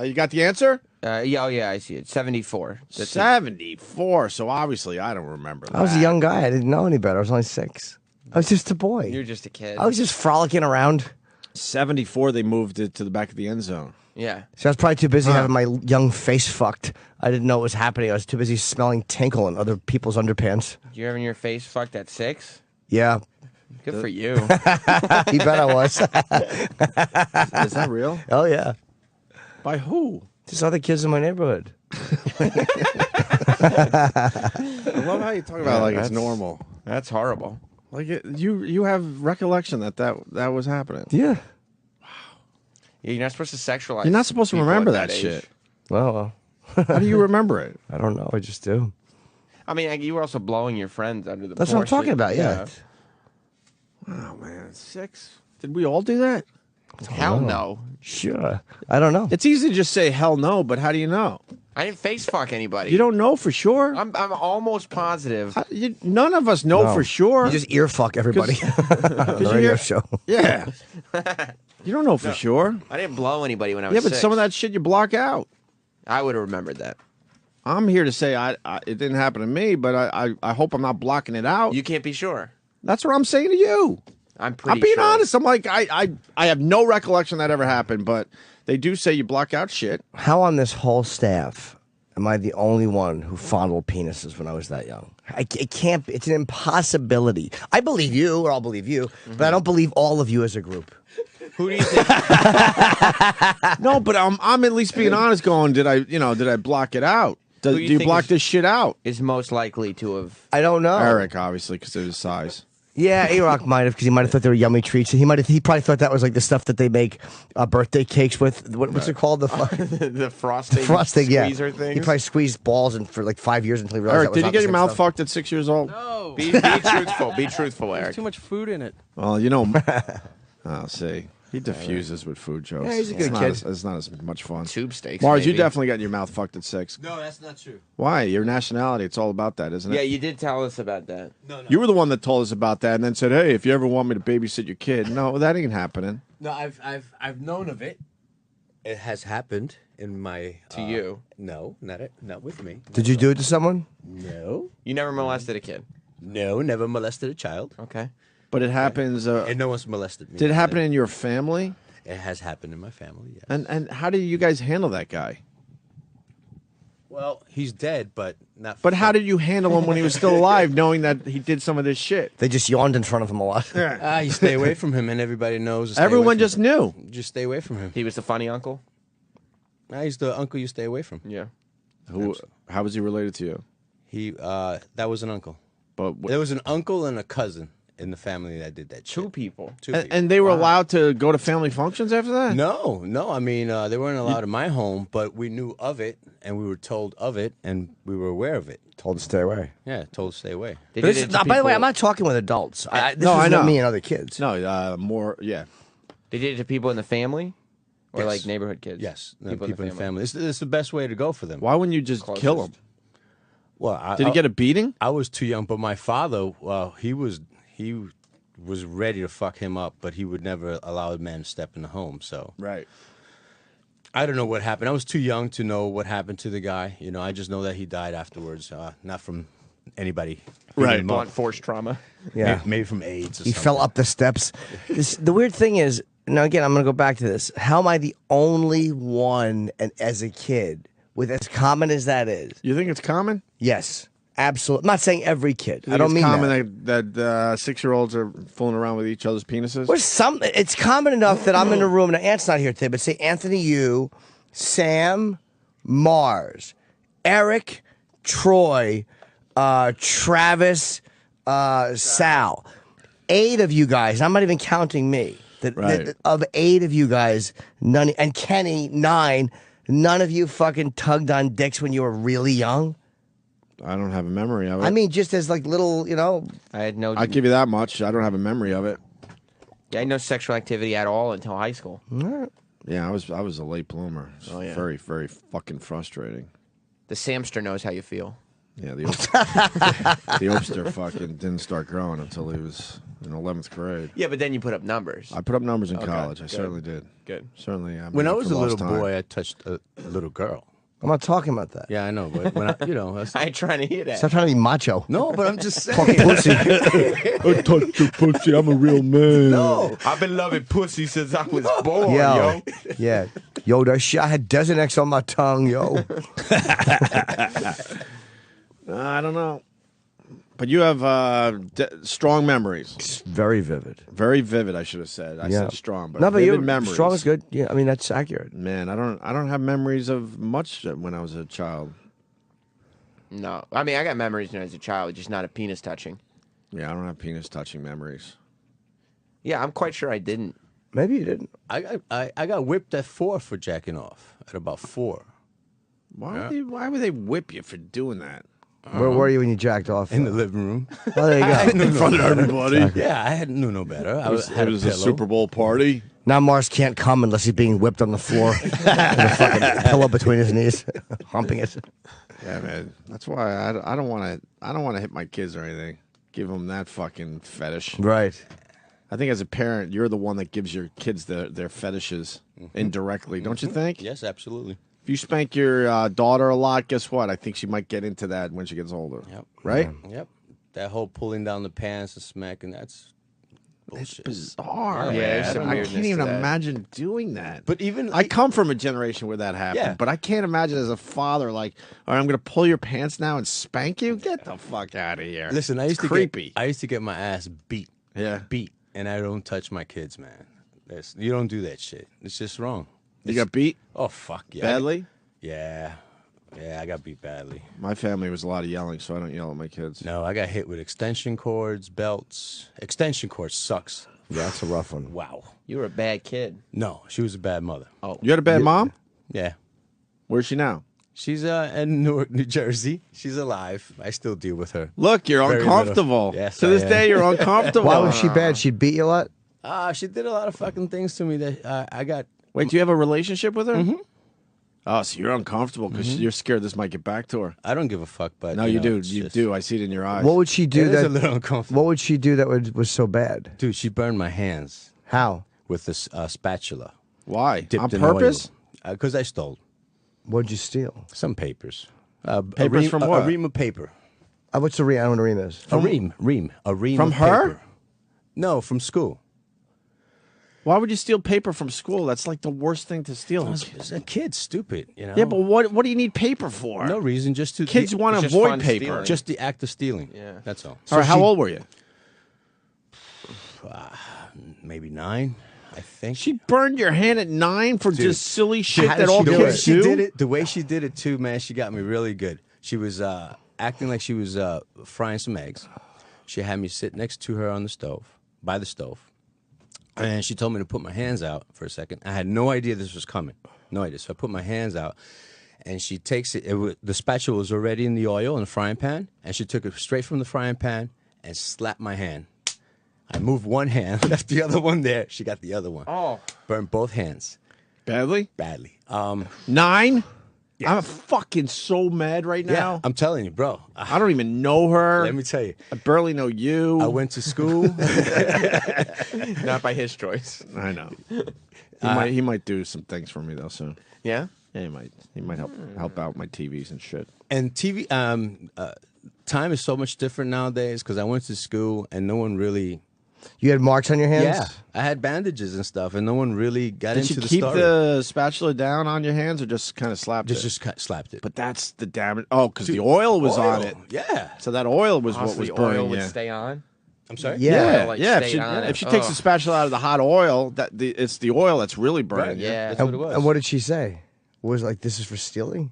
You got the answer? Yeah, oh yeah, I see it. 74. 74. So obviously I don't remember that. I was a young guy. I didn't know any better. I was only 6. I was just a boy. You're just a kid. I was just frolicking around. 74, they moved it to the back of the end zone. Yeah. So I was probably too busy having my young face fucked. I didn't know what was happening. I was too busy smelling tinkle in other people's underpants. You having your face fucked at 6? Yeah. Good for you. You bet I was. Is that real? Oh, yeah. By who? Just other kids in my neighborhood. I love how you talk about it like it's normal. That's horrible. Like you have recollection that was happening. Yeah. Yeah, you're not supposed to sexualize. You're not supposed to people remember at that age. shit. Well. How do you remember it? I don't know. I just do. I mean, you were also blowing your friends under the. That's what I'm talking about. Yeah. Oh man, 6. Did we all do that? Hell no. Sure. I don't know. It's easy to just say hell no, but how do you know? I didn't face fuck anybody. You don't know for sure. I'm almost positive. None of us know for sure. You just ear fuck everybody on the radio show. Yeah. You don't know for sure. I didn't blow anybody when I was. Yeah, but 6. some of that shit you block out. I would have remembered that. I'm here to say it didn't happen to me, but I hope I'm not blocking it out. You can't be sure. That's what I'm saying to you. I'm pretty. I'm being sure. honest. I'm like I have no recollection that ever happened, but they do say you block out shit. How on this whole staff am I the only one who fondled penises when I was that young? It can't be. It's an impossibility. I believe you, or I'll believe you, but I don't believe all of you as a group. Who do you think? No, but I'm at least being honest. Going, did I block it out? Do you block this shit out? Is most likely to have. I don't know. Eric, obviously, because of his size. Yeah, A-Rock might have, because he might have thought they were yummy treats. He probably thought that was like the stuff that they make birthday cakes with. What's it called? The frosting. Frosting, yeah. Squeezer things. He probably squeezed balls for like 5 years until he realized. Eric, that was did you not get the your same mouth stuff. fucked at 6 years old? No. Be truthful. Be truthful, Eric. There's too much food in it. Well, I'll see. He diffuses with food jokes. Yeah, he's a good kid. It's not as much fun. Tube steaks. Mars, you maybe. definitely got your mouth fucked at 6. No, that's not true. Why? Your nationality. It's all about that, isn't it? Yeah, you did tell us about that. No. You were the one that told us about that and then said, hey, if you ever want me to babysit your kid. No, that ain't happening. No, I've known of it. It has happened in my To you. No, not with me. Did you do it to someone? No. You never molested a kid. No, never molested a child. Okay. But it happens. And no one's molested me. Did it happen in your family? It has happened in my family, yes. And how do you guys handle that guy? Well, he's dead, but not. But how did you handle him when he was still alive, knowing that he did some of this shit? They just yawned in front of him a lot. You stay away from him, and everybody knows. To stay Everyone away from just him. knew. Just stay away from him. He was the funny uncle. He's the uncle you stay away from. Yeah. How was he related to you? He that was an uncle. But There was an uncle and a cousin in the family that did that. Two shit. people. Two people. and they were allowed to go to family functions after that? No. I mean, they weren't allowed in my home, but we knew of it, and we were told of it, and we were aware of it. Told to stay away. Yeah, told to stay away. They But did this it is to not, by the way, people- I'm not talking with adults. This No, is I know. me and other kids. No, more, yeah. They did it to people in the family, or Yes. like neighborhood kids. Yes, people, in the family. It's the best way to go for them. Why wouldn't you just kill him? Well, Did he get a beating? I was too young, but my father, he was ready to fuck him up, but he would never allow a man to step in the home. So Right. I don't know what happened. I was too young to know what happened to the guy. I just know that he died afterwards, not from anybody. Right. Blunt force trauma. Yeah. Maybe from AIDS. Or He something. fell up the steps. The weird thing is, now again, I'm going to go back to this. How am I the only one, and as a kid, with as common as that is? You think it's common? Yes, absolutely. I'm not saying every kid. You I don't think mean it's common that 6-year-olds are fooling around with each other's penises? It's common enough that I'm in a room, and Ant's not here today, but say Anthony, you, Sam, Mars, Eric, Troy, Travis, Sal. 8 of you guys, I'm not even counting me. Right. Of 8 of you guys, and Kenny, 9, none of you fucking tugged on dicks when you were really young? I don't have a memory of it. I mean, just as like little, I had no. I'll give you that much. I don't have a memory of it. I had no sexual activity at all until high school. Yeah, I was a late bloomer. Oh, yeah. Very, very fucking frustrating. The Samster knows how you feel. Yeah, the Opster fucking didn't start growing until he was in 11th grade. Yeah, but then you put up numbers. I put up numbers in Okay, college. I good. certainly did. Good. Certainly. When I was for a little lost time. boy, I touched a little girl. I'm not talking about that. Yeah, I know, but when that's, I ain't trying to hear that. Stop trying to be macho. no, but I'm just saying. Fucking pussy. I touched your pussy. I'm a real man. No, I've been loving pussy since I was born, Yo. Yeah. Yo, that shit, I had Desert X on my tongue, yo. I don't know. But you have strong memories. It's very vivid. Very vivid, I should have said. I Yeah. said strong, but No, but vivid you memories. strong is good. Yeah, I mean, that's accurate. Man, I don't have memories of much when I was a child. No. I mean, I got memories when I was a child, just not a penis touching. Yeah, I don't have penis touching memories. Yeah, I'm quite sure I didn't. Maybe you didn't. I got whipped at 4 for jacking off. At about 4. Why would they whip you for doing that? Where were you when you jacked off? In the living room. Oh, there you go. In front of everybody. Yeah, I knew no better. I It was a Super Bowl party. Now Mars can't come unless he's being whipped on the floor with a fucking pillow between his knees, humping it. Yeah, man. That's why I don't want to hit my kids or anything. Give them that fucking fetish. Right. I think as a parent, you're the one that gives your kids their fetishes indirectly, don't you think? Yes, absolutely. If you spank your daughter a lot, guess what? I think she might get into that when she gets older. Yep. Right? Yep. That whole pulling down the pants and smacking, that's bullshit. Bizarre. Yeah, man. there's some I weirdness can't even to that. imagine doing that. But even I come from a generation where that happened, Yeah. but I can't imagine as a father, like, all right, I'm going to pull your pants now and spank you. Get the fuck out of here. listen, I It's used to creepy. I used to get my ass beat. Yeah. Beat. And I don't touch my kids, man. You don't do that shit. It's just wrong. You got beat Oh fuck yeah. badly? Yeah. Yeah, I got beat badly. My family was a lot of yelling, so I don't yell at my kids. No, I got hit with extension cords, belts. Extension cords sucks. Yeah, that's a rough one. Wow. You were a bad kid. No, she was a bad mother. Oh. You had a bad mom? Yeah. Where's she now? She's in Newark, New Jersey. She's alive. I still deal with her. Look, you're Very uncomfortable. little. Yes, to I this am. day, you're uncomfortable. Why was she bad? She'd beat you a lot? She did a lot of fucking things to me that I got. Wait, do you have a relationship with her? Mm-hmm. Oh, so you're uncomfortable because you're scared this might get back to her. I don't give a fuck, but No, you know, do. it's You just- do. I see it in your eyes. What would she do It is a that? little uncomfortable. What would she do that was so bad? Dude, she burned my hands How? with this spatula. Why? Dipped On in purpose? Because I stole What'd you steal? some papers. Papers from what? A ream of paper. What's a ream? I don't know what a ream is. A ream From of her? paper. No, from school. Why would you steal paper from school? That's like the worst thing to steal. I was a kid, stupid, you know. Yeah, but what do you need paper for? no reason, just to Kids want to It's just avoid fun paper. stealing. just the act of stealing. Yeah. That's all. All right, how old were you? Maybe 9, I think. She burned your hand at 9 for just silly shit How that did all she do kids it? She do? did it the way she did it too, man. She got me really good. She was acting like she was frying some eggs. She had me sit next to her on the stove, by the stove, and she told me to put my hands out for a second. I had no idea this was coming, no idea. So I put my hands out, and she takes it. The spatula was already in the oil in the frying pan, and she took it straight from the frying pan and slapped my hand. I moved one hand, left the other one there. She got the other one. Oh. Burned both hands Badly? badly. 9? I'm fucking so mad right Yeah, now. I'm telling you, bro. I don't even know her. Let me tell you. I barely know you. I went to school. Not by his choice. I know. He might do some things for me though soon. Yeah? Yeah, he might help out my TVs and shit. And TV, time is so much different nowadays because I went to school and no one really. You had marks on your hands? Yeah, I had bandages and stuff, and no one really got Did into you the keep story. the spatula down on your hands or just kind of slapped it? just slapped it. But that's the damage. Oh, because the oil was on it. Yeah. So that oil was Also, what was the oil burning would you. stay on? I'm sorry. Yeah. Oil, like, Yeah, stayed on if she it. takes the Ugh. spatula out of the hot oil, it's the oil that's really burning. Right. you. Yeah. That's And, what it was. and what did she say? Was it like, this is for stealing?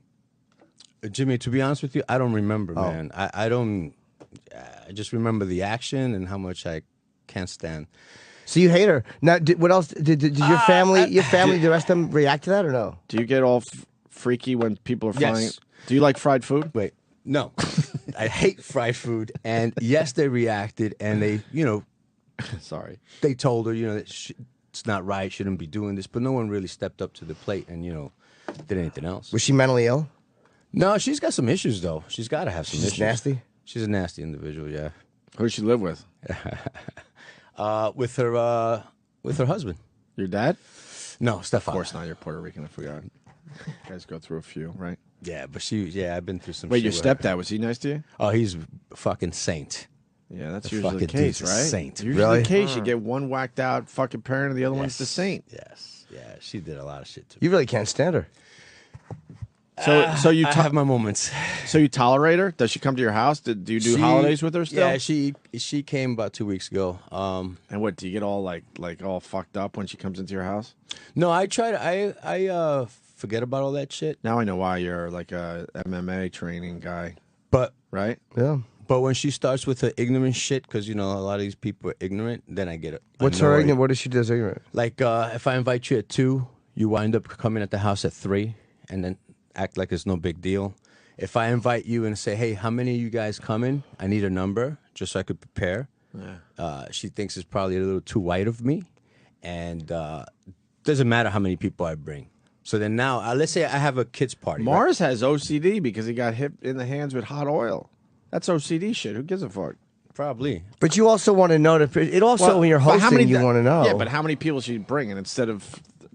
Jimmy, to be honest with you, I don't remember, Oh. man. I don't. I just remember the action and how much I can't stand. So you hate her. Now, what else? Did your family, the rest of them react to that or no? Do you get all freaky when people are frying? Yes. Do you like fried food? Wait, no. I hate fried food. And yes, they reacted, and they, Sorry. they told her, that it's not right, shouldn't be doing this, but no one really stepped up to the plate and, did anything else. Was she mentally ill? No, she's got some issues, though. She's got to have some She's issues. nasty? She's a nasty individual, yeah. Who does she live with? With her husband. Your dad? No, stepfather. Of course not. You're Puerto Rican. I forgot. You guys go through a few, right? Yeah, but I've been through some. Wait, shit your with her. stepdad, was he nice to you? Oh, he's a fucking saint. Yeah, that's The usually the fucking case, dude's a right? saint. Usually Really? the case. You get one whacked out fucking parent, and the other one's the saint. Yes. Yeah, she did a lot of shit to me. You really can't stand her. So you I have my moments. so you tolerate her? Does she come to your house? Do you do holidays with her still? Yeah, she came about 2 weeks ago. And what, do you get all like all fucked up when she comes into your house? No, I try to. I forget about all that shit. Now I know why you're like a MMA training guy, But right? Yeah. But when she starts with her ignorant shit, because you know a lot of these people are ignorant, then I get it. What's her ignorant? What does she do that's ignorant? Like if I invite you at 2, you wind up coming at the house at 3, and then act like it's no big deal. If I invite you and say, "Hey, how many of you guys coming? I need a number just so I could prepare." Yeah. She thinks it's probably a little too white of me, and doesn't matter how many people I bring. So then now, let's say I have a kids party. right? Mars has OCD because he got hit in the hands with hot oil. That's OCD shit. Who gives a fuck? Probably. But you also want to know that it also when you're but how hosting, many you want to know. Yeah, but how many people she's bringing instead of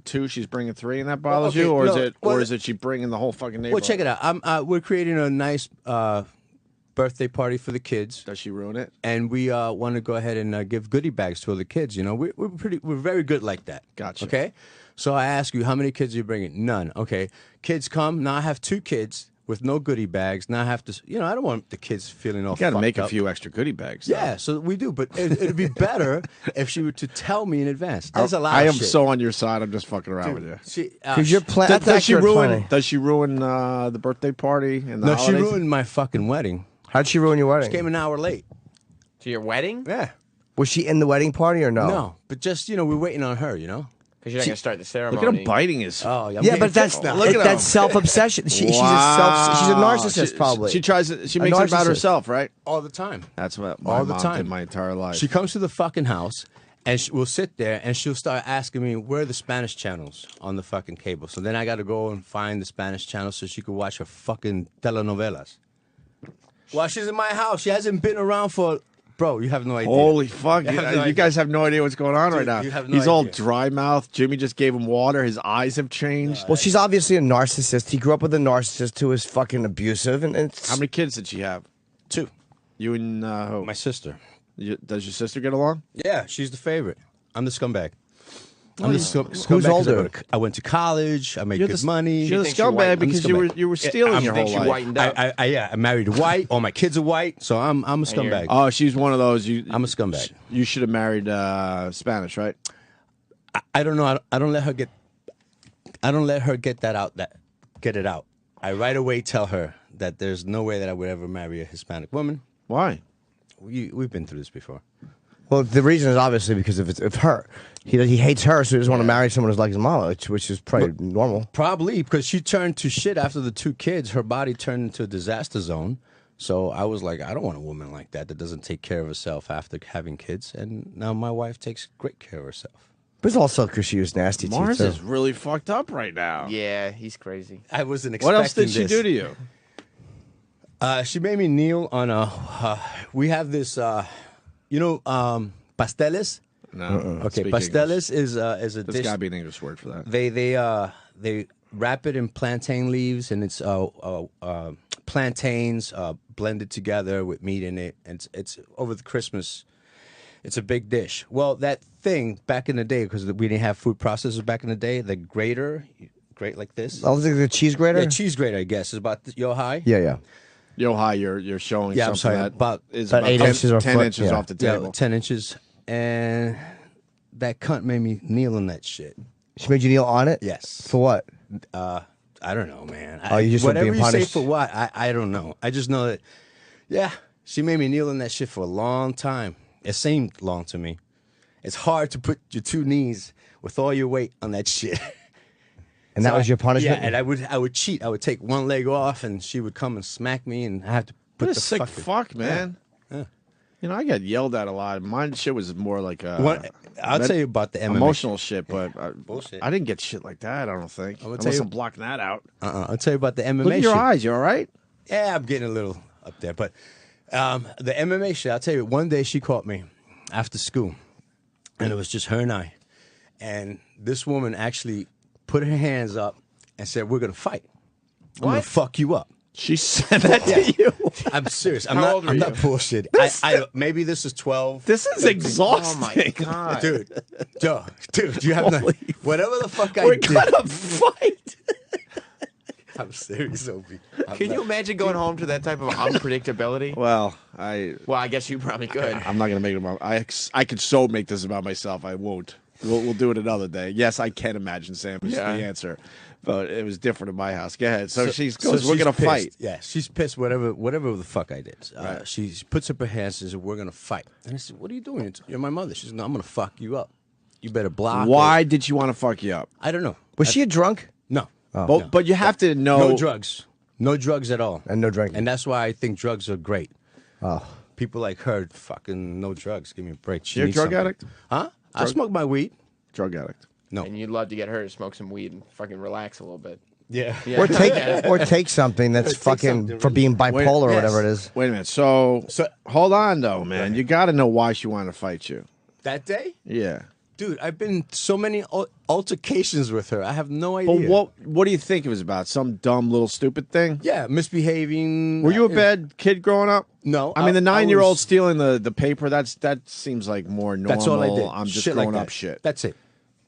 2? She's bringing 3, and that bothers okay, you, or no, is it she bringing the whole fucking neighborhood? Well, check it out. We're creating a nice birthday party for the kids. Does she ruin it? And we want to go ahead and give goodie bags to all the kids. You know, we're very good like that. Gotcha. Okay, so I ask you, how many kids are you bringing? None. Okay, kids come. Now I have 2 kids with no goodie bags. Now I have to, you know, I don't want the kids feeling all. You got to fucked make up. a few extra goodie bags. though. Yeah, so we do, but it'd be better if she were to tell me in advance. There's a lot. I of am shit. so on your side. I'm just fucking around with you. Because you're planning. Does she ruin? Does she ruin the birthday party and the No, she holidays? ruined my fucking wedding. How'd she ruin your wedding? She came an hour late. To your wedding? Yeah. Was she in the wedding party or no? No, but just, you know, we're waiting on her, you know? Because you're not going to start the Look ceremony. at him biting his. Oh, yeah. I'm Yeah, getting but that's pissed now. Look at that's him. self-obsession. She's a narcissist, probably. She tries. She A makes it about narcissist. herself, right? all the time. That's what my All the mom time. did my entire life. She comes to the fucking house, and we'll sit there, and she'll start asking me, where are the Spanish channels on the fucking cable? So then I got to go and find the Spanish channels so she could watch her fucking telenovelas. While she's in my house, she hasn't been around for... Bro, you have no idea. Holy fuck! I have no You idea. guys have no idea what's going on right Dude, now. you have no He's all idea. dry mouthed. Jimmy just gave him water. His eyes have changed. Well, she's obviously a narcissist. He grew up with a narcissist who is fucking abusive, and it's How many kids did she have? 2. You and who? My sister. Does your sister get along? Yeah, she's the favorite. I'm the scumbag. I'm the scumbag. Who's 'cause older? I went to college. I made You're good the- money. You're the thinks you're white. scumbag I'm the because scumbag. you were stealing your thinks whole you life. whitened up. I married white. All my kids are white, so I'm a scumbag. Oh, she's one of those. I'm a scumbag. You should have married Spanish, right? I don't know. I don't let her get. I don't let her get that out. Get it out. I right away tell her that there's no way that I would ever marry a Hispanic woman. Why? We've been through this before. well, the reason is obviously because of her. He hates her, so he doesn't want to marry someone who's like his mama, which is probably normal. Probably because she turned to shit after the 2 kids. Her body turned into a disaster zone. So I was like, I don't want a woman like that doesn't take care of herself after having kids. And now my wife takes great care of herself. But it's also because she was nasty Mars too. is really fucked up right now. Yeah, he's crazy. I wasn't expecting What else did she this. do to you? She made me kneel on a. We have this, pasteles. No. Okay, Speak pasteles English. is a There's dish. got to be an English word for that. They wrap it in plantain leaves, and it's plantains blended together with meat in it. And it's over the Christmas. It's a big dish. Well, that thing back in the day, because we didn't have food processors back in the day, the grater, you grate like this. I was thinking the cheese grater. Yeah, cheese grater, I guess, is about yo high. Yeah. Yo, hi, you're showing Yeah, I'm something sorry, that about- is about 8 inches or 10 foot, inches yeah. off the table. 10 inches. And that cunt made me kneel on that shit. She made you kneel on it. Yes. For what? I don't know, man. Oh, you just were whatever being you say punished? for what? I don't know. I just know that, yeah, she made me kneel on that shit for a long time. It seemed long to me. It's hard to put your 2 knees with all your weight on that shit. And that So was your punishment. Yeah, and I would cheat. I would take one leg off, and she would come and smack me, and I had to put What a the sick fucking- fuck, man. Yeah. You know, I got yelled at a lot. Mine shit was more like I'll tell you about the MMA. emotional shit, but Bullshit. I didn't get shit like that. I don't think. gonna tell Unless you- I'm blocking that out. I'll tell you about the MMA Look at your shit. eyes. You all right? Yeah, I'm getting a little up there. But the MMA shit, I'll tell you, one day she caught me after school. and it was just her and I. And this woman actually put her hands up and said, "We're gonna fight. I'm gonna fuck you up." She said that to you. I'm serious. I'm How not. old were I'm you? not bullshit. Maybe this is 12. This is exhausting. Oh my god, Dude, you have no, whatever the fuck I We're did. gonna fight. I'm serious, Opie. can you imagine going home to that type of unpredictability? Well, Well, I guess you probably could. I'm not gonna make it about. I could so make this about myself. I won't. We'll do it another day. Yes, I can imagine Sam is the answer, but it was different in my house. Go ahead. So she goes, "We're gonna pissed. fight." Yeah, she's pissed. Whatever the fuck I did. She puts up her hands and says, "We're gonna fight." And I said, "What are you doing? You're my mother." She says, "No, I'm gonna fuck you up. You better block." Why it." did she want to fuck you up? I don't know. Was she a drunk? No. But you have to know. No drugs. No drugs at all. And no drinking. And that's why I think drugs are great. Oh. People like her, fucking no drugs. Give me a break. She You're a needs drug something. addict? Huh? I smoke my weed. Drug addict. No. And you'd love to get her to smoke some weed and fucking relax a little bit. Yeah. Yeah. Or take something that's take fucking something for being bipolar or yes. whatever it is. Wait a minute. So So- hold on, though, man. You got to know why she wanted to fight you. That day? Yeah. Dude, I've been so many altercations with her. I have no idea. But what do you think it was about? Some dumb little stupid thing? Yeah, misbehaving. Were you a bad kid growing up? No, I mean, the I 9-year-old was- stealing the paper, that seems like more normal. That's all I did. I'm just Shit growing like up that. shit. That's it.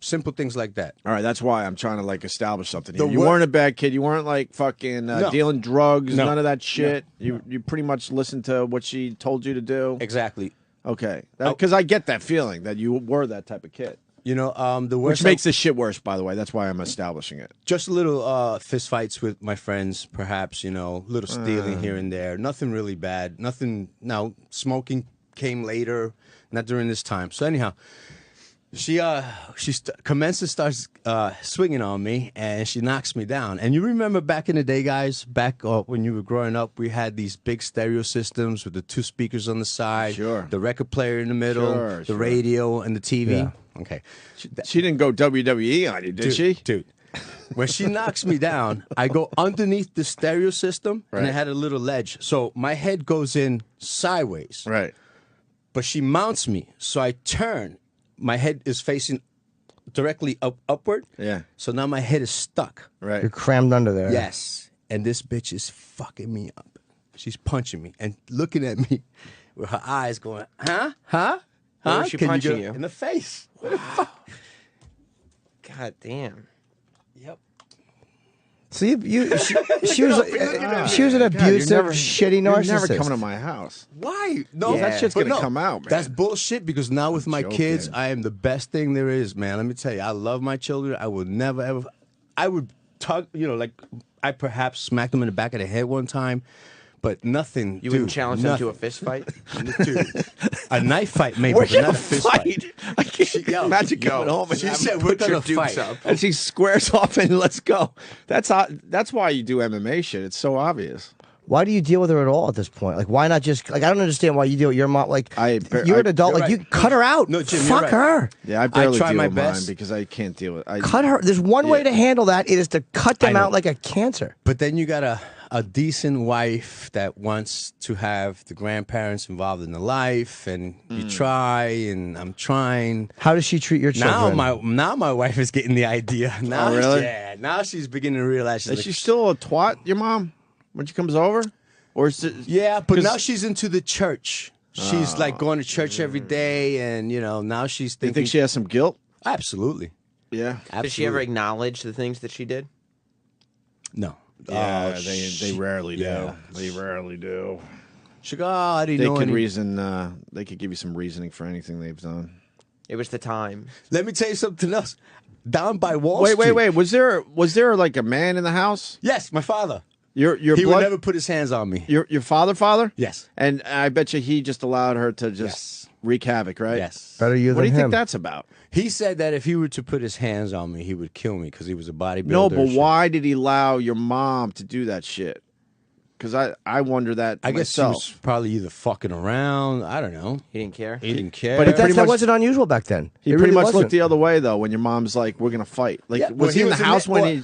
Simple things like that. All right, that's why I'm trying to like establish something here. The You wor- weren't a bad kid. You weren't like fucking No. dealing drugs, No. none of that shit. You pretty much listened to what she told you to do. Exactly. Okay, because I get that feeling that you were that type of kid. You know, the Which worst. makes this shit worse, by the way. That's why I'm establishing it. Just a little fist fights with my friends, perhaps. You know, little stealing here and there. Nothing really bad. Nothing. No, smoking came later, not during this time. So anyhow, she starts swinging on me, and she knocks me down. And you remember back in the day, guys, back when you were growing up, we had these big stereo systems with the 2 speakers on the side, Sure. the record player in the middle, Sure, the sure. radio, and the TV. Yeah. Okay. She didn't go WWE on you, did she? Dude, when she knocks me down, I go underneath the stereo system, and Right. it had a little ledge. So my head goes in sideways. Right. But she mounts me, so I turn. My head is facing directly upward. Yeah. So now my head is stuck. Right. You're crammed under there. Yes. And this bitch is fucking me up. She's punching me and looking at me with her eyes going, huh? Huh? Where Huh? was she Can punching go you? in the face. What the fuck? God damn. Yep. So she was an abusive, shitty narcissist. You're never coming to my house. Why? No, Yeah. That shit's But gonna come out, man. That's bullshit because now with my joking. kids, I am the best thing there is, man. Let me tell you, I love my children. I would never ever. I would tug, like I perhaps smacked them in the back of the head one time, but nothing. You dude, wouldn't challenge them to a nothing. fist fight? Dude, a knife fight maybe, We're but not gonna a fist fight. I can't imagine coming home and She having- said we're put your gonna dukes fight. up. and she squares off and let's go. That's why you do MMA shit. It's so obvious. Why do you deal with her at all at this point? Like, why not just like I don't understand why you deal with your mom. Like, you're an adult. you're Like, you right. cut her out. No, Jim, you're fuck right. her. Yeah, I barely try deal my with mine best. because I can't deal with. Cut her. There's one way to handle that. It is to cut them I know. out like a cancer. But then you got a decent wife that wants to have the grandparents involved in the life, and you try, and I'm trying. How does she treat your children? Now my wife is getting the idea. Now, really? Yeah. Now she's beginning to realize she's Is like, she still a twat, your mom, when she comes over, or is it? yeah, but 'cause- now she's into the church. She's like going to church every day, and now she's Do you thinking. think she has some guilt? Absolutely. Yeah. Absolutely. Did she ever acknowledge the things that she did? No. Yeah, Oh, they rarely yeah. do. They rarely do. She go, I didn't They know could any. reason. They could give you some reasoning for anything they've done. It was the time. Let me tell you something else. Down by Wall Wait, Street. wait. Was there like a man in the house? Yes, my father. Your He blood. would never put his hands on me. Your father? Yes. And I bet you he just allowed her to just Yes. wreak havoc, right? Yes. Better you What do than you him. think that's about? He said that if he were to put his hands on me, he would kill me because he was a bodybuilder. No, but and shit. why did he allow your mom to do that shit? Because I wonder that I guess myself. he was probably either fucking around. I don't know. He didn't care. He didn't care. But he But pretty that much- wasn't unusual back then. He It pretty really much wasn't. looked the other way though when your mom's like, "We're gonna fight." Like, Yeah, was he in the house when he?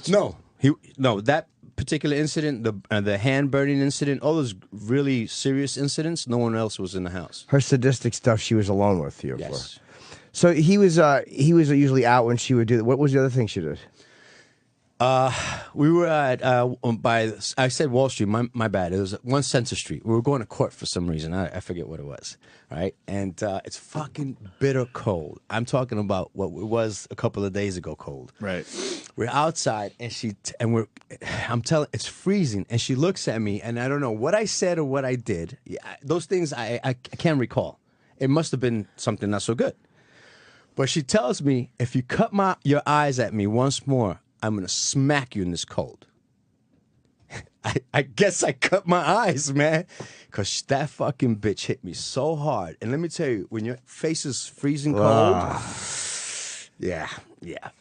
No, that particular incident, the hand burning incident, all those really serious incidents. No one else was in the house. Her sadistic stuff she was alone with you Yes. for. So he was usually out when she would do that. What was the other thing she did? We were at I said Wall Street. My bad. It was 1 Center Street. We were going to court for some reason. I forget what it was. Right, and it's fucking bitter cold. I'm talking about what it was a couple of days ago. Cold. Right. We're outside, and I'm telling, it's freezing, and she looks at me, and I don't know what I said or what I did. Those things I can't recall. It must have been something not so good. But she tells me, if you cut your eyes at me once more, I'm going to smack you in this cold. I guess I cut my eyes, man. Because that fucking bitch hit me so hard. And let me tell you, when your face is freezing cold, yeah.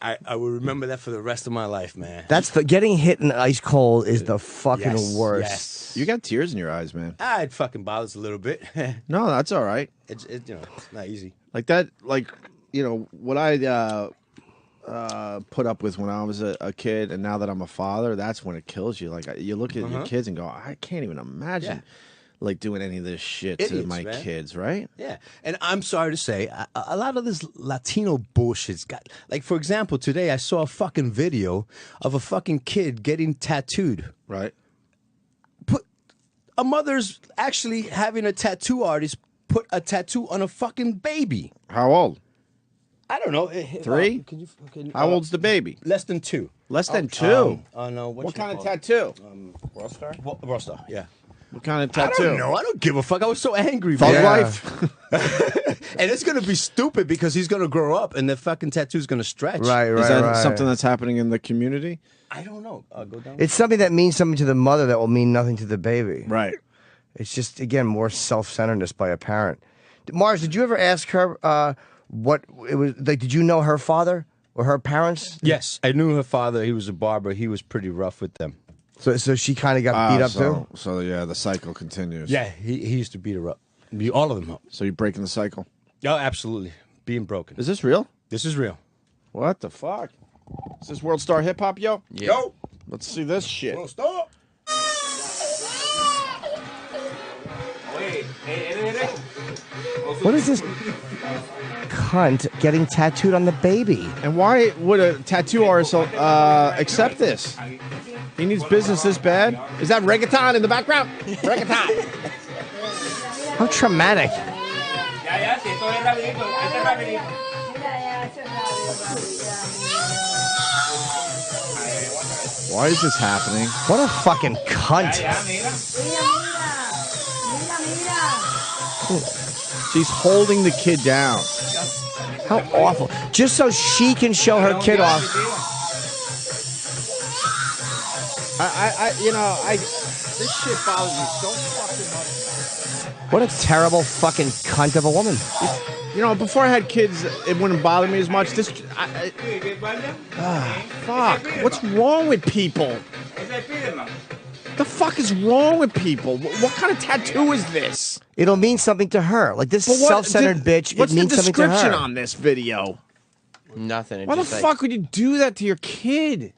I will remember that for the rest of my life, man. That's getting hit in ice cold is the fucking worst. Yes. You got tears in your eyes, man. It fucking bothers a little bit. No, that's all right. It's not easy. Like that, what I put up with when I was a kid, and now that I'm a father, that's when it kills you. Like you look at your kids and go, I can't even imagine like doing any of this shit to my kids, right? Yeah, and I'm sorry to say, a lot of this Latino bullshit's got. Like for example, today I saw a fucking video of a fucking kid getting tattooed. Right. A mother's actually having a tattoo artist put a tattoo on a fucking baby. How old? I don't know. 3? How old's the baby? Less than 2. Less than 2? No. What kind of tattoo? Raw Star, yeah. What kind of tattoo? I don't know. I don't give a fuck. I was so angry. Thug man. life? And it's going to be stupid because he's going to grow up and the fucking tattoo's going to stretch. Right. Is that something that's happening in the community? I don't know. Go down. It's something that means something to the mother that will mean nothing to the baby. Right. It's just, again, more self-centeredness by a parent. Mars, did you ever ask her what it was like? Did you know her father or her parents? Yes, I knew her father. He was a barber. He was pretty rough with them. So she kind of got beat up too? So yeah, the cycle continues. Yeah, he used to beat her up. Beat all of them up. So you're breaking the cycle? Oh, absolutely. Being broken. Is this real? This is real. What the fuck? Is this World Star Hip Hop, yo? Yeah. Yo! Let's see this shit. World Star! What is this cunt getting tattooed on the baby? And why would a tattoo artist accept this? He needs business this bad? Is that reggaeton in the background? Reggaeton. How traumatic. Why is this happening? What a fucking cunt. She's holding the kid down. How awful. Just so she can show her kid off. This shit bothers me so fucking much. What a terrible fucking cunt of a woman. Before I had kids, it wouldn't bother me as much. Fuck. What's wrong with people? The fuck is wrong with people? What kind of tattoo is this? It'll mean something to her. Like this self-centered bitch, What's it means the something to her. description on this video? Nothing. Why the fuck would you do that to your kid?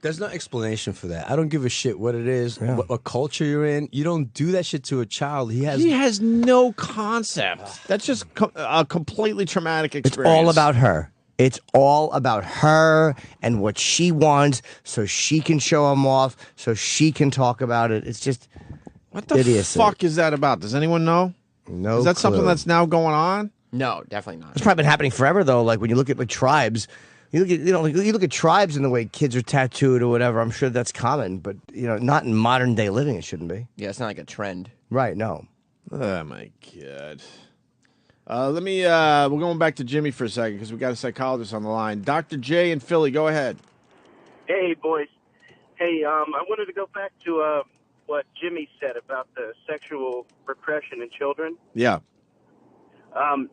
There's no explanation for that. I don't give a shit what it is, what culture you're in. You don't do that shit to a child. He has no concept. That's just a completely traumatic experience. It's all about her. It's all about her and what she wants so she can show him off, so she can talk about it. It's just what the idiocy. Fuck is that about? Does anyone know? No Is that clue. something that's now going on? No, definitely not. It's probably been happening forever, though. Like when you look at tribes, you look at tribes and the way kids are tattooed or whatever. I'm sure that's common, but not in modern day living. It shouldn't be. Yeah, it's not like a trend. Right? No. Oh my god. We're going back to Jimmy for a second because we got a psychologist on the line. Dr. J in Philly, go ahead. Hey, boys. Hey, I wanted to go back to what Jimmy said about the sexual repression in children. Yeah.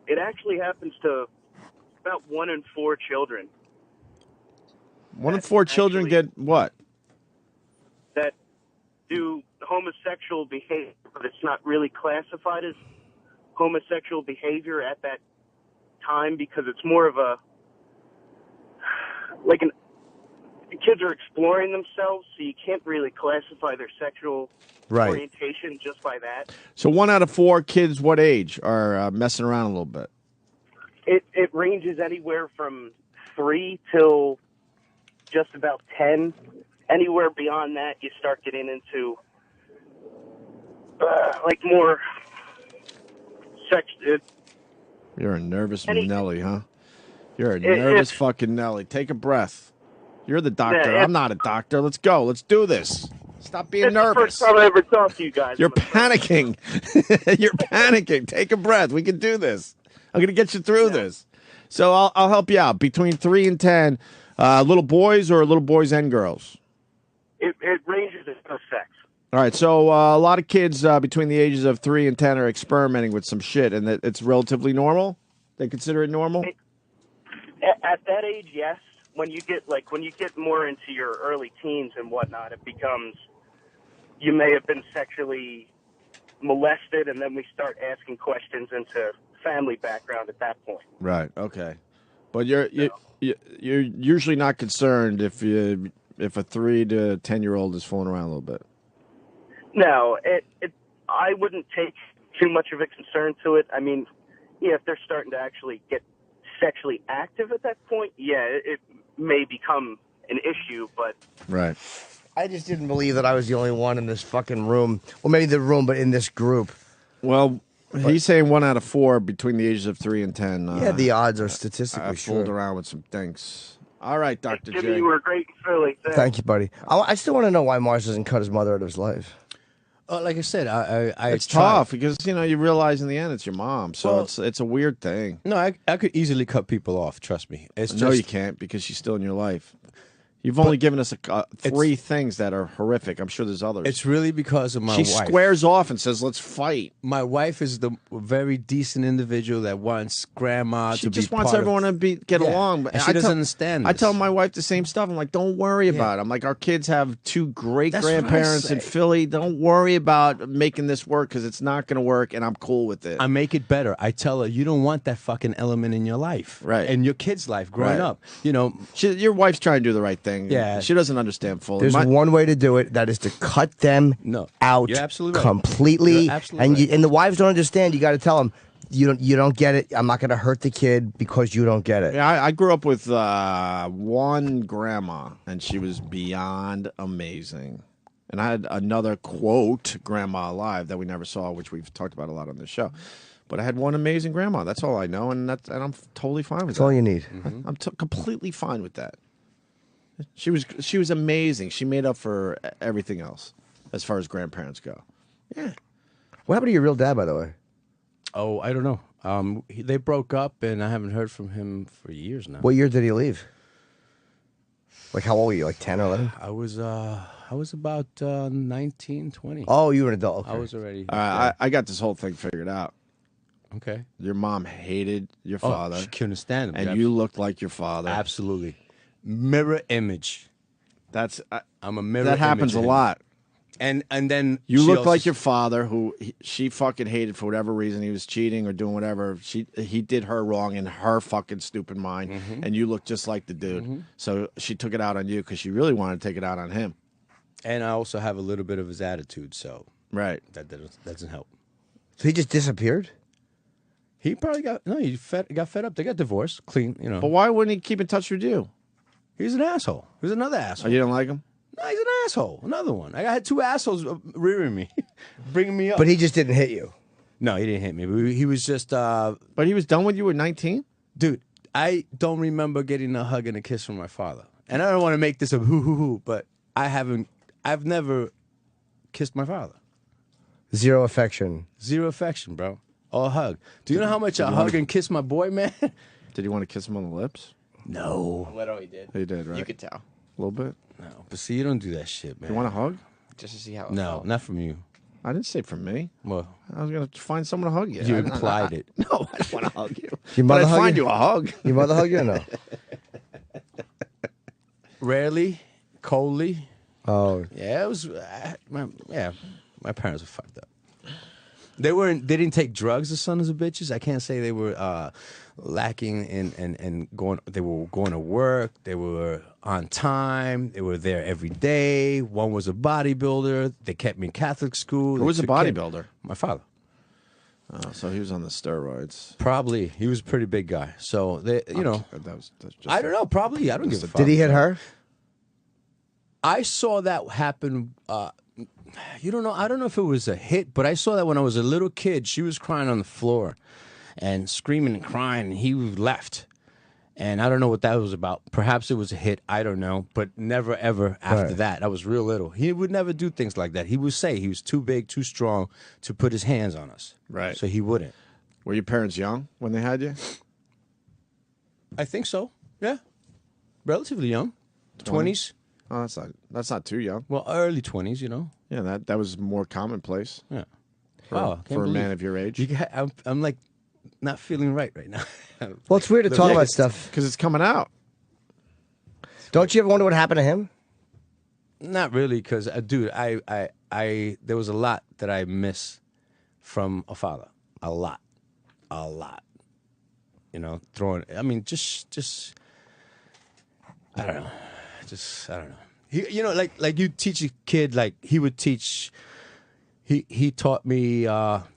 It actually happens to about 1 in 4 children. 1 in 4 children get what? That do homosexual behavior, but it's not really classified as homosexual behavior at that time because it's more of the kids are exploring themselves, so you can't really classify their sexual orientation just by that. So 1 out of 4 kids, what age, are messing around a little bit? It ranges anywhere from 3 till just about 10. Anywhere beyond that, you start getting into like more sex. You're a nervous Nelly, huh? You're a nervous fucking Nelly. Take a breath. You're the doctor. Yeah, I'm not a doctor. Let's go. Let's do this. Stop being it's nervous. the first time I ever talked to you guys. You're panicking. You're panicking. Take a breath. We can do this. I'm going to get you through this. So I'll help you out. Between 3 and 10, little boys or little boys and girls? It ranges in sex. All right. So a lot of kids between the ages of 3 and 10 are experimenting with some shit, and it's relatively normal? They consider it normal? At that age, yes. When you get more into your early teens and whatnot, it becomes you may have been sexually molested, and then we start asking questions into family background at that point. Right. Okay. But you're usually not concerned if a 3 to 10-year-old is fooling around a little bit. No, I wouldn't take too much of a concern to it. I mean, yeah, if they're starting to actually get sexually active at that point, yeah, it may become an issue, but... Right. I just didn't believe that I was the only one in this fucking room. Well, maybe the room, but in this group. Well, he's saying 1 out of 4 between the ages of 3 and 10. Yeah, the odds are statistically I fooled sure. around with some things. All right, Dr. Jimmy, J. you were great in Philly. Thank you, buddy. I still want to know why Mars doesn't cut his mother out of his life. Like I said, It's tried. tough because, you realize in the end it's your mom. So it's a weird thing. No, I could easily cut people off. Trust me. It's No, just, you can't because she's still in your life. You've only given us 3 things that are horrific. I'm sure there's others. It's really because of my she wife. squares off and says, let's fight. My wife is the very decent individual that wants grandma She to just be wants part everyone of, to get Yeah. along. And she doesn't understand I this. tell my wife the same stuff. I'm like, don't worry about it. I'm like, our kids have 2 great That's what I grandparents in say. Philly. Don't worry about making this work because it's not going to work, and I'm cool with it. I make it better. I tell her, you don't want that fucking element in your life. Right. In your kid's life growing Right. up. You know, Your wife's trying to do the right thing. Yeah. She doesn't understand fully. There's one way to do it. That is to cut them out you're absolutely right. completely. You're absolutely right. And the wives don't understand. You got to tell them, you don't get it. I'm not going to hurt the kid because you don't get it. Yeah, I grew up with one grandma, and she was beyond amazing. And I had another, quote, grandma alive that we never saw, which we've talked about a lot on this show. But I had one amazing grandma. That's all I know, and I'm totally fine with That's that. all you need. I'm completely fine with that. She was amazing. She made up for everything else as far as grandparents go. Yeah. What happened to your real dad, by the way? oh, I don't know. They broke up, and I haven't heard from him for years now. What year did he leave? Like, how old were you? Like 10 or 11? I was about 19, 20. Oh, you were an adult. Okay. I was already. I got this whole thing figured out. Okay. Your mom hated your Oh, father, she couldn't stand him. and you looked like your father. Absolutely. Mirror image. That's I'm a mirror that happens image a of him. lot. And then You she look also- like your father, who she fucking hated for whatever reason. He was cheating or doing whatever. He did her wrong in her fucking stupid mind, and you look just like the dude. So she took it out on you because she really wanted to take it out on him. And I also have a little bit of his attitude, so Right. that doesn't help. So he just disappeared? He probably got fed up. They got divorced, clean, you know. But why wouldn't he keep in touch with you? He's an asshole. He's another Oh, asshole. you don't like him? No, he's an asshole. Another one. I had 2 assholes rearing me, bringing me up. But he just didn't hit you. No, he didn't hit me. He was just, But he was done with you at 19? dude. I don't remember getting a hug and a kiss from my father. And I don't want to make this a hoo, but I've never kissed my father. Zero affection. Zero affection, bro. Or a hug. Do you know how much I hug and kiss my boy, man? Did you want to kiss him on the lips? No. Literally did. He did, right? You could tell. A little bit. No. But see, you don't do that shit, man. You want a hug? Just to see how it No, felt. not from you. I didn't say from me. Well, I was gonna find someone to hug you. you I- implied it. No, I don't want to hug you. Your But mother I'd hug find you? you a hug. Your mother hug you or no? Rarely, coldly. Oh. Yeah, it was. My parents were fucked up. They didn't take drugs, the sons of bitches. I can't say they were lacking in going. They were going to work. They were on time. They were there every day. One was a bodybuilder. They kept me in Catholic school. Who was a They took care- bodybuilder? My father. Oh, so he was on the steroids. Probably. He was a pretty big guy. So, that's just I don't know. Probably. I don't give a fuck. Did he hit her? I saw that happen. You don't know. I don't know if it was a hit, but I saw that when I was a little kid. She was crying on the floor and screaming and crying, and he left. And I don't know what that was about. Perhaps it was a hit. I don't know. But never, ever after that. I was real little. He would never do things like that. He would say he was too big, too strong to put his hands on us. Right. So he wouldn't. Were your parents young when they had you? I think so. Yeah. Relatively young. 20s. Oh, that's not too young. Well, early 20s, you know. Yeah, that was more commonplace. Yeah. For a man of your age. I'm like not feeling right now. Well, it's weird to talk about stuff. Because it's coming out. Don't you ever wonder what happened to him? Not really, because, dude, there was a lot that I miss from a father. A lot. You know, just, I don't know. I don't know. You know, like you teach a kid, like he would teach, he taught me not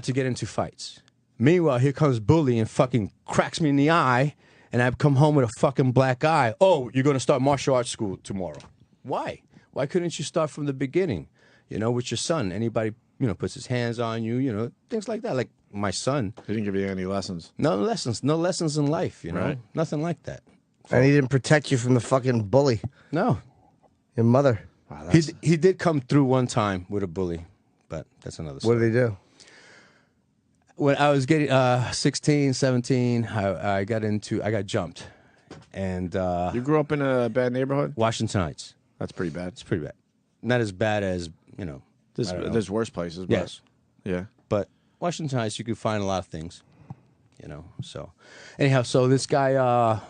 to get into fights. Meanwhile, here comes Bully and fucking cracks me in the eye, and I've come home with a fucking black eye. Oh, you're going to start martial arts school tomorrow. Why? Why couldn't you start from the beginning, you know, with your son? Anybody, you know, puts his hands on you, you know, things like that. Like my son. He didn't give you any lessons. No lessons in life, you know, right. Nothing like that. And he didn't protect you from the fucking bully, No. your mother. Wow, He did come through one time with a bully, but that's another story. What did he do? When I was getting 16, 17, I got jumped. And You grew up in a bad neighborhood? Washington Heights. That's pretty bad. It's pretty bad. Not as bad as, you know. I don't know. There's worse places. But, Yes. Yeah. But Washington Heights, you could find a lot of things, you know. So, anyhow, so this guy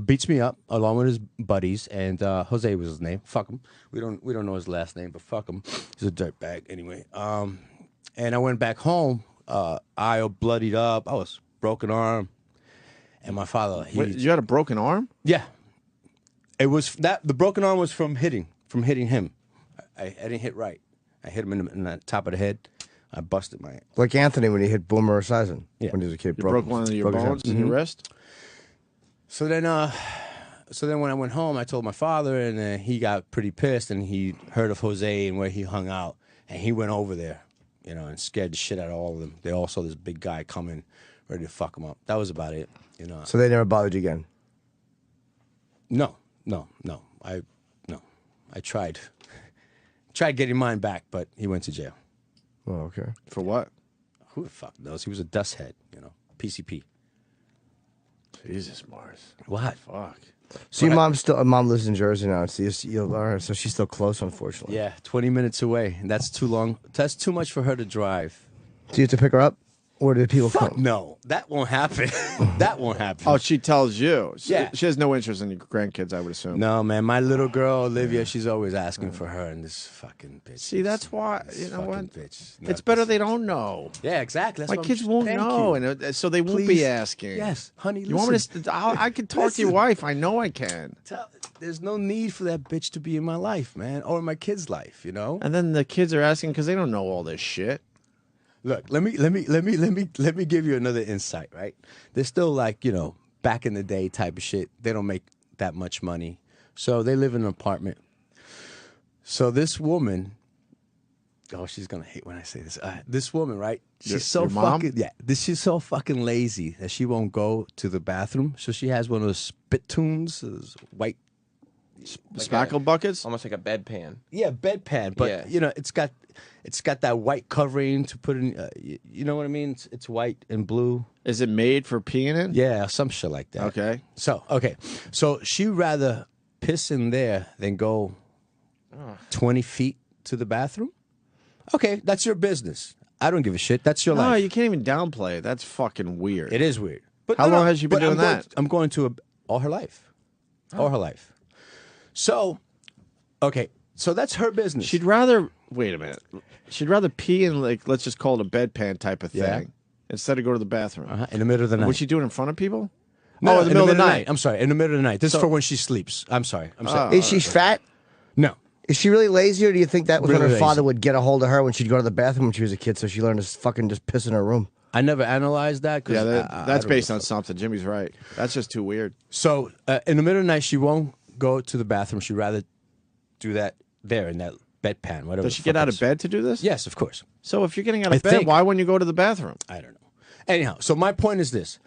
beats me up along with his buddies, and Jose was his name. Fuck him. We don't know his last name, but fuck him. He's a dirtbag anyway. And I went back home, eye bloodied up. I was broken arm, and my father. Wait, you had a broken arm? Yeah. It was that the broken arm was from hitting him. I didn't hit right. I hit him in the top of the head. I busted my. Like Anthony when he hit Boomer Esiason Yeah. when he was a kid. You broke one of your bones in your wrist? So then when I went home, I told my father, and he got pretty pissed, and he heard of Jose and where he hung out, and he went over there, you know, and scared the shit out of all of them. They all saw this big guy coming, ready to fuck him up. That was about it, you know. So they never bothered you again? No. I tried getting mine back, but he went to jail. Oh, okay. For what? Who the fuck knows? He was a dust head, you know, PCP. Jesus, Mars. What? Fuck. So your mom lives in Jersey now. So so she's still close, unfortunately. Yeah, 20 minutes away. That's too long. That's too much for her to drive. Do you have to pick her up? Or do people Fuck come? no. That won't happen. That won't happen. Oh, she tells you. Yeah. She has no interest in your grandkids, I would assume. No, man. My little girl, Olivia, she's always asking for her, and this fucking bitch. See, that's why, This you know fucking what? Bitch. It's better they don't know. Yeah, exactly. That's My what kids won't Thank know, you. and so they won't Please. be asking. Yes, honey, You want me to? I can talk to your Listen. wife. I know I can. There's no need for that bitch to be in my life, man, or in my kid's life, you know? And then the kids are asking because they don't know all this shit. Look, let me give you another insight, right? They're still like, you know, back in the day type of shit. They don't make that much money. So they live in an apartment. So this woman, oh, she's gonna hate when I say this. This woman, right? She's so your mom? fucking she's so fucking lazy that she won't go to the bathroom. So she has one of those spittoons, those white Spackle buckets? Almost like a bedpan. Yeah, bedpan, but Yeah. you know, it's got that white covering to put in. You know what I mean? It's white and blue. Is it made for peeing in? Yeah, some shit like that. Okay. So she'd rather piss in there than go 20 feet to the bathroom. Okay, that's your business. I don't give a shit. That's your No, life. you can't even downplay it. That's fucking weird. It is weird. But How long has she been but doing that? I'm going to all her life. All her life. So, okay. So that's her business. She'd rather wait a minute. She'd rather pee in, like, let's just call it a bedpan type of thing Yeah. instead of go to the bathroom. in the middle of the night. Would she do it in front of people? No, in the middle of the night. I'm sorry. In the middle of the night. This is for when she sleeps. I'm sorry. Is she fat? No. Is she really lazy, or do you think that was Really when her lazy. father would get a hold of her when she'd go to the bathroom when she was a kid, so she learned to fucking just piss in her room? I never analyzed that. 'Cause Yeah, I that's don't based know. on something. Jimmy's right. That's just too weird. So in the middle of the night, she won't go to the bathroom. She'd rather do that there in that bedpan, whatever. Does she get out of bed to do this? Yes, of course. So if you're getting out I of bed, think- why wouldn't you go to the bathroom? I don't know. Anyhow, so my point is this.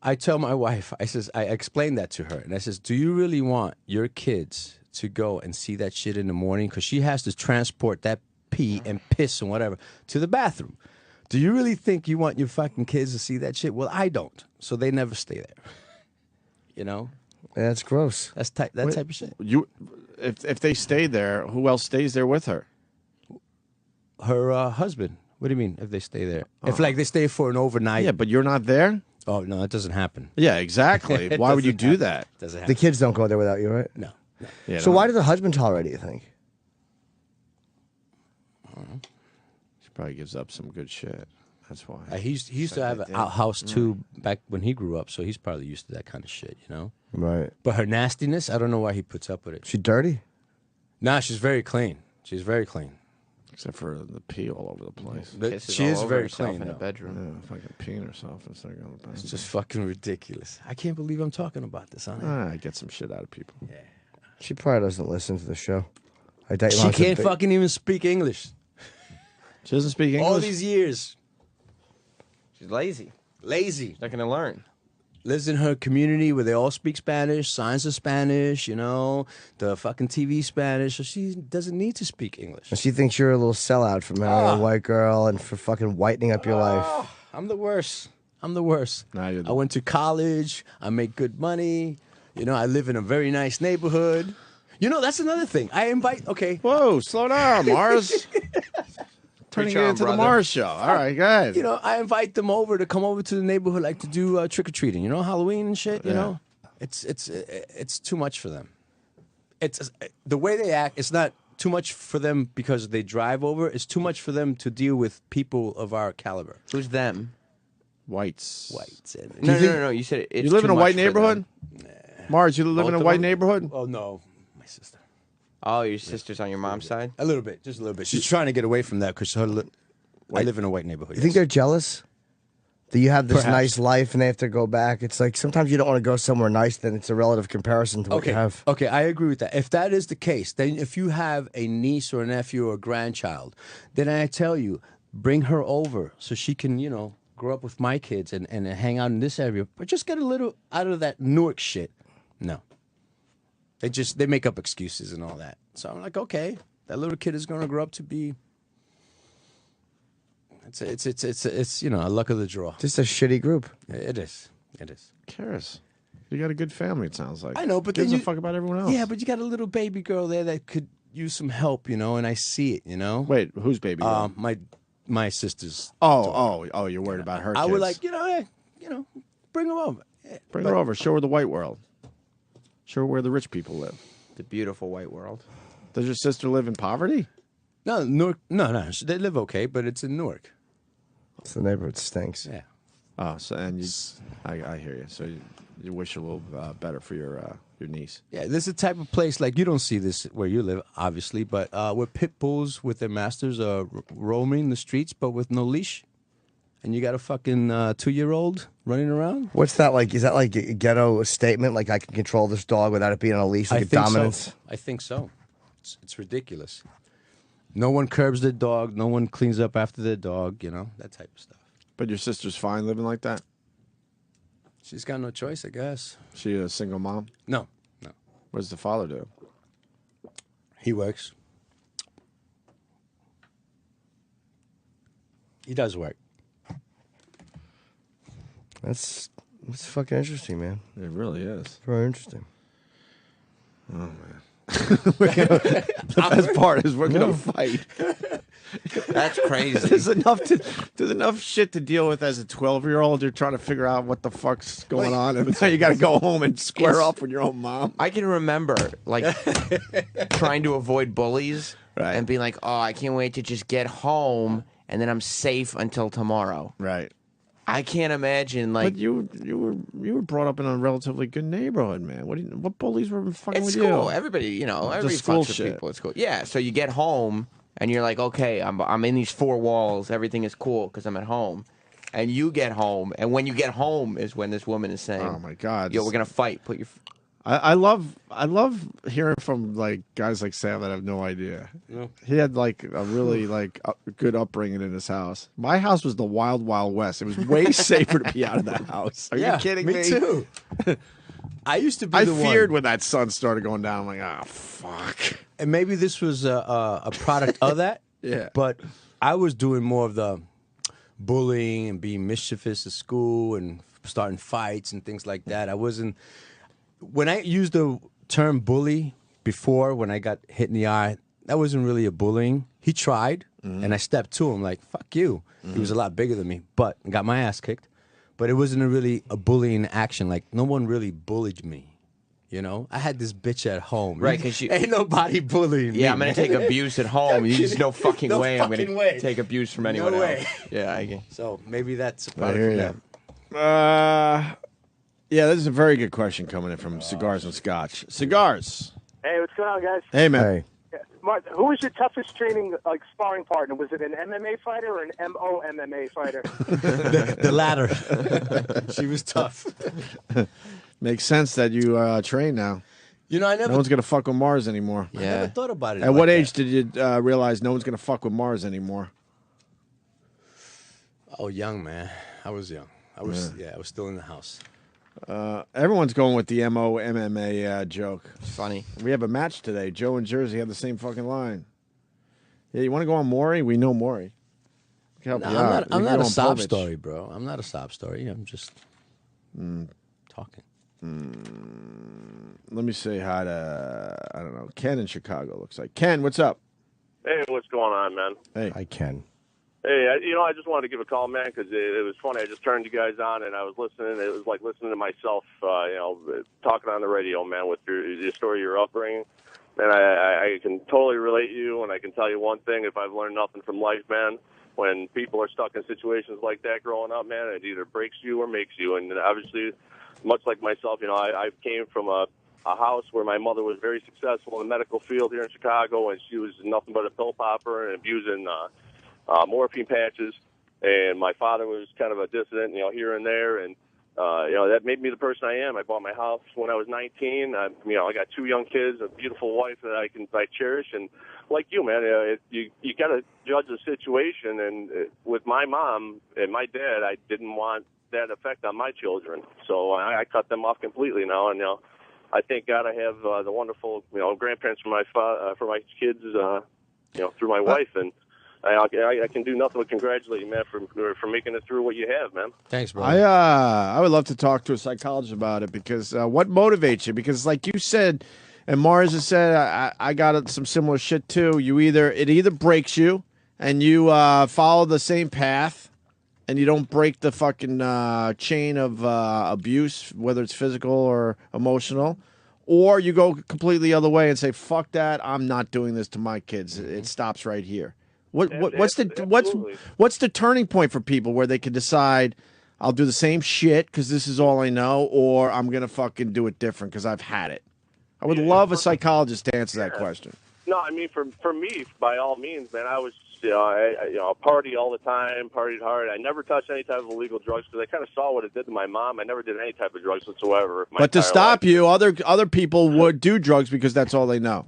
I tell my wife, I explained that to her, and I says, do you really want your kids to go and see that shit in the morning? Because she has to transport that pee and piss and whatever to the bathroom. Do you really think you want your fucking kids to see that shit? Well, I don't. So they never stay there. You know? Yeah, that's gross. That's type of shit. If they stay there, who else stays there with her? Her husband. What do you mean if they stay there? If like they stay for an overnight. Yeah, but you're not there? Oh, no, that doesn't happen. Yeah, exactly. It Why would you doesn't do happen. that? Doesn't The happen. kids don't go there without you, right? No. Yeah, So why does the husband tolerate it, you think? She probably gives up some good shit. That's why. He used to have an outhouse too back when he grew up, so he's probably used to that kind of shit, you know? Right. But her nastiness, I don't know why he puts up with it. She dirty? Nah, she's very clean. She's very clean. Except for the pee all over the place. Kisses She all is over very herself clean. in the though. bedroom. Yeah, fucking peeing herself instead of going to the It's bathroom. just fucking ridiculous. I can't believe I'm talking about this, honey. I get some shit out of people. She probably doesn't listen to the show. I doubt your She mom's a can't big- fucking even speak English. She doesn't speak English. All these years. She's lazy. Lazy. Not gonna learn. Lives in her community where they all speak Spanish, signs of Spanish, you know, the fucking TV Spanish, so she doesn't need to speak English. And she thinks you're a little sellout for marrying a white girl and for fucking whitening up your life. I'm the worst. I'm the worst. Nah, you're the- I went to college. I make good money. You know, I live in a very nice neighborhood. You know, that's another thing. I invite, okay. Whoa, slow down, Mars. Turning Preach it on, into the brother. Mars show. All right, go ahead. You know, I invite them over to come over to the neighborhood, like to do trick or treating. You know, Halloween and shit. You Yeah. know, it's too much for them. It's the way they act. It's not too much for them because they drive over. It's too much for them to deal with people of our caliber. Who's them? Whites. Whites. And, No. You said it's You live in too a white much for neighborhood? them. Mars, you live Both in a of white them? neighborhood? oh no, my sister. Oh, your sister's on your mom's side? A little bit, just a little bit. She's trying to get away from that because I live in a white neighborhood. You think they're jealous? That you have this Perhaps. nice life and they have to go back? It's like sometimes you don't want to go somewhere nice, then it's a relative comparison to what you have. Okay, I agree with that. If that is the case, then if you have a niece or a nephew or a grandchild, then I tell you, bring her over so she can, you know, grow up with my kids and hang out in this area. But just get a little out of that Newark shit. No. They make up excuses and all that. So I'm like, okay, that little kid is gonna grow up to be it's you know, a luck of the draw. Just a shitty group. It is. It is. Who cares? You got a good family, it sounds like. I know, but gives then a fuck about everyone else. Yeah, but you got a little baby girl there that could use some help, you know, and I see it, you know. Wait, whose baby? girl? My sister's. oh, you're worried about her. I kids. would like, bring them over. Bring her over. Show her the white world. Show her where the rich people live. The beautiful white world. Does your sister live in poverty? No, Newark. No. They live okay, but it's in Newark. So the neighborhood stinks. Yeah. Oh, so and you, I hear you. So you wish a little better for your niece. Yeah, this is the type of place like you don't see this where you live, obviously, but where pit bulls with their masters are roaming the streets, but with no leash, and you got a fucking 2-year-old running around. What's that like? Is that like a ghetto statement? Like I can control this dog without it being on a leash, like a dominance? So. I think so. It's ridiculous. No one curbs their dog. No one cleans up after their dog. You know, that type of stuff. But your sister's fine living like that? She's got no choice, I guess. She a single mom? No. What does the father do? He works. He does work. That's fucking interesting, man. It really is. Very interesting. Oh man. The best part is we're gonna fight. That's crazy. There's enough shit to deal with as a 12-year-old. You're trying to figure out what the fuck's going on, and now you got to go home and square up with your own mom. I can remember, like, trying to avoid bullies Right. and being like, oh, I can't wait to just get home, and then I'm safe until tomorrow. Right. I can't imagine. Like, But you were brought up in a relatively good neighborhood, man. What bullies were fucking it's with school. you? Everybody, Just everybody school fucks with shit. people at school. Yeah. So you get home and you're like, okay, I'm in these four walls. Everything is cool because I'm at home. And you get home, and when you get home is when this woman is saying, Oh my God! Yo, we're gonna fight. Put your I love hearing from like guys like Sam that have no idea. Yeah. He had like a really like good upbringing in his house. My house was the wild wild west. It was way safer to be out of the house. Are you kidding me? Me too. I used to be I the feared one. when that sun started going down. I'm like, ah, fuck. And maybe this was a product of that. Yeah. But I was doing more of the bullying and being mischievous at school and starting fights and things like that. I wasn't. When I used the term bully before, when I got hit in the eye, that wasn't really a bullying. He tried, and I stepped to him like, fuck you. He was a lot bigger than me, but got my ass kicked. But it wasn't really a bullying action. Like, no one really bullied me. You know, I had this bitch at home. Right, 'cause you- ain't nobody bullying me. Yeah, I'm gonna take abuse at home. There's no fucking No way I'm fucking gonna way. take abuse from anyone way. else. Yeah, I get. So maybe that's a I product hear of you. that. Yeah, this is a very good question coming in from Cigars and Scotch. Cigars. Hey, what's going on, guys? Hey, man. Mark, who was your toughest training, sparring partner? Was it an MMA fighter or an MMA fighter? The latter. She was tough. Makes sense that you train now. You know, I never. No one's gonna fuck with Mars anymore. I never thought about it. At like what that. age did you realize no one's gonna fuck with Mars anymore? Oh, young man. I was young. I was I was still in the house. Everyone's going with the MMA joke. Funny. We have a match today. Joe and Jersey have the same fucking line. Yeah, you want to go on Maury? We know Maury. We can help you out. I'm You not can a go on sob Povich. story, bro. I'm not a sob story. I'm just talking. Let me say hi to, I don't know, Ken in Chicago, looks like. Ken, what's up? Hey, what's going on, man? Hey. I can. Hey, I just wanted to give a call, man, because it was funny. I just turned you guys on, and I was listening. It was like listening to myself, talking on the radio, man, with your story, your upbringing. And I can totally relate to you, and I can tell you one thing. If I've learned nothing from life, man, when people are stuck in situations like that growing up, man, it either breaks you or makes you. And obviously, much like myself, I came from a house where my mother was very successful in the medical field here in Chicago, and she was nothing but a pill popper and abusing morphine patches, and my father was kind of a dissident, here and there, and that made me the person I am. I bought my house when I was 19. I got two young kids, a beautiful wife that I cherish, and like you, man, you got to judge the situation. And with my mom and my dad, I didn't want that effect on my children, so I cut them off completely now. And I thank God I have the wonderful grandparents for my kids, through my wife, and I can do nothing but congratulate you, man, for making it through what you have, man. Thanks, bro. I would love to talk to a psychologist about it because what motivates you? Because like you said, and Mars has said, I got some similar shit too. It either breaks you and you follow the same path and you don't break the fucking chain of abuse, whether it's physical or emotional, or you go completely the other way and say, fuck that, I'm not doing this to my kids. It stops right here. What's the turning point for people where they can decide I'll do the same shit because this is all I know, or I'm gonna fucking do it different because I've had it? I would love a psychologist to answer that question. No, I mean for me, by all means, man. I was I party all the time, partied hard. I never touched any type of illegal drugs because I kind of saw what it did to my mom. I never did any type of drugs whatsoever. But to stop you, other people would do drugs because that's all they know.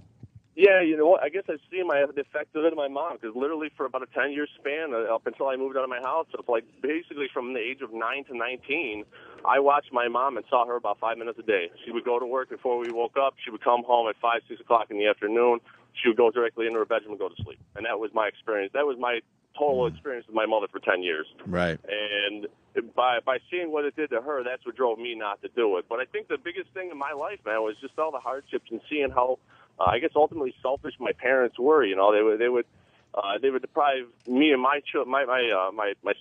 Yeah, you know what? I guess I've seen the effect of it in my mom because literally for about a 10-year span, up until I moved out of my house, it's like basically from the age of 9 to 19, I watched my mom and saw her about 5 minutes a day. She would go to work before we woke up. She would come home at 5, 6 o'clock in the afternoon. She would go directly into her bedroom and go to sleep. And that was my experience. That was my total experience with my mother for 10 years. Right. And by seeing what it did to her, that's what drove me not to do it. But I think the biggest thing in my life, man, was just all the hardships and seeing how I guess ultimately selfish my parents were. They would deprive me and my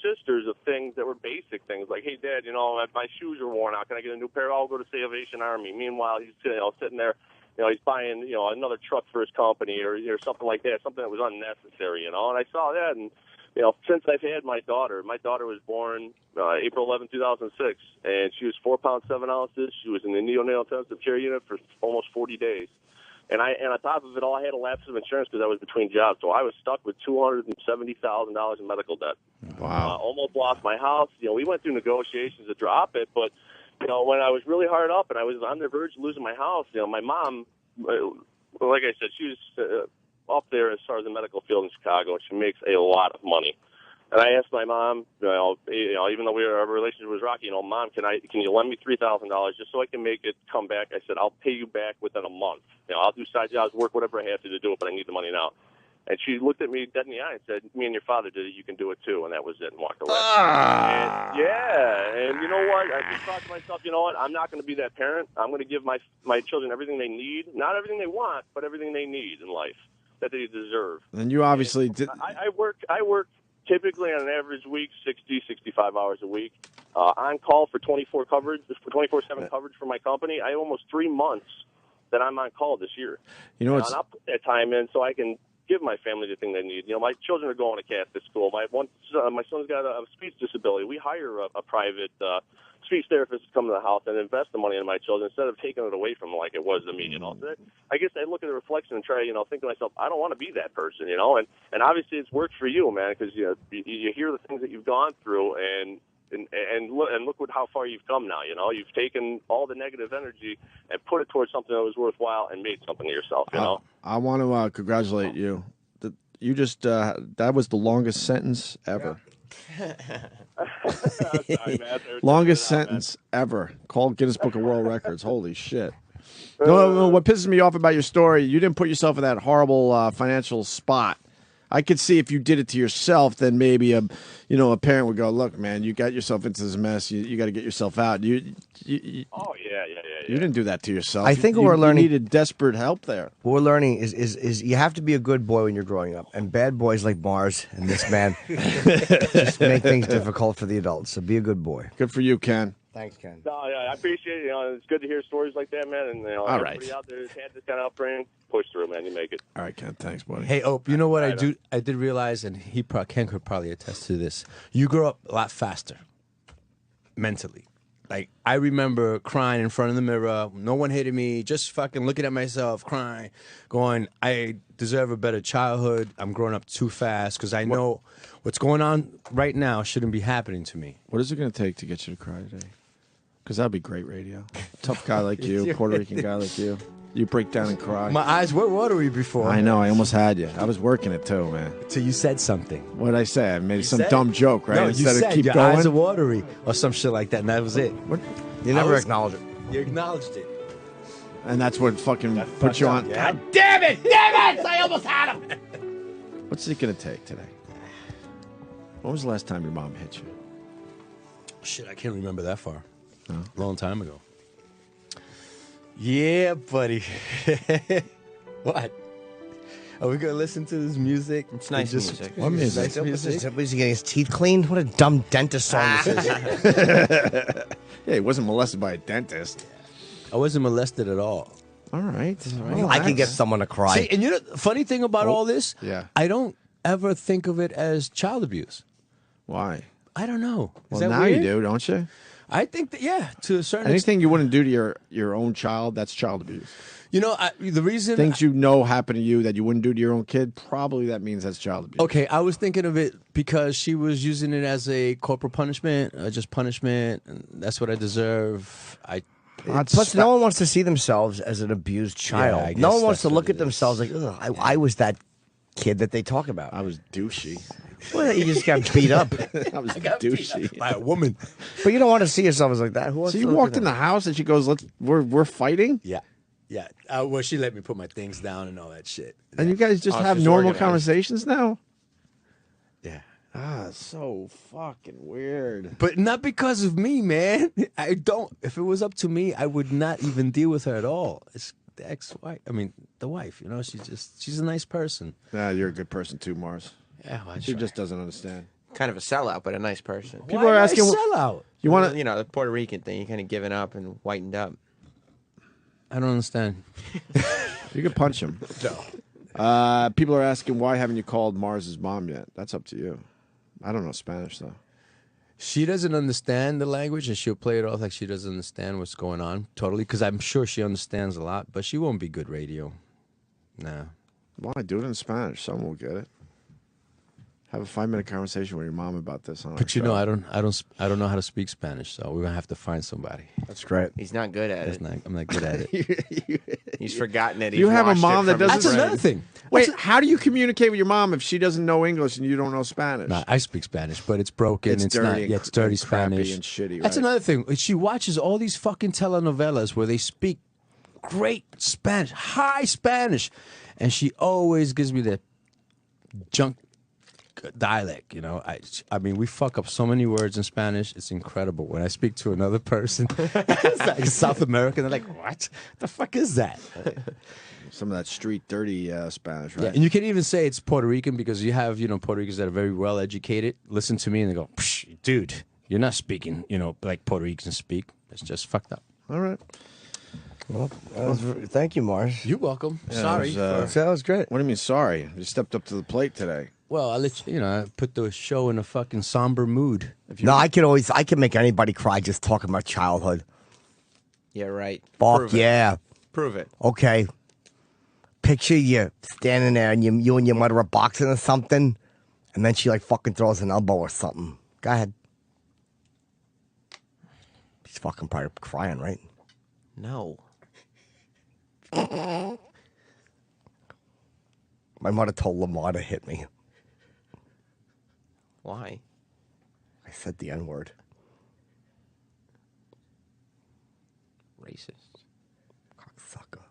sisters of things that were basic things like, hey, Dad, my shoes are worn out. Can I get a new pair? I'll go to Salvation Army. Meanwhile, he's sitting there, he's buying another truck for his company or something like that, something that was unnecessary. And I saw that, and since I've had my daughter was born April 11, 2006, and she was 4 pounds 7 ounces. She was in the neonatal intensive care unit for almost 40 days. And on top of it all, I had a lapse of insurance because I was between jobs, so I was stuck with $270,000 in medical debt. Wow. Almost lost my house. We went through negotiations to drop it, but when I was really hard up and I was on the verge of losing my house, my mom, like I said, she was up there as far as the medical field in Chicago, and she makes a lot of money. And I asked my mom, even though our relationship was rocky, Mom, can you lend me $3,000 just so I can make it come back? I said, I'll pay you back within a month. I'll do side jobs, work whatever I have to do it, but I need the money now. And she looked at me dead in the eye and said, me and your father did it, you can do it too. And that was it, and walked away. And you know what? I just thought to myself, you know what? I'm not going to be that parent. I'm going to give my children everything they need. Not everything they want, but everything they need in life that they deserve. And you obviously did. I work typically on an average week, 60, 65 hours a week. On call for 24/7 coverage for my company. I have almost 3 months that I'm on call this year. You know, and I'll put that time in so I can give my family the thing they need. My children are going to Catholic school. My son's got a speech disability. We hire a private speech therapist to come to the house and invest the money in my children instead of taking it away from them like it was to me. So I guess I look at the reflection and try, think to myself, I don't want to be that person, And obviously it's worked for you, man, because you hear the things that you've gone through and look how far you've come now. You've taken all the negative energy and put it towards something that was worthwhile and made something of yourself. I want to congratulate you. You just that was the longest sentence ever. Longest sentence ever. Called Guinness Book of World Records. Holy shit. No, what pisses me off about your story, you didn't put yourself in that horrible financial spot. I could see if you did it to yourself, then maybe a parent would go, "Look, man, you got yourself into this mess. You got to get yourself out." You didn't do that to yourself. I think what we're learning, you needed desperate help there. What we're learning is you have to be a good boy when you're growing up, and bad boys like Mars and this man just make things difficult for the adults. So be a good boy. Good for you, Ken. Thanks, Ken. No, yeah, I appreciate it. It's good to hear stories like that, man. And everybody out there who's had this kind of upbringing, push through, man. You make it. All right, Ken. Thanks, buddy. Hey, Ope, you know what I did realize, and Ken could probably attest to this. You grow up a lot faster, mentally. Like, I remember crying in front of the mirror, no one hated me, just fucking looking at myself, crying, going, I deserve a better childhood. I'm growing up too fast because I know what's going on right now shouldn't be happening to me. What is it going to take to get you to cry today? Because that'd be great radio. Tough guy like you, Puerto Rican guy like you. You break down and cry. My eyes were watery before. I know. I almost had you. I was working it too, man. Till you said something. What did I say? I made some dumb joke, right? No, Instead you said of keep your going. eyes are watery or some shit like that, and that was it. What? You never acknowledge it. You acknowledged it. And that's what fucking put you on. Yeah. God damn it! Damn it! I almost had him. What's it going to take today? When was the last time your mom hit you? Shit, I can't remember that far. A long time ago. Yeah, buddy. What? Are we gonna listen to this music? It's nice music. What music? Was he getting his teeth cleaned? What a dumb dentist song this is. Yeah, he wasn't molested by a dentist. I wasn't molested at all. All right. Well, I can get someone to cry. See, and you know the funny thing about all this? Yeah. I don't ever think of it as child abuse. Why? I don't know. Is Well, that now weird? you do, don't you? I think that, yeah, to a certain Anything you wouldn't do to your own child, that's child abuse. You know, the reason... Things you know happen to you that you wouldn't do to your own kid, probably that means that's child abuse. Okay, I was thinking of it because she was using it as a corporal punishment, just punishment, and that's what I deserve. Plus, no one wants to see themselves as an abused child. I guess No one wants to that's look what at it themselves like, ugh, I was that kid that they talk about. I was douchey. Well, you just got beat up. I was douchey. By a woman. But you don't want to see yourself as like that. Who wants So to you look walked at in the house and she goes, we're fighting? Yeah. Yeah. Well, she let me put my things down and all that shit. And you guys just have she's normal organized. conversations now? Yeah. So fucking weird. But not because of me, man. I don't. If it was up to me, I would not even deal with her at all. It's the ex-wife. I mean, the wife. You know, she's a nice person. You're a good person too, Mars. Yeah, well, She just doesn't understand. Kind of a sellout, but a nice person. People are asking, sellout. you want to? You know, the Puerto Rican thing, you kind of giving up and whitened up. I don't understand. You could punch him. No. People are asking, why haven't you called Mars's mom yet? That's up to you. I don't know Spanish though. She doesn't understand the language, and she'll play it off like she doesn't understand what's going on totally. Because I'm sure she understands a lot, but she won't be good radio. Nah. Why do it in Spanish? Someone will get it. Have a 5-minute conversation with your mom about this. But you know, I don't know how to speak Spanish, so we're gonna have to find somebody. That's great. He's not good at it. I'm not good at it. He's forgotten it. You have a mom that doesn't. That's another thing. Wait, how do you communicate with your mom if she doesn't know English and you don't know Spanish? No, I speak Spanish, but it's broken. It's dirty not. and Yeah, it's dirty and crappy Spanish and shitty, That's right? another thing. She watches all these fucking telenovelas where they speak great Spanish, high Spanish, and she always gives me that junk dialect. You know, I mean, we fuck up so many words in Spanish. It's incredible. When I speak to another person, it's like South American, they're like, "What the fuck is that?" Some of that street dirty Spanish, right? Yeah, and you can even say it's Puerto Rican because you have, Puerto Ricans that are very well educated. Listen to me and they go, "Psh, dude, you're not speaking, like Puerto Ricans speak. It's just fucked up." All right. Well, thank you, Mars. You're welcome. Yeah, Sorry. that That was great. What do you mean sorry? You stepped up to the plate today. Well, I let you, I put the show in a fucking somber mood. No, I can make anybody cry just talking about childhood. Yeah, right. Fuck Prove it. yeah. Prove it. Okay. Picture you standing there and you and your mother are boxing or something, and then she like fucking throws an elbow or something. Go ahead. She's fucking probably crying, right? No. My mother told Lamar to hit me. Why? I said the N-word. Racist. Cocksucker.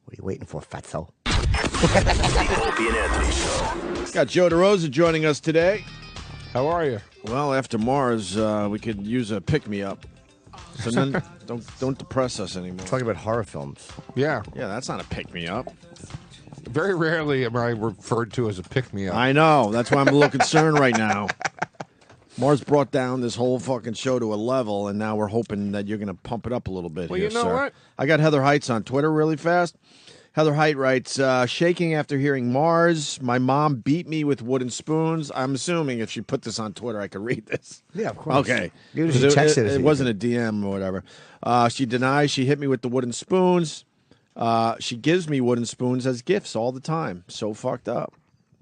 What are you waiting for, fatso? The Opie and Anthony Show. Got Joe DeRosa joining us today. How are you? Well, after Mars, we could use a pick-me-up. So then, don't depress us anymore. Talking about horror films. Yeah. Yeah, that's not a pick-me-up. Very rarely am I referred to as a pick-me-up. I know. That's why I'm a little concerned right now. Mars brought down this whole fucking show to a level, and now we're hoping that you're going to pump it up a little bit Well, here, you know sir. what? I got Heather Heights on Twitter really fast. Heather Height writes, shaking after hearing Mars. My mom beat me with wooden spoons. I'm assuming if she put this on Twitter, I could read this. Yeah, of course. Okay. Maybe she checks it. It wasn't a DM or whatever. She denies she hit me with the wooden spoons. She gives me wooden spoons as gifts all the time. So fucked up.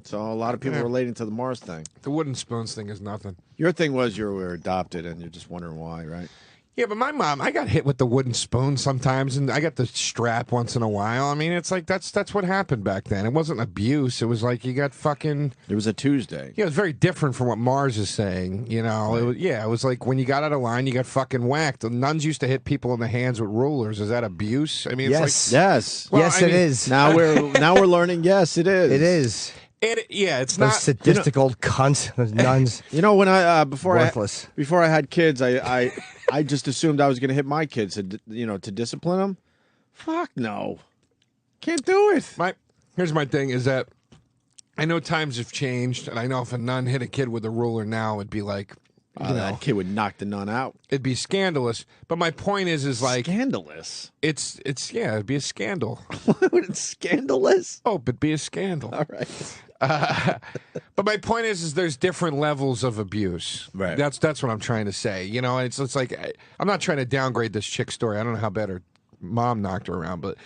So a lot of people relating to the Mars thing. The wooden spoons thing is nothing. Your thing was you were adopted and you're just wondering why, right? Yeah, but my mom, I got hit with the wooden spoon sometimes, and I got the strap once in a while. I mean, it's like that's what happened back then. It wasn't abuse. It was like you got fucking. It was a Tuesday. Yeah, it was very different from what Mars is saying. You know, it was like when you got out of line, you got fucking whacked. The nuns used to hit people in the hands with rulers. Is that abuse? I mean, Yes. it's like, Yes. Well, yes, I it mean- is. Now we're learning. Yes, it is. It is. it's Those not. sadistic old cunts, those nuns. You know, when I before Worthless. I had kids, I just assumed I was going to hit my kids, to discipline them. Fuck no, can't do it. Here's my thing: is that I know times have changed, and I know if a nun hit a kid with a ruler now, it'd be like, That kid would knock the nun out. it'd be scandalous. But my point is like, Scandalous. it's it'd be a scandal. It's scandalous. Oh, it'd be a scandal. All right. But my point is there's different levels of abuse. Right. That's what I'm trying to say. You know, it's like I'm not trying to downgrade this chick story. I don't know how bad her mom knocked her around, but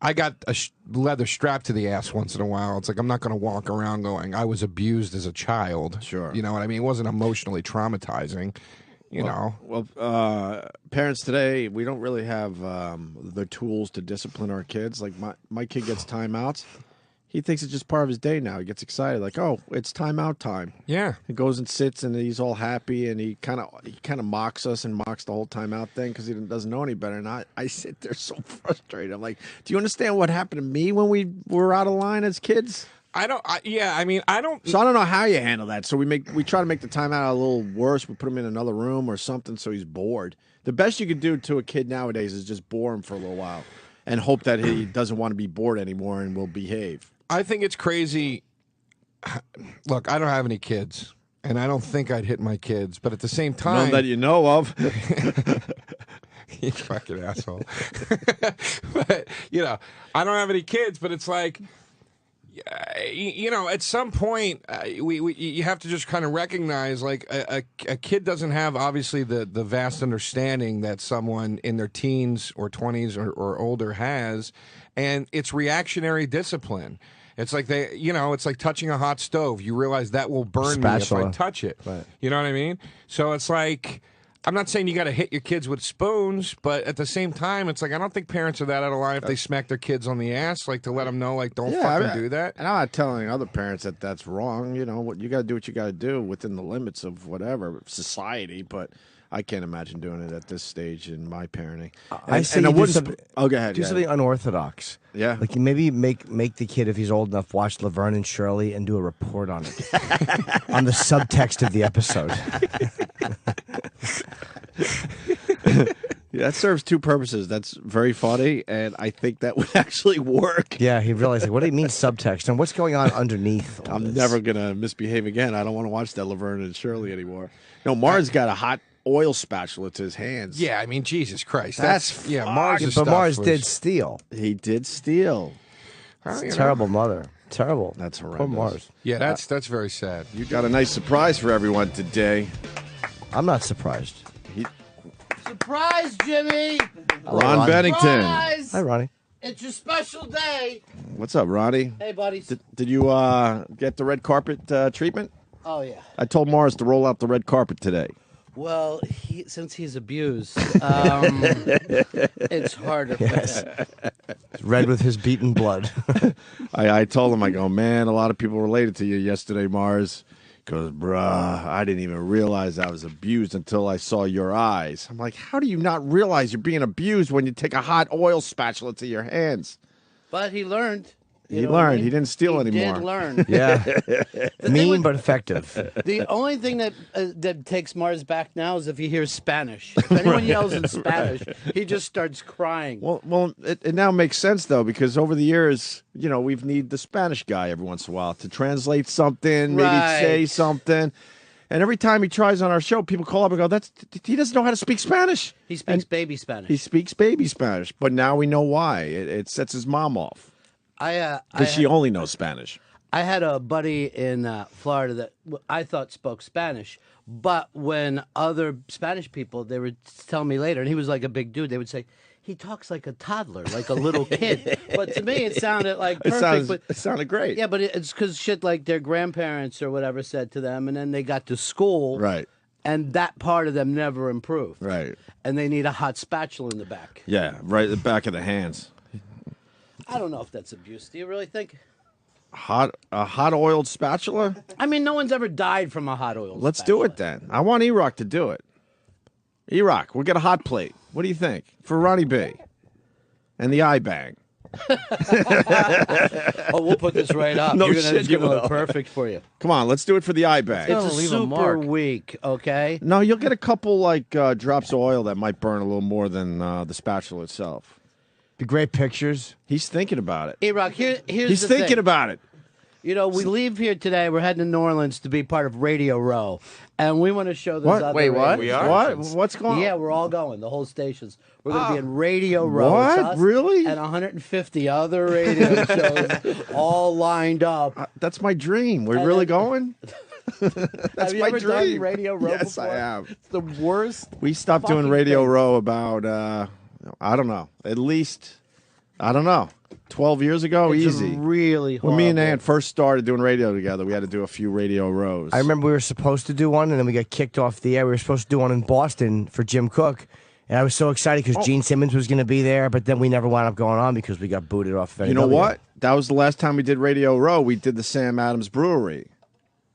I got a leather strap to the ass once in a while. It's like I'm not going to walk around going I was abused as a child. Sure. You know what I mean? It wasn't emotionally traumatizing. You know. Well, parents today, we don't really have the tools to discipline our kids. Like my kid gets timeouts. He thinks it's just part of his day now. He gets excited, like, oh, it's timeout time. Yeah. He goes and sits, and he's all happy, and he kind of mocks us and mocks the whole timeout thing because he doesn't know any better. And I sit there so frustrated. I'm like, do you understand what happened to me when we were out of line as kids? I don't. I don't. So I don't know how you handle that. So we try to make the timeout a little worse. We put him in another room or something so he's bored. The best you could do to a kid nowadays is just bore him for a little while and hope that he doesn't want to be bored anymore and will behave. I think it's crazy. Look, I don't have any kids, and I don't think I'd hit my kids. But at the same time, None that you know of. you fucking asshole. But I don't have any kids. But it's like you know, at some point, you have to just kind of recognize, like, a kid doesn't have, obviously, the vast understanding that someone in their teens or 20s or older has, and it's reactionary discipline. It's like it's like touching a hot stove. You realize that will burn me if I touch it. Right. You know what I mean? So it's like, I'm not saying you got to hit your kids with spoons, but at the same time, it's like I don't think parents are that out of line if they smack their kids on the ass, like to let them know, like, don't do that. And I'm not telling other parents that that's wrong. You know, you got to do what you got to do within the limits of whatever society. But I can't imagine doing it at this stage in my parenting. I say you do something. Oh, go ahead. Do something unorthodox. Yeah. Like you maybe make the kid, if he's old enough, watch Laverne and Shirley and do a report on it on the subtext of the episode. Yeah, that serves two purposes. That's very funny, and I think that would actually work. Yeah, he realized, like, what do you mean subtext? And what's going on underneath all I'm this? never going to misbehave again. I don't want to watch that Laverne and Shirley anymore. No, Mars got a hot oil spatula to his hands. Yeah, I mean, Jesus Christ. That's yeah, Mars. But Mars did steal. He did steal. Terrible mother. Terrible. That's horrendous. Poor Mars. Yeah, that's very sad. You got a nice surprise for everyone today. I'm not surprised. Surprise, Jimmy! Ron Bennington. Surprise! Hi, Ronnie. It's your special day. What's up, Ronnie? Hey, buddies. Did you get the red carpet treatment? Oh, yeah. I told Mars to roll out the red carpet today. Well, since he's abused, it's harder for him. It's red with his beaten blood. I told him, I go, man, a lot of people related to you yesterday, Mars. He goes, bruh, I didn't even realize I was abused until I saw your eyes. I'm like, how do you not realize you're being abused when you take a hot oil spatula to your hands? But he learned. He learned. He didn't steal anymore. He did learn. Yeah. Mean but effective. The only thing that takes Mars back now is if he hears Spanish. If anyone yells in Spanish, he just starts crying. Well, it now makes sense, though, because over the years, you know, we've need the Spanish guy every once in a while to translate something, maybe say something. And every time he tries on our show, people call up and go, he doesn't know how to speak Spanish. He speaks baby Spanish. He speaks baby Spanish. But now we know why. It sets his mom off. Because she only knows Spanish. I had a buddy in Florida that I thought spoke Spanish, but when other Spanish people, they would tell me later, and he was like a big dude, they would say, he talks like a toddler, like a little kid. But to me, it sounded like perfect. It sounded great. Yeah, but it's because shit like their grandparents or whatever said to them, and then they got to school. Right. And that part of them never improved. Right. And they need a hot spatula in the back. Yeah, right at the back of the hands. I don't know if that's abuse. Do you really think? A hot oiled spatula? I mean, no one's ever died from a hot oil Let's spatula. do it then. I want E-Rock to do it. E-Rock, we'll get a hot plate. What do you think? For Ronnie B. And the eye bang. Oh, we'll put this right up. No It's shit, going to you look will. perfect for you. Come on, let's do it for the eye bang. It's a super weak, okay? No, you'll get a couple like drops of oil that might burn a little more than the spatula itself. Be great pictures. He's thinking about it. E-Rock, here's He's the thinking thing. about it. You know, we leave here today. We're heading to New Orleans to be part of Radio Row, and we want to show those What? other Wait, what? radio We are? stations. What's going on? Yeah, we're all going. The whole stations. We're going to be in Radio Row. What? It's us Really? And 150 other radio shows all lined up. That's my dream. We're And really then- going? That's Have you my ever done dream. Radio Row Yes, before? I have. It's the worst. We stopped doing fucking Radio thing. Row about, I don't know, at least, I don't know, 12 years ago? It's Easy. really When me and horrible. Ann first started doing radio together, we had to do a few Radio Rows. I remember we were supposed to do one, and then we got kicked off the air. We were supposed to do one in Boston for Jim Cook, and I was so excited because Gene Simmons was going to be there, but then we never wound up going on because we got booted off. Of You know NW. what? That was the last time we did Radio Row. We did the Sam Adams Brewery.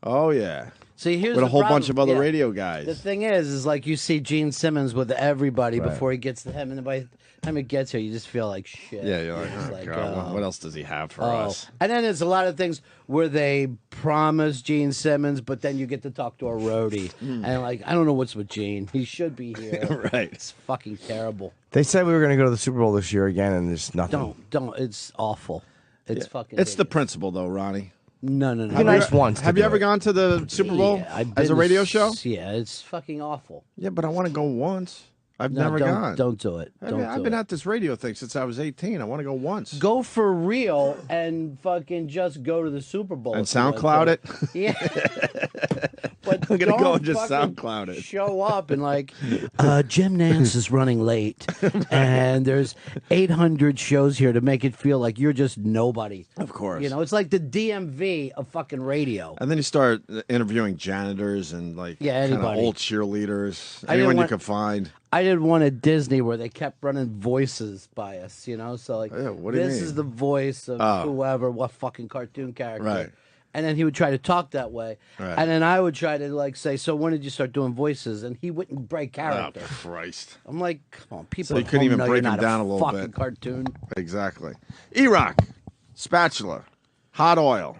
Oh, yeah. See, here's With a the whole problem. bunch of other Yeah. radio guys. The thing is like you see Gene Simmons with everybody before he gets to him, and by the time he gets here, you just feel like shit. Yeah, you're like, It's oh, God, what else does he have for us? And then there's a lot of things where they promise Gene Simmons, but then you get to talk to a roadie, and like I don't know what's with Gene. He should be here. Right. It's fucking terrible. They said we were going to go to the Super Bowl this year again, and there's nothing. Don't. It's awful. It's fucking. It's the principle, though, Ronnie. No. Be nice once. Have you ever gone to the Super Bowl Yeah, I've as a been radio to show? Yeah, it's fucking awful. Yeah, but I want to go once. I've No, never don't, gone. Don't do it. Don't do I've been it. at this radio thing since I was 18. I want to go once. Go for real and fucking just go to the Super Bowl. And if you want SoundCloud to. it? Yeah. But I'm gonna go don't and just fucking SoundCloud it. Show up and like, Jim Nance is running late, and there's 800 shows here to make it feel like you're just nobody. Of course. You know, it's like the DMV of fucking radio. And then you start interviewing janitors and like Yeah, kinda anybody. old cheerleaders, I didn't anyone you want- could find. I did one at Disney where they kept running voices by us, you know? So, like, What do you this mean? is the voice of Oh. whoever, what fucking cartoon character. Right. And then he would try to talk that way. Right. And then I would try to, like, say, so when did you start doing voices? And he wouldn't break character. Oh, Christ. I'm like, come on, people So you at couldn't home even know break you're him not down a little fucking bit. cartoon. Exactly. E-Rock, spatula, hot oil.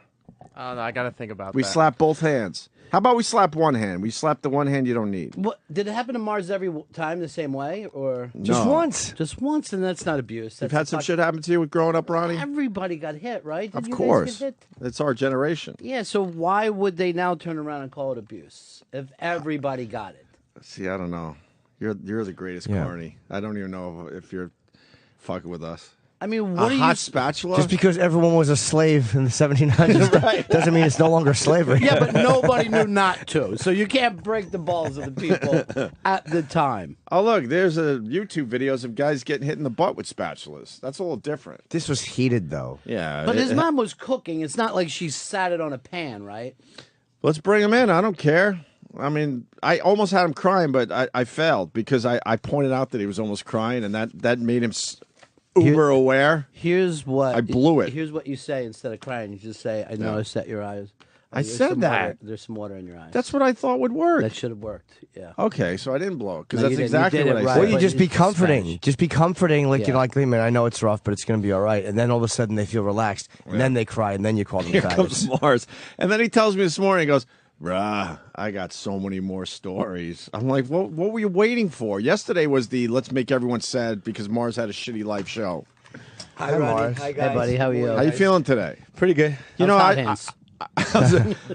I don't know. I got to think about We that. slap both hands. How about we slap one hand? We slap the one hand you don't need. What, did it happen to Mars every time the same way? Or Just No. once. Just once, and that's not abuse. You've That's had some fuck- shit happen to you with growing up, Ronnie? Everybody got hit, right? Did Of you guys course. get hit? It's our generation. Yeah, so why would they now turn around and call it abuse if everybody got it? See, I don't know. You're the greatest, Yeah. Carney. I don't even know if you're fucking with us. I mean, what A are hot you? spatula? Just because everyone was a slave in the 1700s doesn't mean it's no longer slavery. Yeah, but nobody knew not to, so you can't break the balls of the people at the time. Oh, look, there's YouTube videos of guys getting hit in the butt with spatulas. That's a little different. This was heated, though. Yeah. But his mom was cooking. It's not like she sat it on a pan, right? Let's bring him in. I don't care. I mean, I almost had him crying, but I failed because I pointed out that he was almost crying, and that made him uber aware. Here's what I blew it. Here's what you say instead of crying. You just say, "I noticed that your eyes." I there's said some that. water- there's some water in your eyes. That's what I thought would work. That should have worked. Yeah. Okay, so I didn't blow it because No, that's you didn't. You exactly did what it I right. said. Well, you But just be it's comforting. Spanish. Just be comforting, like Yeah. you're like, man, I know it's rough, but it's going to be all right. And then all of a sudden they feel relaxed, and then they cry, and then you call them Here faggots. comes Mars. And then he tells me this morning, he goes, "Bruh, I got so many more stories." I'm like, what were you waiting for? Yesterday was the let's make everyone sad because Mars had a shitty live show. Hi, Mars. Hey, buddy. How are you? How you feeling today? Pretty good. You know, How's I, hot hands?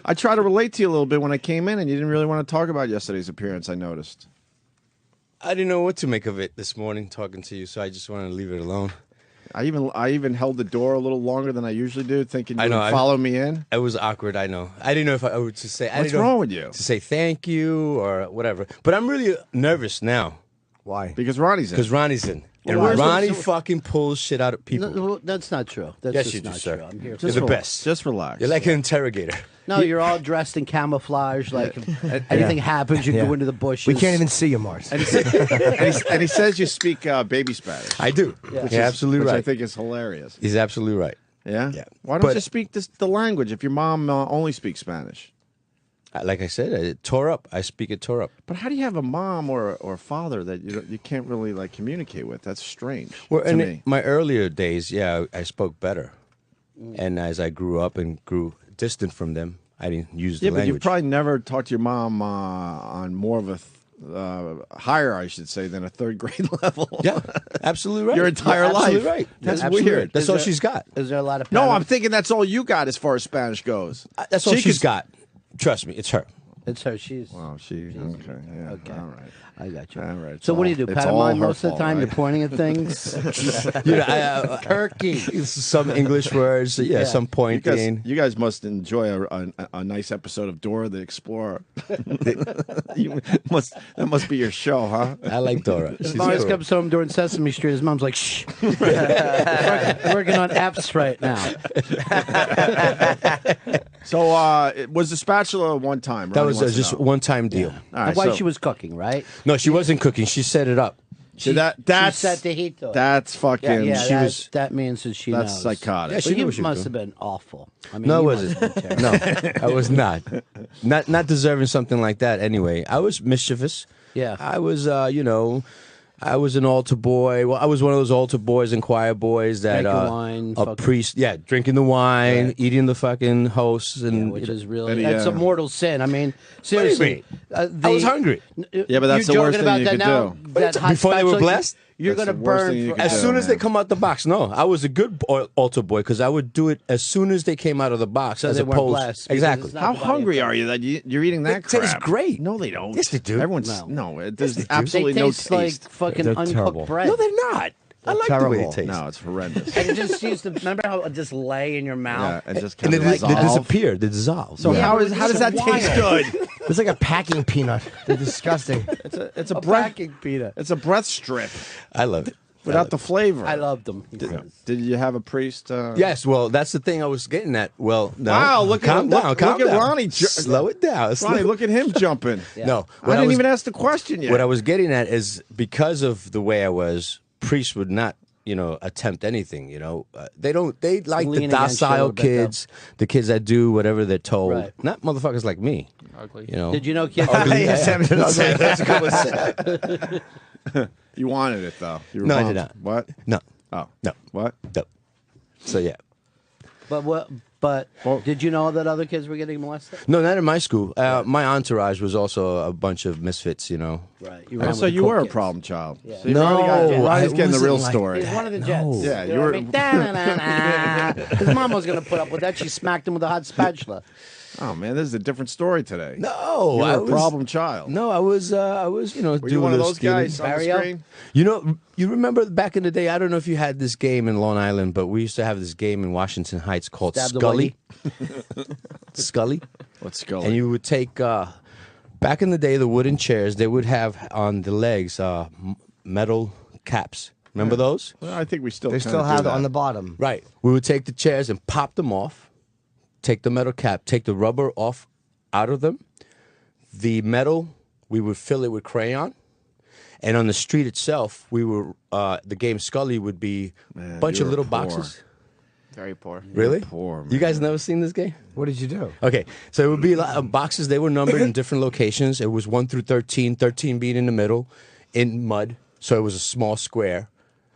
I try to relate to you a little bit when I came in, and you didn't really want to talk about yesterday's appearance, I noticed. I didn't know what to make of it this morning talking to you, so I just wanted to leave it alone. I even held the door a little longer than I usually do, thinking you I know, would follow me in. It was awkward, I know. I didn't know if I would to say. I What's didn't know wrong with you? To say thank you or whatever. But I'm really nervous now Why? Because Ronnie's in. because Ronnie's in. And Well, where's Ronnie the- fucking pulls shit out of people. No, that's not true. That's Yes, just you do, not sir. true. I'm here. You're the relax. best. Just relax. You're like an interrogator. No, you're all dressed in camouflage. Like if anything happens, you Yeah. go into the bushes. We can't even see you, Mars. and he says you speak baby Spanish. I do. Yeah. You're absolutely which right. I think is hilarious. He's absolutely right. Yeah? Yeah. Why don't But- you speak the language if your mom only speaks Spanish? Like I said, it tore up. I speak it tore up. But how do you have a mom or father that you can't really like communicate with? That's strange Well, to in me. my earlier days, yeah, I spoke better. And as I grew up and grew distant from them, I didn't use the Yeah, but you language. probably never talked to your mom on more of a higher, I should say, than a third grade level. Yeah, absolutely right. Your entire You're absolutely life. right. That's Absolutely weird. right. That's Is all there- she's got. Is there a lot of No, panic? I'm thinking that's all you got as far as Spanish goes. That's all She she's could- got. Trust me, it's her. It's her. She's. Oh, okay, yeah, Okay. all right. I got you. All right, So it's what do you all- do? it's Pat all mine her most of the fault, time. right? You're pointing at things. You know, Turkey. some English words, yeah, some pointing. You guys must enjoy a nice episode of Dora the Explorer. That must be your show, huh? I like Dora. She's Mars cool. comes home during Sesame Street. His mom's like, "Shh, working on apps right now." So, it was the spatula one time? That Ronnie was wants to just know. a one-time deal. All right, Why so- she was cooking, right? No, she wasn't cooking. She set it up. So that's she set the heat to it. That's fucking. yeah, she that, was- that means that she That's knows. psychotic. Yeah, she But knew you what she was must doing. have been awful. I mean, No, it you must wasn't. have been terrible. No, I was not. Not deserving something like that. Anyway, I was mischievous. Yeah. I was, I was an altar boy. Well, I was one of those altar boys and choir boys that Drinking wine, a fucking- priest, drinking the wine, Right. eating the fucking hosts, and Which is really And he, that's a mortal sin. I mean, seriously, mean? I was hungry. Yeah, but that's you the worst joking thing about you that could now? do. That hot Before they were spatula, blessed? You're That's going to the worst burn thing you for can As do, soon as they man. come out the box, no, I was a good altar boy because I would do it as soon as they came out of the box. So as they weren't opposed, blessed, because exactly. it's not How the body hungry of are you that you're eating that It crap? tastes great. No, they don't. Yes, they do. Everyone's there's they do. absolutely They no taste like taste. fucking They're uncooked terrible. bread. No, they're not. I like the way terrible. it tastes. No, it's horrendous. And it just used to, remember how it just lay in your Yeah, mouth? and just And kind they, of they disappear. They dissolve. So Yeah, how but is it's how does that just taste wild. good? It's like a packing peanut. They're disgusting. It's a A breath. packing peanut. It's a breath strip I love it. without the flavor. I loved them. Did you have a priest? Yes, well, that's the thing I was getting at. Well, no. Wow, look calm at down, calm look at down. Ronnie. Slow it down. Ronnie, look at him jumping. No, I didn't even ask the question yet. What I was getting at is because of the way I was, priests would not, attempt anything. They don't. They like the lean against you a docile little bit, though. kids, the kids that do whatever they're told. Right. Not motherfuckers like me. Ugly. Did you know kids? Yes, that's a good one. You wanted it though. You were No, I bummed. did not. What? No, Oh, no, what? no. So yeah. But what? But Well- did you know that other kids were getting molested? No, not in my school. My entourage was also a bunch of misfits. Right. You Oh, ran so with the you cool were a kids. problem child. Yeah. So you No, Ronnie's I getting the wasn't real like story. He's one of the Jets. Yeah, You you know were. what I mean? His mom was going to put up with that. She smacked him with a hot spatula. Oh man, this is a different story today. No, you were I a was, problem child. No, I was, Were doing you one of the those stealing. guys on the Barrio? screen? You remember back in the day, I don't know if you had this game in Long Island, but we used to have this game in Washington Heights called Stab the Scully. Scully. What's Scully? And you would take, back in the day, the wooden chairs, they would have on the legs metal caps. Remember those? Well, I think we still. They kinda still do have it that. on the bottom. Right. We would take the chairs and pop them off, take the metal cap, take the rubber off out of them. The metal, we would fill it with crayon. And on the street itself, we were the game Scully would be a bunch you of were little poor. boxes. Very poor. Really? Poor, You guys man. never seen this game? What did you do? Okay, so it would be boxes. They were numbered in different locations. It was 1 through 13, 13 being in the middle, in mud. So it was a small square.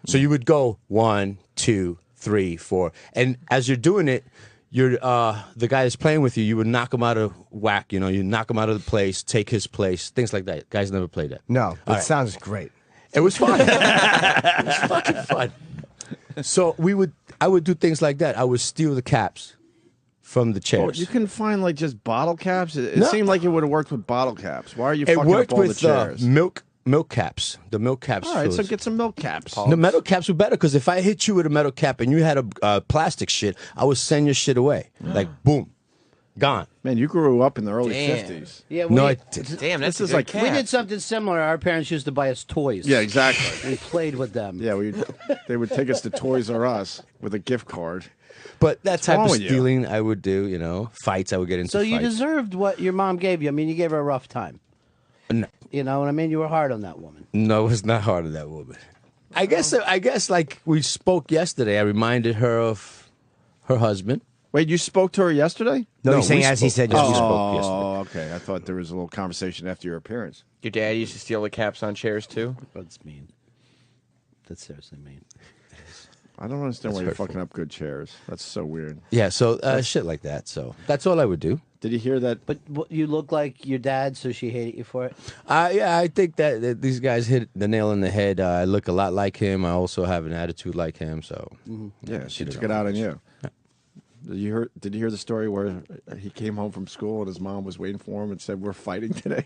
So you would go 1, 2, 3, 4, and as you're doing it, you're the guy that's playing with you. You would knock him out of whack. You knock him out of the place, take his place, things like that. Guys never played that. No, All it right. sounds great. It was fun. It was fucking fun. So I would do things like that. I would steal the caps from the chairs. Oh, you couldn't find like just bottle caps. It No. seemed like it would have worked with bottle caps. Why are you It fucking worked up all with the chairs? milk caps. The milk caps. All right, so foods. get some milk caps. The metal caps were better because if I hit you with a metal cap and you had a plastic shit, I would send your shit away. Like boom, gone. Man, you grew up in the early Damn. 50s. Yeah, No, I didn't. Damn, that's This is a good like- cap. we did something similar. Our parents used to buy us toys. Yeah, exactly. We played with them. Yeah, they would take us to Toys R Us with a gift card. But that type wrong of with you? stealing, I would do. Fights, I would get into. So you fights. deserved what your mom gave you. I mean, you gave her a rough time. No, You know what I mean? You were hard on that woman. no, it was not hard on that woman. I guess like we spoke yesterday. I reminded her of her husband. Wait, you spoke to her yesterday? No, he's saying we as he spoke. said Oh, yesterday. we spoke yesterday. Oh, okay. I thought there was a little conversation after your appearance. Your dad used to steal the caps on chairs too. That's mean. That's seriously mean. I don't understand That's why you're hurtful. fucking up good chairs. That's so weird. Yeah, so shit like that. So that's all I would do. Did you hear that? But you look like your dad, so she hated you for it. Yeah, I think that these guys hit the nail on the head. I look a lot like him. I also have an attitude like him. So Yeah, she took it out on you. Did you hear the story where he came home from school and his mom was waiting for him and said, "We're fighting today"?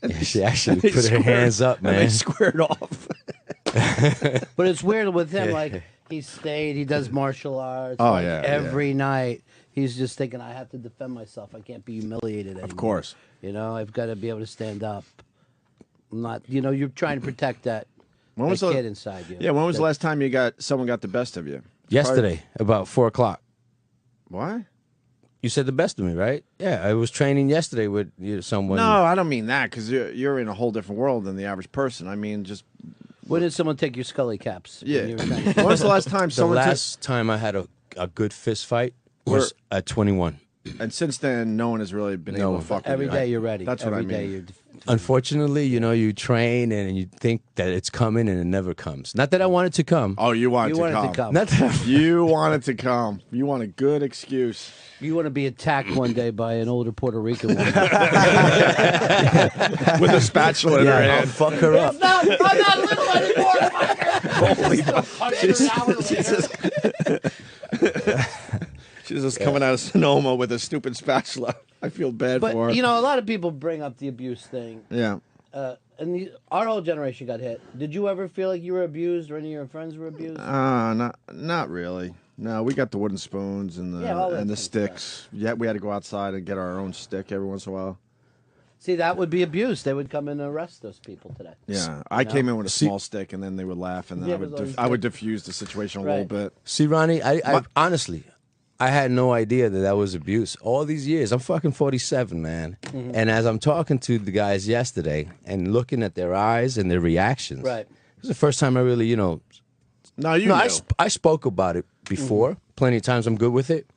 Yeah, she actually They put her squared- hands up, and they man. squared off. But it's weird with him. Like he stayed. He does martial arts. Oh, like, yeah, every night. He's just thinking, I have to defend myself. I can't be humiliated anymore. Of course. I've got to be able to stand up. I'm not. You're trying to protect that When was that the- kid inside you. Yeah, when was the That- last time someone got the best of you? Yesterday, about 4:00. Why? You said the best of me, right? Yeah, I was training yesterday with someone. No, I don't mean that because you're in a whole different world than the average person. I mean, just When did someone take your Scully caps? yeah. When you were trying to- When was the last time The someone last time I had a good fist fight was at 21. and since then, no one has really been No able one. to fuck with Every you. day you're ready. That's what I Every mean. day you're Unfortunately, you know, you train and you think that it's coming and it never comes. Not that I want it to come. Oh, you want it to come. Not that You want it to come. You want a good excuse. You want to be attacked one day by an older Puerto Rican woman. With a spatula in her I'll hand. fuck her up. I'm not little anymore. Holy She's just coming out of Sonoma with a stupid spatula. I feel bad for her. But, you know, a lot of people bring up the abuse thing. Yeah. Our whole generation got hit. Did you ever feel like you were abused or any of your friends were abused? Not really. No, we got the wooden spoons and the sticks. Yeah, we had to go outside and get our own stick every once in a while. See, that would be abuse. They would come and arrest those people today. Yeah, I came in with a small stick, and then they would laugh, and then I would diffuse the situation a little bit. See, Ronnie, I honestly, I had no idea that was abuse. All these years, I'm fucking 47, man. Mm-hmm. And as I'm talking to the guys yesterday and looking at their eyes and their reactions, Right. it was the first time I really, you know. No, you know. I spoke about it before. Plenty of times I'm good with it.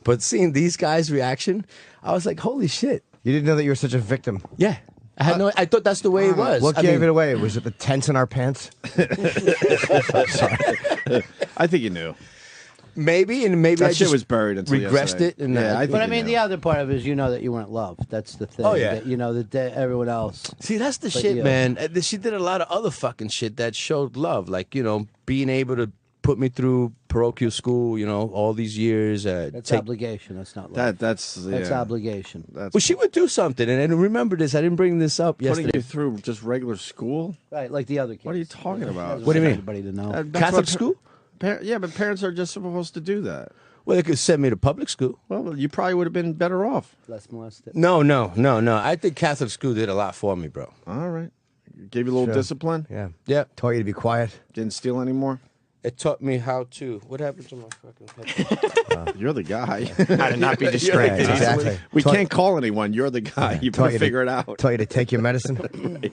But seeing these guys' reaction, I was like, holy shit. You didn't know that you were such a victim. Yeah. I had I thought that's the way it was. What gave it away? Was it the tents in our pants? Sorry. I think you knew. Maybe That I shit just was buried until regressed yesterday. it. And Yeah, I think But I you mean, knew. the other part of it is you know that you weren't loved. That's the thing. Oh, yeah. That, you know, that everyone else. See, that's the But shit, you. man. She did a lot of other fucking shit that showed love. Like, you know, being able to put me through parochial school, you know, all these years. That's obligation. That's not love. That's obligation. That's Well, she would do something. And remember this, I didn't bring this up putting yesterday. you through just regular school. Right, like the other kids. What are you talking about? What do you mean? Everybody to know. That's Catholic what school? Yeah, but parents are just supposed to do that. Well, they could send me to public school. Well, you probably would have been better off. Less molested. No. I think Catholic school did a lot for me, bro. All right. Gave you a little Sure. discipline. Yeah. Yeah. Taught you to be quiet. Didn't steal anymore. It taught me how to. What happened to my fucking head? You're the guy. How to not be distracted. Exactly. We can't call anyone. You're the guy. You Taught better you figure it out. Taught you to take your medicine.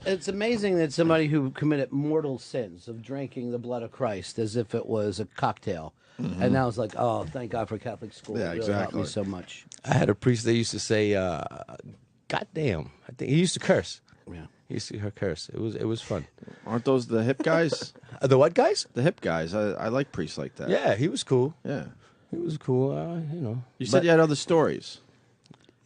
It's amazing that somebody who committed mortal sins of drinking the blood of Christ as if it was a cocktail, and now it's like, oh, thank God for Catholic school. Yeah, It really helped exactly. me so much. I had a priest that used to say, "God damn." I think he used to curse. Yeah. He used to curse. It was fun. Aren't those the hip guys? The what guys? The hip guys. I like priests like that. Yeah, he was cool. Yeah. He was cool. You know. You said you had other stories.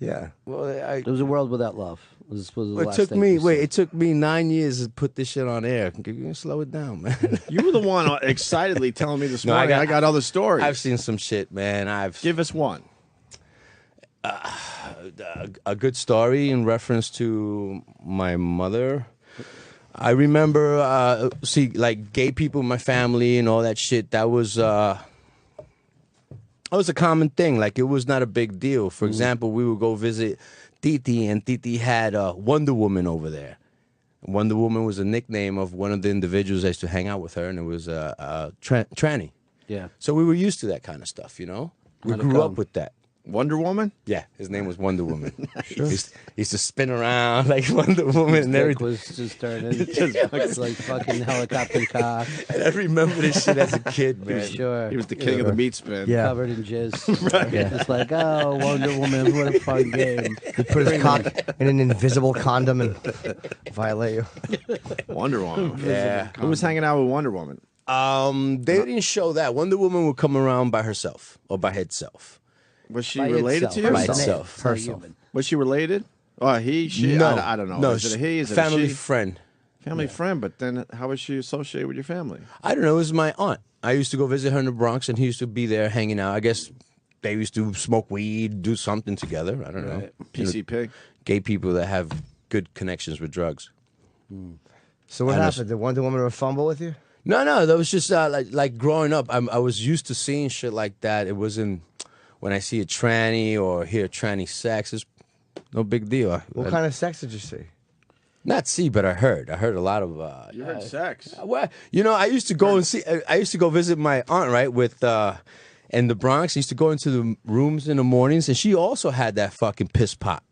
Yeah. Well, It was a world without love. This was the it last took thing me. you Wait, said. it took me 9 years to put this shit on air. Can you slow it down, man? You were the one excitedly telling me this No, I morning. I got- got other stories. I've seen some shit, man. Give us one. A good story in reference to my mother. I remember, like gay people in my family and all that shit. That was a common thing. Like it was not a big deal. For example, we would go visit Titi, and Titi had Wonder Woman over there. Wonder Woman was a nickname of one of the individuals that used to hang out with her, and it was tranny. Yeah. So we were used to that kind of stuff, you know. We How'd it grew go? up with that. Wonder Woman? Yeah, his name was Wonder Woman. He used to spin around like Wonder Woman and Dick everything. was just turning. It's like fucking helicopter cock. And I remember this shit as a kid, For man. sure. He was the king of the meat spin. Yeah. Covered in jizz. Right. It's like, oh, Wonder Woman, what a fun game. He put his cock in an invisible condom and violate you. Wonder Woman. Yeah. Who was hanging out with Wonder Woman? They didn't show that. Wonder Woman would come around by herself or by herself. Was she By related itself. to you? By Herself. itself. It's not Herself. human. Was she related? Oh, he, she? No, I don't know. No, is it a he? Is it family a she? friend. Family friend, but then how was she associated with your family? I don't know. It was my aunt. I used to go visit her in the Bronx, and he used to be there hanging out. I guess they used to smoke weed, do something together. I don't know. You know, PCP? gay people that have good connections with drugs. So what I know. happened? Did Wonder Woman ever fumble with you? No. That was just like growing up. I was used to seeing shit like that. It wasn't when I see a tranny or hear tranny sex. It's no big deal. What kind of sex did you see? Not see, but I heard. I heard a lot of. You heard sex. Well, you know, I used to go and see. I used to go visit my aunt, right, with in the Bronx. I used to go into the rooms in the mornings, and she also had that fucking piss pot.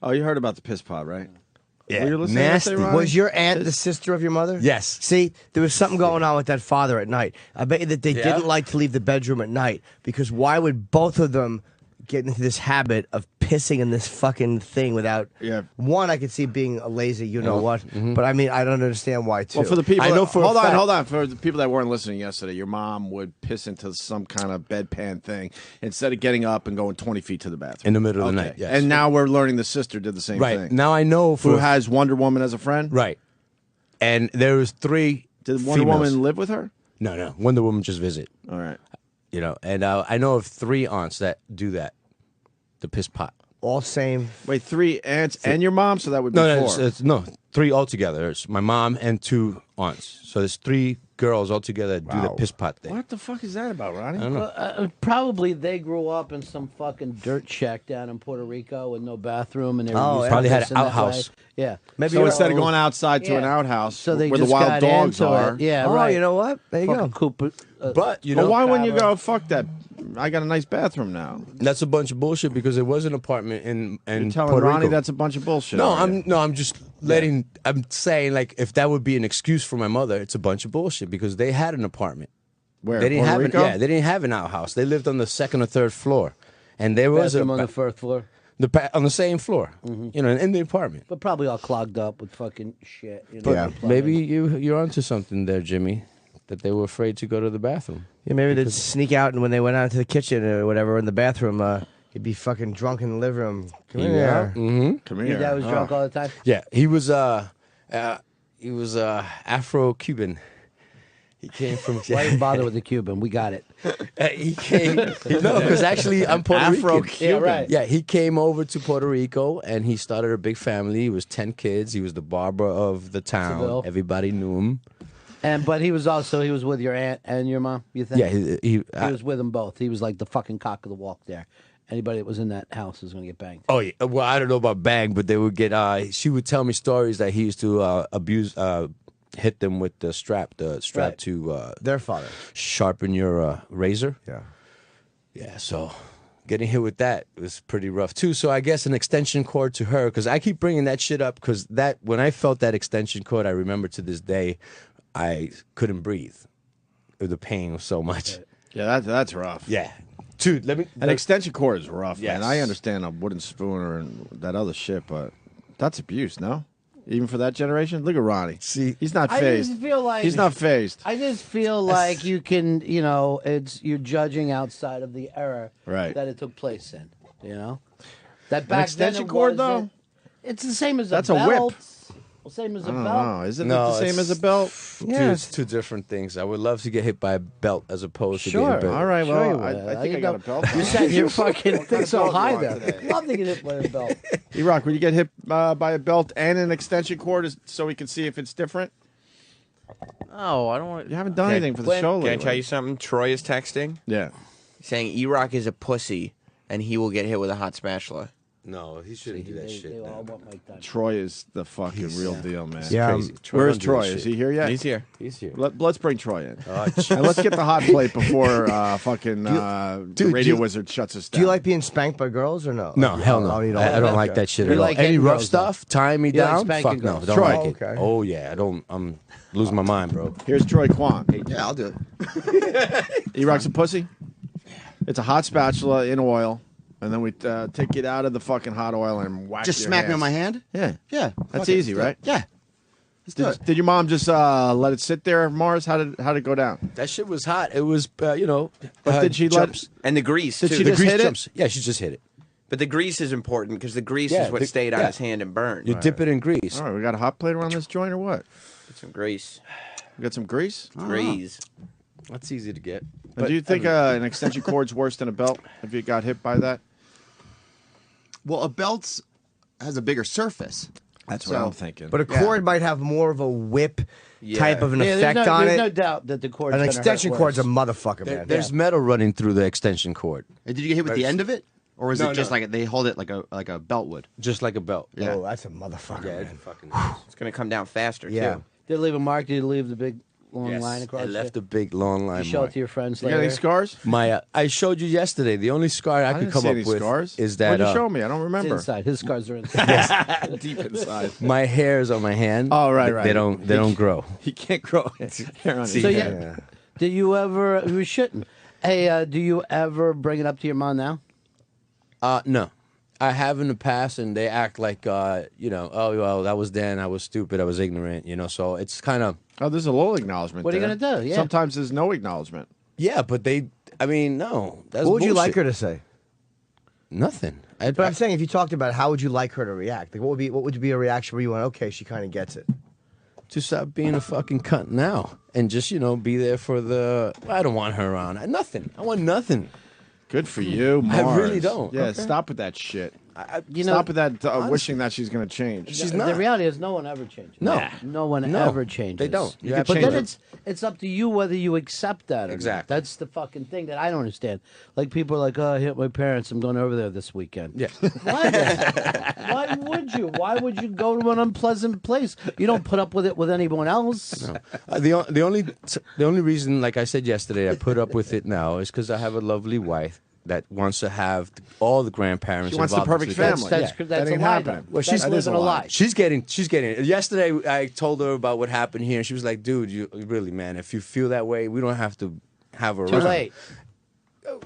Oh, you heard about the piss pot, right? Yeah, Were you listening to that, nasty. Ronnie? Was your aunt the sister of your mother? Yes. See, there was something going on with that father at night. I bet you that they Yeah? didn't like to leave the bedroom at night because why would both of them get into this habit of pissing in this fucking thing without. Yeah. One, I could see being a lazy, what, but I mean, I don't understand why too. Well, for the people, I know for a hold fact- on. For the people that weren't listening yesterday, your mom would piss into some kind of bedpan thing instead of getting up and going 20 feet to the bathroom In the middle of the night, yes. And now we're learning the sister did the same Right. thing. Now I know Who has Wonder Woman as a friend? Right. And there was 3 Did Wonder females. Woman live with her? No. Wonder Woman just visit. All right. And I know of 3 aunts that do that. The piss pot. all same. Wait, 3 aunts and your mom, so that would be 4. No, 3 altogether. It's my mom and 2 aunts. So there's 3 girls altogether that do the piss pot thing. What the fuck is that about, Ronnie? I don't know. Probably they grew up in some fucking dirt shack down in Puerto Rico with no bathroom, and they were used to Probably had pissing an that outhouse. way. Yeah, Maybe So you're instead of old. going outside to an Yeah. outhouse so they where the just wild got dogs into are. It. Yeah, Oh, right. you know what? There you Fucking go. Cooper, But, you Well, know, why wouldn't you Cabo. go, fuck that, I got a nice bathroom now? that's a bunch of bullshit because it was an apartment in You're telling Puerto Ronnie Rico. that's a bunch of bullshit. No, aren't you? I'm just I'm saying, like, if that would be an excuse for my mother, it's a bunch of bullshit because they had an apartment. Where, They didn't Puerto have Rico? they didn't have an outhouse. They lived on the 2nd or 3rd floor, and there was bathroom on the first floor, on the same floor, in the apartment. but probably all clogged up with fucking shit. You know, But Yeah. maybe you're onto something there, Jimmy. That they were afraid to go to the bathroom. Yeah, maybe they'd sneak out, and when they went out to the kitchen or whatever in the bathroom, he'd be fucking drunk in the living room. Come here. Mm-hmm. Come Your here. dad was drunk all the time. Yeah, he was Afro-Cuban. He came from. Why even bother with the Cuban? We got it. He came. No, because actually I'm Puerto Rican. Afro-Cuban. Yeah, right. Yeah, he came over to Puerto Rico and he started a big family. He was 10 kids. He was the barber of the town. Seville. Everybody knew him. But he was with your aunt and your mom. You think? Yeah, he was with them both. He was like the fucking cock of the walk there. Anybody that was in that house was going to get banged. Oh yeah. Well, I don't know about bang, but they would get. She would tell me stories that he used to hit them with the strap Right. to Their father. sharpen your razor. Yeah. Yeah, so getting hit with that was pretty rough too. So I guess an extension cord to her, because I keep bringing that shit up, because that when I felt that extension cord, I remember to this day, I couldn't breathe. The pain was so much. Yeah, that's rough. Yeah, dude. An extension cord is rough, Yes. man. I understand a wooden spoon and that other shit, but that's abuse, no? Even for that generation? Look at Ronnie. See, he's not I phased. just feel like He's not phased. I just feel like you can, you're judging outside of the era Right. that it took place in. You know, that back extension then it cord, wasn't- It's the same as That's a a whip. belt. Same as a I don't belt. know. Isn't No, it the same it's- as a belt? Dude, Yeah. it's 2 different things. I would love to get hit by a belt as opposed to Sure. getting hit. All right, Sure well, you I will. think I got a belt. You set your fucking thing so belt you high want there. today? Love to get hit by a belt. E-Rock, would you get hit by a belt and an extension cord so we can see if it's different? Oh, I don't want. You haven't done anything for the When- show Can I lately. tell you something? Troy is texting Yeah. saying E-Rock is a pussy and he will get hit with a hot spatula. No, he shouldn't do that They shit. all man. want Mike Tyson. Troy is the fucking real deal, man. Yeah. Crazy. Where's don't do Troy? that Is shit. he here yet? He's here. He's here. Let's bring Troy in. Oh, And let's get the hot plate before fucking dude, Radio Wizard shuts us down. Do you like being spanked by girls or no? No, hell no. Oh, you I don't like Okay. that shit You at all. like Any hitting rough girls, though. stuff, tying me You like down, spanking fuck no, girls. don't Troy. like it. Okay. Oh yeah, I'm losing my mind, bro. Here's Troy Kwan. Yeah, I'll do it. E-Rock's a pussy? It's a hot spatula in oil, and then we take it out of the fucking hot oil and whack Just your smack me hands. on my hand? Yeah. Yeah. That's fuck it. easy, right? Yeah. Let's do it. Did your mom just let it sit there, Mars? How did it go down? That shit was hot. It was, But did she jumps. And the grease, Did too. she The just grease hit it? jumps. Yeah, she just hit it. But the grease is important because the grease Yeah, is what the- stayed on yeah. his hand and burned. You dip it in grease. All right, we got a hot plate around this joint or what? Get some grease. We got some grease? Grease. That's easy to get. And do you think an extension cord's worse than a belt if you got hit by that? Well, a belt has a bigger surface. That's what I'm thinking. But a cord might have more of a whip type of an Yeah, effect on there's it. no doubt that the cord's An gonna extension hurt cord's a worse. motherfucker, man. There's metal running through the extension cord, Did you get hit with the end of it? Or is No, it just no. like they hold it like a belt would? just like a belt. Yeah. Oh, that's a motherfucker, Yeah, man. it's fucking. It's going to come down faster, Yeah. too. Did it leave a mark? Did it leave the big long Yes, line across I left it? a big long line. You show mark. it to your friends You got later. any scars? My, I showed you yesterday. The only scar I, I could didn't come see up any with scars. is that What'd you show me? I don't It's remember. inside. His scars are inside. Deep inside. my hairs on my hand. Oh, right, right. They don't grow. He can't grow hair on his So head. yeah, did you ever? You shouldn't. Hey, do you ever bring it up to your mom now? No. I have in the past, and they act like, oh, well, that was then. I was stupid. I was ignorant, so it's kind of... Oh, there's a little acknowledgement. What are you going to do? Yeah. Sometimes there's no acknowledgement. Yeah, but no. That's What would you like bullshit. her to say? Nothing. But I'm saying, if you talked about it, how would you like her to react? Like, what would be a reaction where you went, okay, she kind of gets it? To stop being a fucking cunt now. And just, be there for the... I don't want her around. Nothing. I want nothing. Good for you, I Mars. really don't. Yeah, Okay. stop with that shit. You Stop with that honestly, wishing that she's going to change. She's The not. reality is, no one ever changes. No. No one No, ever changes. they don't. You But can then change it's up to you whether you accept that or Exactly. not. That's the fucking thing that I don't understand. Like, people are like, oh, I hit my parents. I'm going over there this weekend. Yeah. Why? Why would you? Why would you go to an unpleasant place? You don't put up with it with anyone else. No. The only reason, like I said yesterday, I put up with it now is because I have a lovely wife that wants to have all the grandparents. She wants the involved. perfect family. That's That a ain't lie. happening. Though. Well, That's she's living a lie. She's getting it. Yesterday, I told her about what happened here, and she was like, "Dude, you really, man, if you feel that way, we don't have to have a Too late.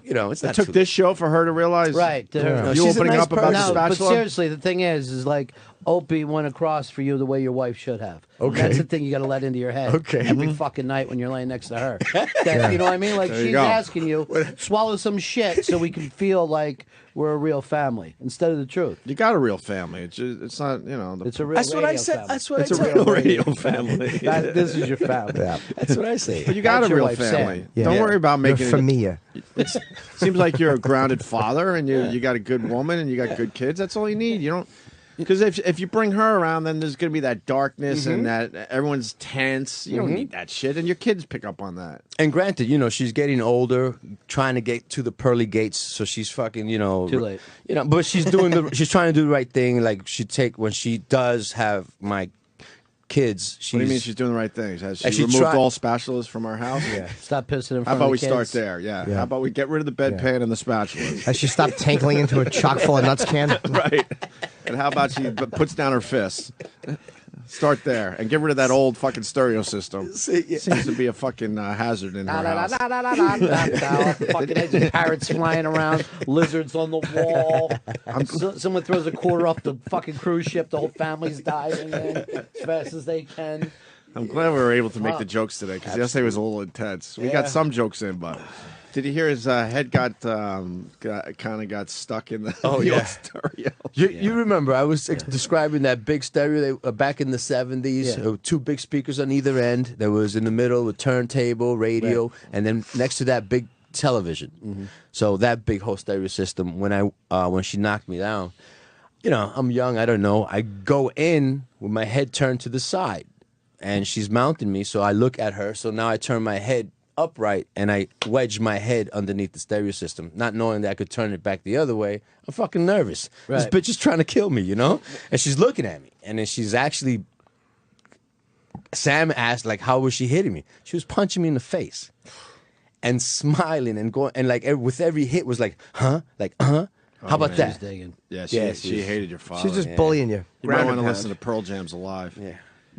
It's It not took too this show for her to realize. Right. No, You she's a opening nice up about person. the No, but spatula? seriously, the thing is like Opie went across for you the way your wife should have. Okay. That's the thing you got to let into your head. Okay. Every fucking night when you're laying next to her. You know what I mean? Like, There you she's go. asking you, swallow some shit so we can feel like we're a real family instead of the truth. You got a real family. It's not, It's a real That's what I radio said. family. That's what It's I a said. real radio family. This is your family. That's what I say. But you got That's a your real wife, family. Sam. Yeah. Don't worry about Your making it. familia. Seems like you're a grounded father, and you got a good woman, and you got good kids. That's all you need. You don't. Because if you bring her around, then there's going to be that darkness and that everyone's tense. You don't need that shit, and your kids pick up on that. And granted, she's getting older, trying to get to the pearly gates, so she's fucking, Too late. But she's doing she's trying to do the right thing. Like when she does have my kids, What do you mean she's doing the right things? Has she Like she removed tried- all spatulas from our house? Yeah. Stop pissing in front How about of we the start kids. there? Yeah. Yeah. How about we get rid of the bedpan and the spatulas? Has she stopped tankling into a chock full of nuts can? Right. And how about she puts down her fists? Start there and get rid of that old fucking stereo system. Seems to be a fucking hazard in her house. Fucking edges, parrots flying around, lizards on the wall. Someone throws a quarter off the fucking cruise ship. The whole family's diving in as fast as they can. I'm glad we were able to make the jokes today because yesterday was a little intense. We got some jokes in, but did you hear his head got stuck in the old stereo? You remember I was describing that big stereo back in the 70s. There were two big speakers on either end. There was in the middle a turntable, radio, and then next to that big television. So that big whole stereo system. When she knocked me down, I'm young. I don't know. I go in with my head turned to the side, and she's mounting me. So I look at her. So now I turn my head upright and I wedge my head underneath the stereo system, not knowing that I could turn it back the other way. I'm fucking nervous. This Right. bitch is trying to kill me, And she's looking at me, and then she's actually. Sam asked, like, how was she hitting me? She was punching me in the face, and smiling and going, and like with every hit was like, huh, like, huh. How about that? Yeah, Yeah, she hated your father. She's just bullying you. You might want to listen to Pearl Jam's Alive. Yeah.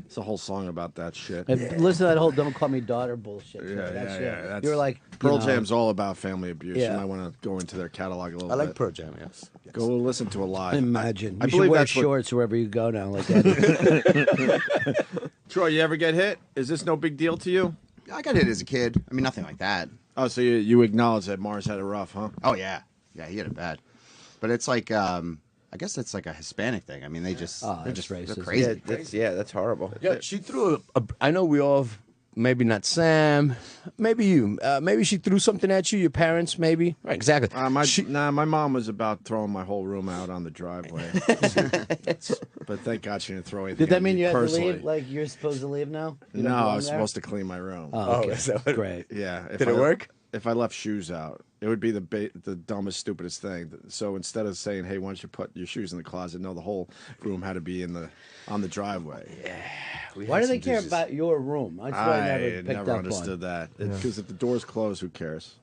It's a whole song about that shit. And listen to that whole "Don't Call Me Daughter" bullshit. Yeah, That's yeah. it. That's, You're like Pearl Jam's all about family abuse. Yeah. You might want to go into their catalog a little I bit. like Pearl Jam, yes. Go listen to Alive. Imagine. I You should believe wear that's what- shorts wherever you go now, like that. Troy, you ever get hit? Is this no big deal to you? I got hit as a kid. I mean, nothing like that. Oh, so you acknowledge that Mars had it rough, huh? Oh yeah, yeah, he had it bad. But it's like, I guess it's like a Hispanic thing. I mean, they're just that's they're racist. crazy. That's horrible. Yeah, she threw I know we all, maybe not Sam, maybe you. Maybe she threw something at you, your parents, maybe. Right, exactly. My mom was about throwing my whole room out on the driveway. But thank God she didn't throw anything Did that at mean me you had to personally. leave? Like you're supposed to leave now? You No, don't I belong was there? supposed to clean my room. Oh, okay. is that what- Great. Yeah. Did it work? If I left shoes out, it would be the dumbest, stupidest thing. So instead of saying, "Hey, why don't you put your shoes in the closet?" No, the whole room had to be on the driveway. Yeah. Why do they care about your room? That's what I never picked never up understood that. Because if the door's closed, who cares?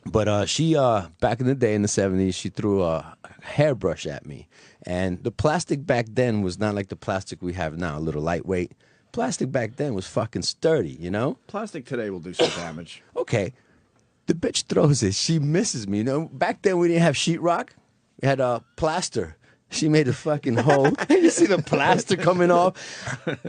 But she, back in the day in the 70s, she threw a hairbrush at me. And the plastic back then was not like the plastic we have now, a little lightweight. Plastic back then was fucking sturdy, Plastic today will do some damage. Okay. The bitch throws it. She misses me. Back then we didn't have sheetrock. had a plaster. She made a fucking hole. You see the plaster coming off.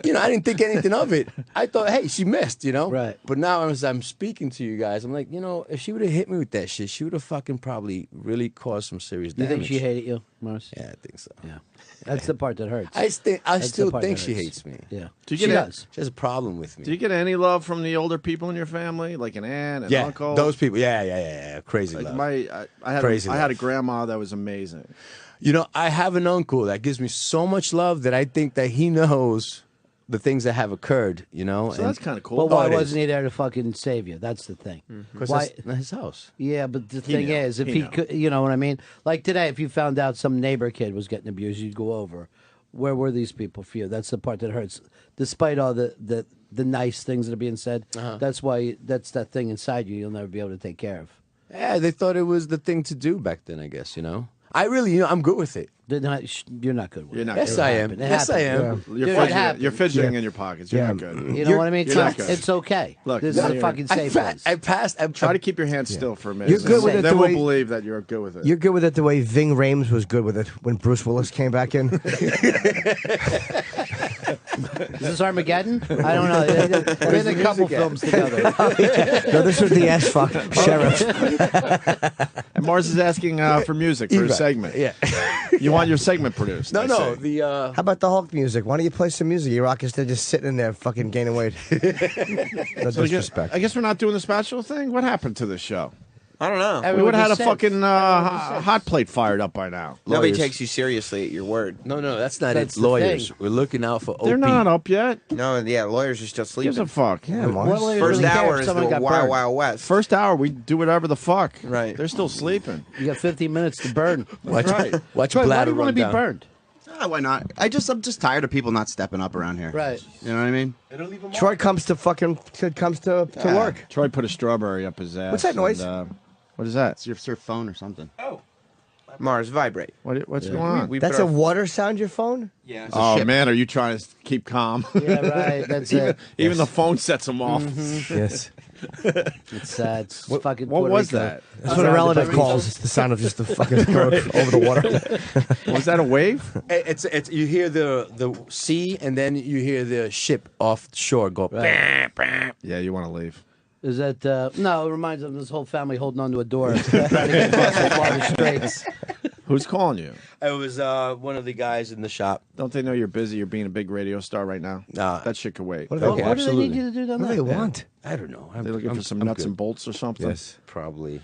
You know, I didn't think anything of it. I thought, hey, she missed, you know? Right. But now as I'm speaking to you guys, I'm like, you know, if she would have hit me with that shit, she would have fucking probably really caused some serious You damage. think she hated you, Morris? Yeah, I think so. Yeah. That's the part that hurts. I That's still the part think that she hurts. hates me. Yeah. Do you She get does. She has a problem with me. Do you get any love from the older people in your family, like an aunt, an yeah, uncle? those people. Yeah. Crazy Like love. I had Crazy I had a love. grandma that was amazing. You know, I have an uncle that gives me so much love that I think that he knows the things that have occurred, you know? So that's kind of cool. But why it is. wasn't he there to fucking save you? That's the thing. Because Why? that's his house. Yeah, but the He thing knew. is, if He he knew. could, you know what I mean? Like today, if you found out some neighbor kid was getting abused, you'd go over. Where were these people for you? That's the part that hurts. Despite all the nice things that are being said, that's why that's that thing inside you you'll never be able to take care of. Yeah, they thought it was the thing to do back then, I guess, you know? I really, you know, I'm good with it. You're not good with You're it. not Yes, good. I am. It Yes, I happened. am. You're Dude, it fidgeting, happened. you're fidgeting in your pockets. You're not good. You know what I mean? You're not It's, good. it's okay. Look, This is no, a you're- fucking safe place. I passed. Try to keep your hands still for a minute. You're good with it Then the we'll way- believe that you're good with it. You're good with it the way Ving Rhames was good with it when Bruce Willis came back in. Is this Armageddon? I don't know. They're in a couple films together. No, this was the S fuck sheriff. And Mars is asking for music for his segment. Yeah. You want your segment produced? I No, see. the How about the Hulk music? Why don't you play some music? You rock instead of just sitting in there fucking gaining weight. No So I guess, disrespect. I guess we're not doing the spatula thing. What happened to this show? I don't know. We would have had a just said- fucking hot plate fired up by now. Nobody Lawyers. takes you seriously at your word. No, that's not That's it. the Lawyers. thing. We're looking out for Opie. They're not up yet. No, yeah, lawyers are still Gives sleeping. a fuck. Yeah, What Mars. lawyers First really care hour if is someone the got Wild burned? Wild West. First hour, we do whatever the fuck. Right. They're still sleeping. You got 15 minutes to burn. Watch, Right. watch Troy, why bladder do you want to run be down. burned? Why not? I'm just tired of people not stepping up around here. Right. You know what I mean? Troy comes to work. Troy put a strawberry up his ass. What's that noise? and, what is that? It's your phone or something. Mars, vibrate. What's going on? We That's put a our- water sound, your phone? Yeah. Oh man, are you trying to keep calm? Yeah, right. That's it. Even the phone sets him off. Yes. It's fucking. What Puerto was Rico. that? That's what a relative calls. It's the sound of just the fucking going over the water. Was that a wave? It's you hear the sea and then you hear the ship offshore go. Right. Yeah, you want to leave. Is that no? It reminds them of this whole family holding onto a door, trying to get across the Florida Straits. Who's calling you? It was one of the guys in the shop. Don't they know you're busy? You're being a big radio star right now. Nah. That shit could wait. What do Okay, What do they need absolutely. you to do down What there? do they want? I don't know. They're looking for some I'm nuts good. and bolts or something. Yes, probably.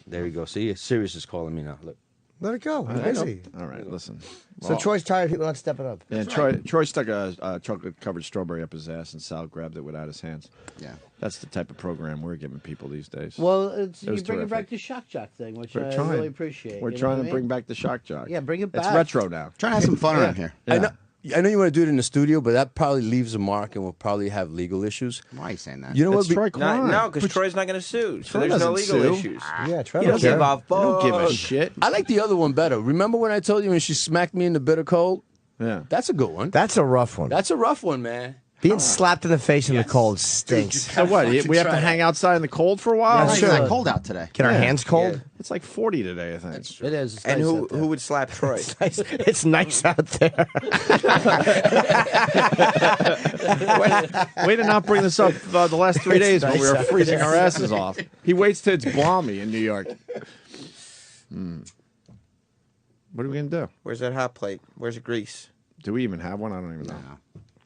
There you go. See, Sirius is calling me now. Look. Let it go. We're busy. All right, listen. So Well, Troy's tired of people not stepping up. and Troy stuck a chocolate-covered strawberry up his ass, and Sal grabbed it without his hands. Yeah. That's the type of program we're giving people these days. Well, It you was bring it back terrific. to Shock Jock thing, which We're I trying. really appreciate. We're you know trying what to I bring mean? back the shock jock. Yeah, bring it It's back. retro now. Trying to have some fun around here. I know you want to do it in the studio, but that probably leaves a mark and will probably have legal issues. Why are you saying that? You know It's what? Troy Klein. No, because Troy's not going to sue. So Troy there's no doesn't legal sue. issues. Yeah, Troy He don't care. give a I don't give a fuck. shit. I like the other one better. Remember when I told you when she smacked me in the bitter cold? Yeah. That's a good one. That's a rough one. That's a rough one, man. Being slapped in the face in the cold stinks. So what? We have to hang outside in the cold for a while? Yeah, It's sure. not cold out today. Get our Yeah. hands cold? It's like 40 today, I think. It is. It's And nice who out there. who would slap Troy? It's nice out there. Way to not bring this up the last 3 days when we were nice out freezing there. our asses off. He waits till it's balmy in New York. What are we going to do? Where's that hot plate? Where's the grease? Do we even have one? I don't even know.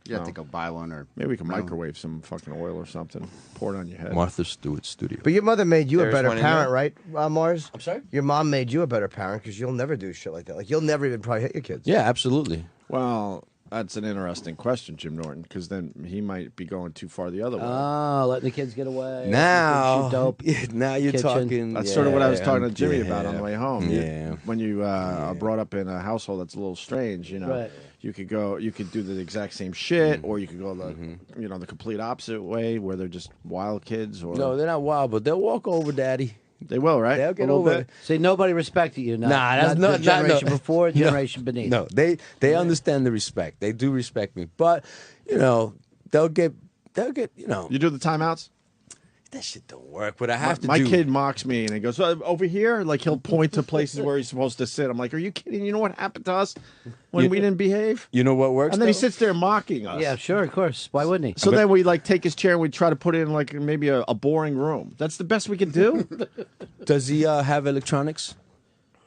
You have to go buy one or Maybe we can microwave some fucking oil or something. Pour it on your head. Martha Stewart Studio. But your mother made you There's a better one in parent, there. right, Mars? I'm sorry? Your mom made you a better parent because you'll never do shit like that. Like, you'll never even probably hit your kids. Yeah, absolutely. Well, that's an interesting question, Jim Norton, because then he might be going too far the other way. Oh, letting the kids get away. Now, Shoot dope. now you're Kitchen. talking. That's sort of what I was talking to I'm- Jimmy about on the way home. Yeah. When you are brought up in a household that's a little strange, you know, Right. you could do the exact same shit, or you could go the complete opposite way, where they're just wild kids. Or No, they're not wild, but they'll walk over, Daddy. they will, right? They'll A get little over bit? it. See, nobody respected you. Not, Nah, that's not not the generation no. before, No. generation beneath. No, they understand the respect. They do respect me, but you know they'll get. You know, You do the timeouts. that shit don't work. What I have My to do. kid mocks me and he goes, over here? Like he'll point to places where he's supposed to sit. I'm like, are you kidding? You know what happened to us when we didn't behave? You know what works? And then he though? sits there mocking us. Yeah, sure, of course. Why wouldn't he? So then we like take his chair and we try to put it in like maybe a boring room. That's the best we can do. Does he have electronics?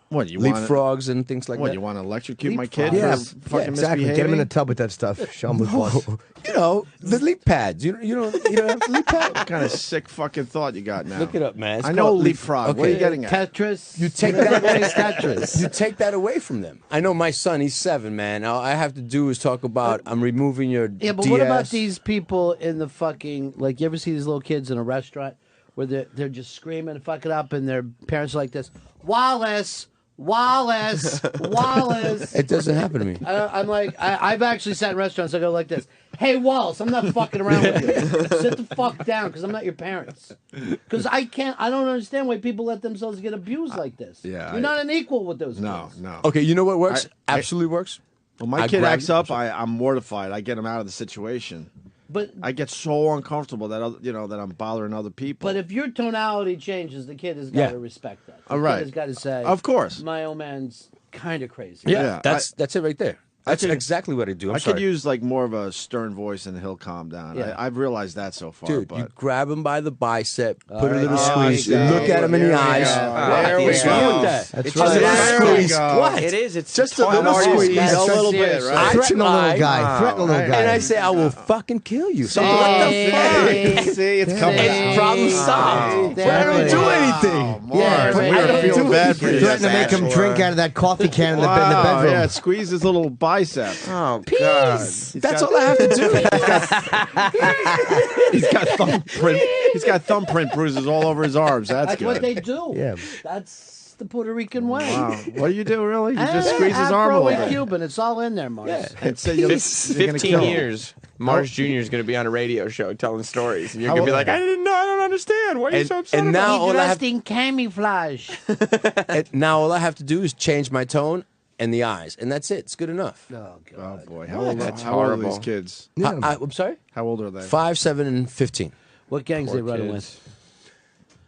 What you want? Leapfrogs and things like What that? you want to electrocute my kid? Yeah, for fucking exactly. Get him in the tub with that stuff. Show him with blood. You know, the leap pads. You don't have the leap pad? What kind of sick fucking thought you got now? Look it up, man. It's I know called leapfrog. What are you getting at? Tetris. You take that Tetris. You take that away from them. I know my son, he's 7, man. All I have to do is talk about I'm removing your Yeah, but DS. what about these people in the fucking like? You ever see these little kids in a restaurant where they're just screaming and fucking up, and their parents are like this, Wallace. Wallace, Wallace. It doesn't happen to me. I'm like, I've actually sat in restaurants. I go like this. Hey, Wallace, I'm not fucking around with you. Sit the fuck down, because I'm not your parents. Because I don't understand why people let themselves get abused like this. Yeah, You're not an equal with those kids. No. Okay, you know what works? Absolutely works. When my kid acts up, I'm mortified. I get him out of the situation. But I get so uncomfortable that that I'm bothering other people. But if your tonality changes, the kid has got to respect that. The All right. kid has got to say, Of course. my old man's kind of crazy. Yeah, that's it right there. That's exactly what I do. I could use like more of a stern voice and he'll calm down. Yeah. I've realized that so far. Dude, but you grab him by the bicep, put a right. little Oh, squeeze, see. look at him in the eyes. There we What's go. wrong with that? That's It's right. just A little There we squeeze. go. What? It is. It's Just a little total squeeze. Marty's A little bit, seriously. right? Threaten the little eye. guy. Threaten the little guy. And I say, I will fucking kill you. So what Hey, the fuck? hey, See, it's coming It's out. problem solved. Exactly. I don't do anything. Mars, Yeah, we I were don't feeling do bad for you. Threaten to make him drink out of that coffee can in the Wow, bedroom. yeah, squeeze his little bicep. Oh, God. That's all I have to do. He's got thumbprint. He's got thumbprint bruises all over his arms. That's good. what they do. Yeah. That's the Puerto Rican way. Wow. What do you do, really? You just squeeze his Afro arm a and little bit. Cuban. It's all in there, Mars. And say you're, you're gonna 15 kill him. years. Mars Jr. is going to be on a radio show telling stories. And you're How going to be old- like, I didn't know. I don't understand. Why are you so upset and about now it? all I have in camouflage. now all I have to do is change my tone and the eyes, and that's it. It's good enough. Oh, Oh God. boy, how old are horrible. these kids? I'm sorry. How old are they? 5, 7, and 15. What gangs Poor they running kids. with?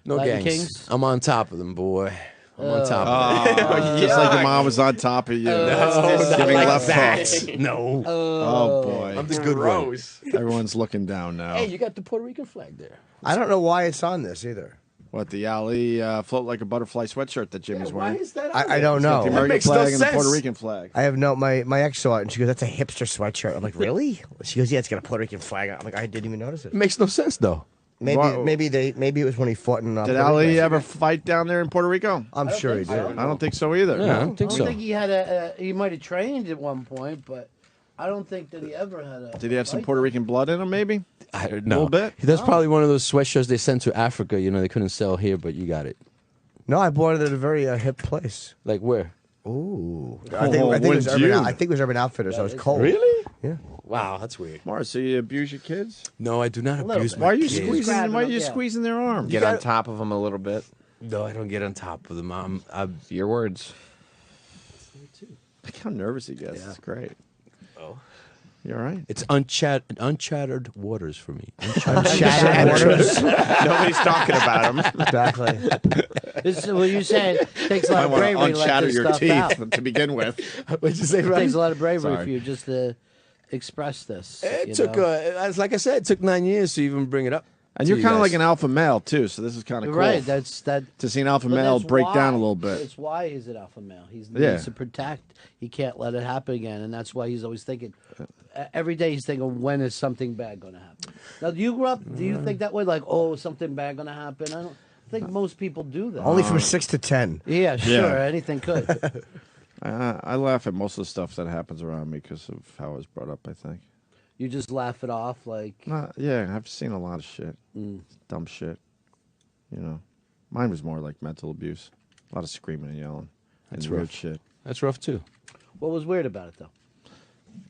No Latin gangs. Kings? I'm on top of them, boy. I'm on top of them. Oh, just like your mom was on top of you. Giving left hooks. No. Oh boy, I'm the good one. Gross. everyone's looking down now. Hey, you got the Puerto Rican flag there. I don't know why it's on this either. What, the Ali float like a butterfly sweatshirt that Jimmy's wearing? that I don't The know. American makes no flag and the Puerto sense. Rican flag. I have no. My ex saw it and she goes, "That's a hipster sweatshirt." I'm like, "Really?" She goes, "Yeah, it's got a Puerto Rican flag on it." I'm like, "I didn't even notice it." It makes no sense, though. Maybe it was when he fought in. Did Puerto Ali Rico. ever fight down there in Puerto Rico? I'm sure he did. I don't think so either. Yeah, I don't think I so. think he had he might have trained at one point, but I don't think that he ever had a. Did he have some fight. Puerto Rican blood in him? Maybe. I don't know. Little bit? That's probably one of those sweatshirts they sent to Africa. You know, they couldn't sell here, but you got it. No, I bought it at a very hip place. Like where? Ooh, Oh, I think it was wouldn't you? I think it was Urban Outfitters. I was cold. Really? Yeah. Wow, that's weird. Mars, so you abuse your kids? No, I do not little abuse bit. my Why are you kids. squeezing? grabbing Why are them, you yeah. squeezing their arms? Get on top of them a little bit. No, I don't get on top of them. I'm Your words. Look how nervous he gets. It's great. Oh. You all right? It's uncharted waters for me. Shattered waters. Nobody's talking about them. Exactly. This is what you said. Takes a lot I of want bravery to to let unshatter this your stuff teeth out. to begin with. What'd you say, It Ronnie? takes a lot of bravery Sorry. for you just to express this. It you took, know? as like I said, it took 9 years to even bring it up. And to you're you kind of guys. like an alpha male too, so this is kind of cool. Right. That's that. to see an alpha But male that's break why- down a little bit. That's why he's an alpha male. He Yeah. needs to protect. He can't let it happen again, and that's why he's always thinking. Every day he's thinking, when is something bad going to happen? Now, do you grow up? Do you think that way? Like, oh, something bad going to happen? I don't think most people do that. Only from 6 to 10. Yeah, sure. Yeah. Anything could. I laugh at most of the stuff that happens around me because of how I was brought up. I think. You just laugh it off, like. Yeah, I've seen a lot of shit, dumb shit. You know, mine was more like mental abuse, a lot of screaming and yelling, That's and weird rough. shit. That's rough too. What was weird about it, though?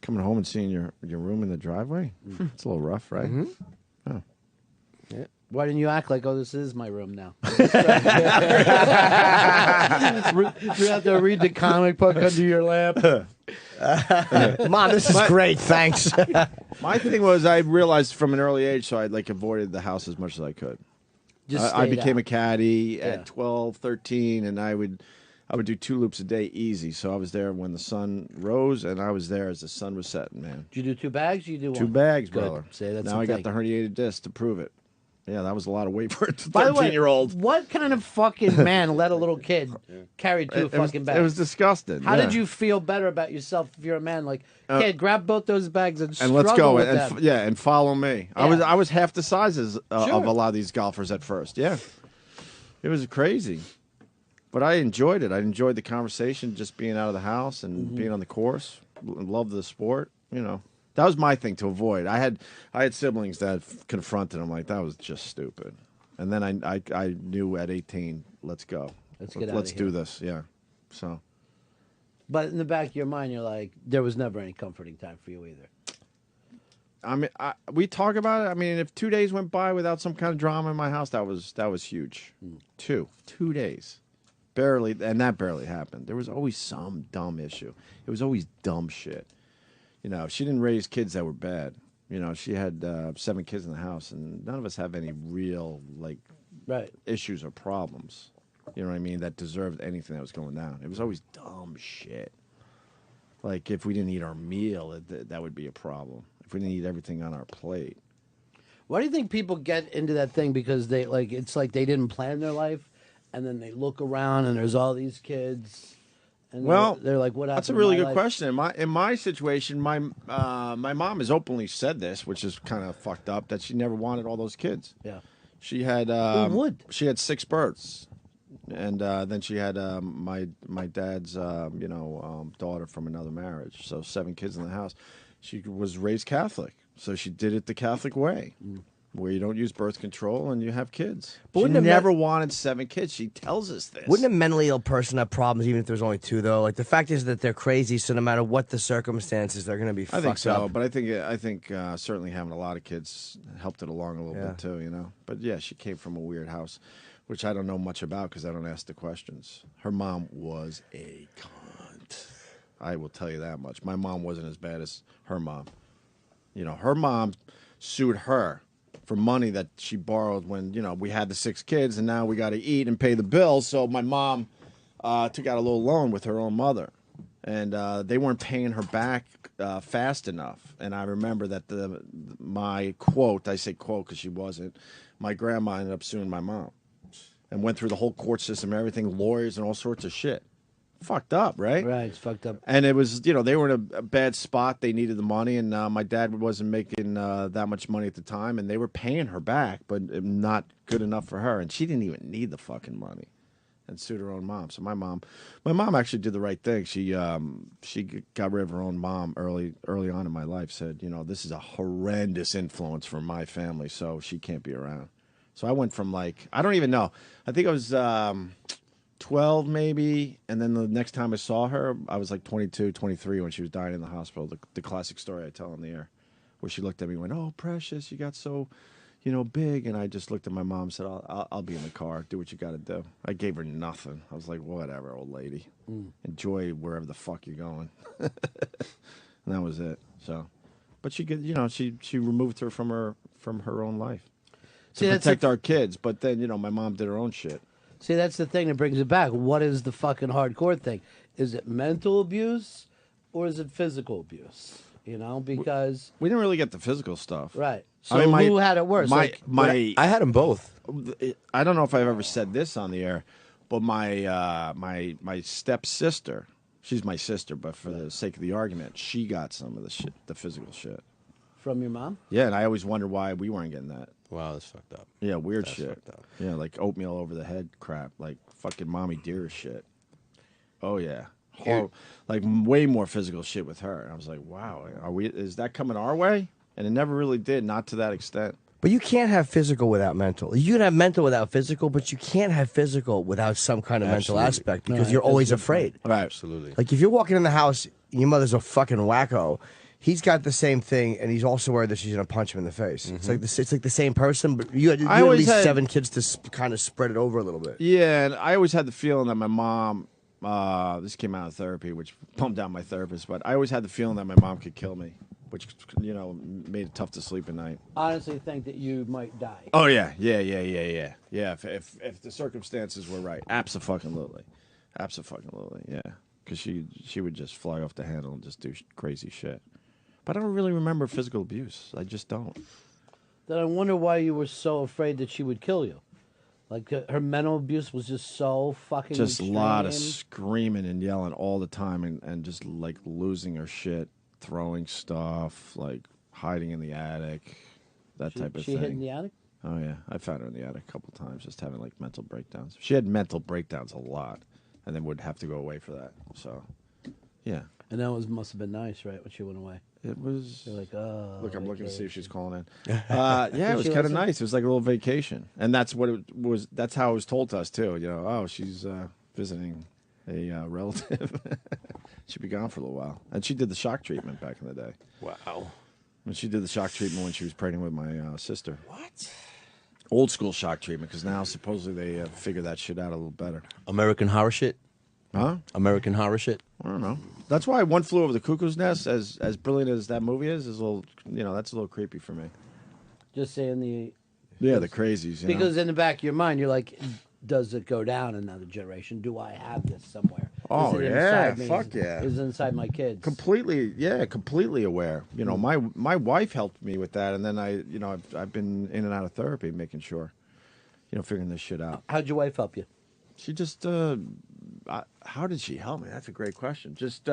Coming home and seeing your room in the driveway, it's a little rough, right? Mm-hmm. Oh. Yeah. Why didn't you act like, oh, this is my room now? You have to read the comic book under your lamp. Mom, this is great. Thanks. My thing was I realized from an early age, so I like avoided the house as much as I could. Just I stayed became out. a caddy Yeah. at 12, 13, and I would do 2 loops a day easy. So I was there when the sun rose, and I was there as the sun was setting, man. Did you do 2 bags? Or you do 2 one? bags, Good. brother. See, that's now the I got thing. the herniated disc to prove it. Yeah, that was a lot of weight for a By the way, 13-year-old. what kind of fucking man let a little kid carry 2 fucking bags? It was disgusting. How yeah. did you feel better about yourself if you're a man? Like, kid, grab both those bags and And let's struggle go with and them. and follow me. Yeah. I was half the sizes of Sure. a lot of these golfers at first. Yeah, it was crazy, but I enjoyed it. I enjoyed the conversation, just being out of the house and Mm-hmm. being on the course. Loved the sport. That was my thing to avoid. I had siblings that confronted them like that was just stupid, and then I knew at 18, let's go. Let's get Let's outta do here. this. Yeah, so. But in the back of your mind, you're like, there was never any comforting time for you either. I mean, we talk about it. I mean, if 2 days went by without some kind of drama in my house, that was huge. 2 days, barely, and that barely happened. There was always some dumb issue. It was always dumb shit. She didn't raise kids that were bad. She had 7 kids in the house, and none of us have any real Right. issues or problems. You know what I mean? That deserved anything that was going down. It was always dumb shit. Like if we didn't eat our meal, that would be a problem. If we didn't eat everything on our plate. Why do you think people get into that thing? Because it's like they didn't plan their life, and then they look around and there's all these kids, and Well, they're like, "What happened?" That's a to really my good life? question. In my situation, my mom has openly said this, which is kind of fucked up, that she never wanted all those kids. Yeah. She had Who would? She had 6 births, and then she had my dad's daughter from another marriage. So 7 kids in the house. She was raised Catholic, so she did it the Catholic way, where you don't use birth control and you have kids. But She wouldn't it never wanted 7 kids. She tells us this. Wouldn't a mentally ill person have problems even if there's only 2 though? Like the fact is that they're crazy, so no matter what the circumstances, they're going to be I fucked think so, up. but I think certainly having a lot of kids helped it along a little bit too, But yeah, she came from a weird house, which I don't know much about because I don't ask the questions. Her mom was a cunt. I will tell you that much. My mom wasn't as bad as her mom. Her mom sued her for money that she borrowed when we had the 6 kids, and now we got to eat and pay the bills. So my mom took out a little loan with her own mother. And they weren't paying her back fast enough. And I remember that my quote, I say quote because she wasn't, my grandma ended up suing my mom and went through the whole court system, everything, lawyers and all sorts of shit. Fucked up, right? Right, it's fucked up. And it was, they were in a bad spot. They needed the money, and my dad wasn't making that much money at the time, and they were paying her back, but not good enough for her. And she didn't even need the fucking money. And sued her own mom. So my mom actually did the right thing. She got rid of her own mom early on in my life. Said, this is a horrendous influence for my family, so she can't be around. So I went from I don't even know. I think I was 12 maybe, and then the next time I saw her, I was like 22, 23 when she was dying in the hospital. The classic story I tell on the air, where she looked at me and went, "Oh, precious, you got so." Big, and I just looked at my mom and said, I'll be in the car. Do what you got to do. I gave her nothing. I was like, whatever, old lady. Enjoy wherever the fuck you're going. And that was it. So, but she she removed her from her own life to protect our kids. But then, my mom did her own shit. See, that's the thing that brings it back. What is the fucking hardcore thing? Is it mental abuse or is it physical abuse? Because we didn't really get the physical stuff. Right. So who had it worse? I had them both. I don't know if I've ever said this on the air, but my stepsister, she's my sister, but for the sake of the argument, she got some of the physical shit. From your mom? Yeah, and I always wonder why we weren't getting that. Wow, that's fucked up. Yeah, weird That's shit. fucked up. Yeah, like oatmeal over the head crap, like fucking mommy dear shit. Oh yeah. Like way more physical shit with her. I was like, wow, is that coming our way? And it never really did, not to that extent. But you can't have physical without mental. You can have mental without physical, but you can't have physical without some kind of mental aspect because you're always afraid. Right. Absolutely. Like if you're walking in the house and your mother's a fucking wacko, he's got the same thing, and he's also worried that she's gonna punch him in the face. It's like the same person, but you had at least 7 kids to kind of spread it over a little bit. Yeah, and I always had the feeling that my mom. This came out of therapy, which pumped down my therapist. But I always had the feeling that my mom could kill me which made it tough to sleep at night. Honestly, think that you might die. Oh yeah. If the circumstances were right, absolutely, yeah. Because she would just fly off the handle and just do crazy shit. But I don't really remember physical abuse. I just don't. Then I wonder why you were so afraid that she would kill you. Like her mental abuse was just so fucking. Just extreme. a lot of screaming and yelling all the time, and just like losing her shit, throwing stuff, like hiding in the attic, that type of thing. She hid in the attic? Oh yeah, I found her in the attic a couple times, just having like mental breakdowns. She had mental breakdowns a lot, and then would have to go away for that. So, yeah. And that must have been nice, right, when she went away. It was. You're like, oh. Look, I'm looking to see if she's calling in. Yeah, it was kind of nice. It was like a little vacation, and that's what it was. That's how it was told to us too. Oh, she's visiting a relative. She'd be gone for a little while, and she did the shock treatment back in the day. Wow. When she did the shock treatment when she was pregnant with my sister. What? Old school shock treatment, because now supposedly they figure that shit out a little better. American Horror shit? Huh? American Horror shit? I don't know. That's why One Flew Over the Cuckoo's Nest, as brilliant as that movie is a little, that's a little creepy for me. Just saying the. Yeah, the crazies. Because in the back of your mind, you're like, does it go down another generation? Do I have this somewhere? Oh, is it yeah. inside me? Fuck yeah. Is it inside my kids? Completely aware. My wife helped me with that, and then I've been in and out of therapy, making sure, figuring this shit out. How'd your wife help you? She just, how did she help me? That's a great question. Just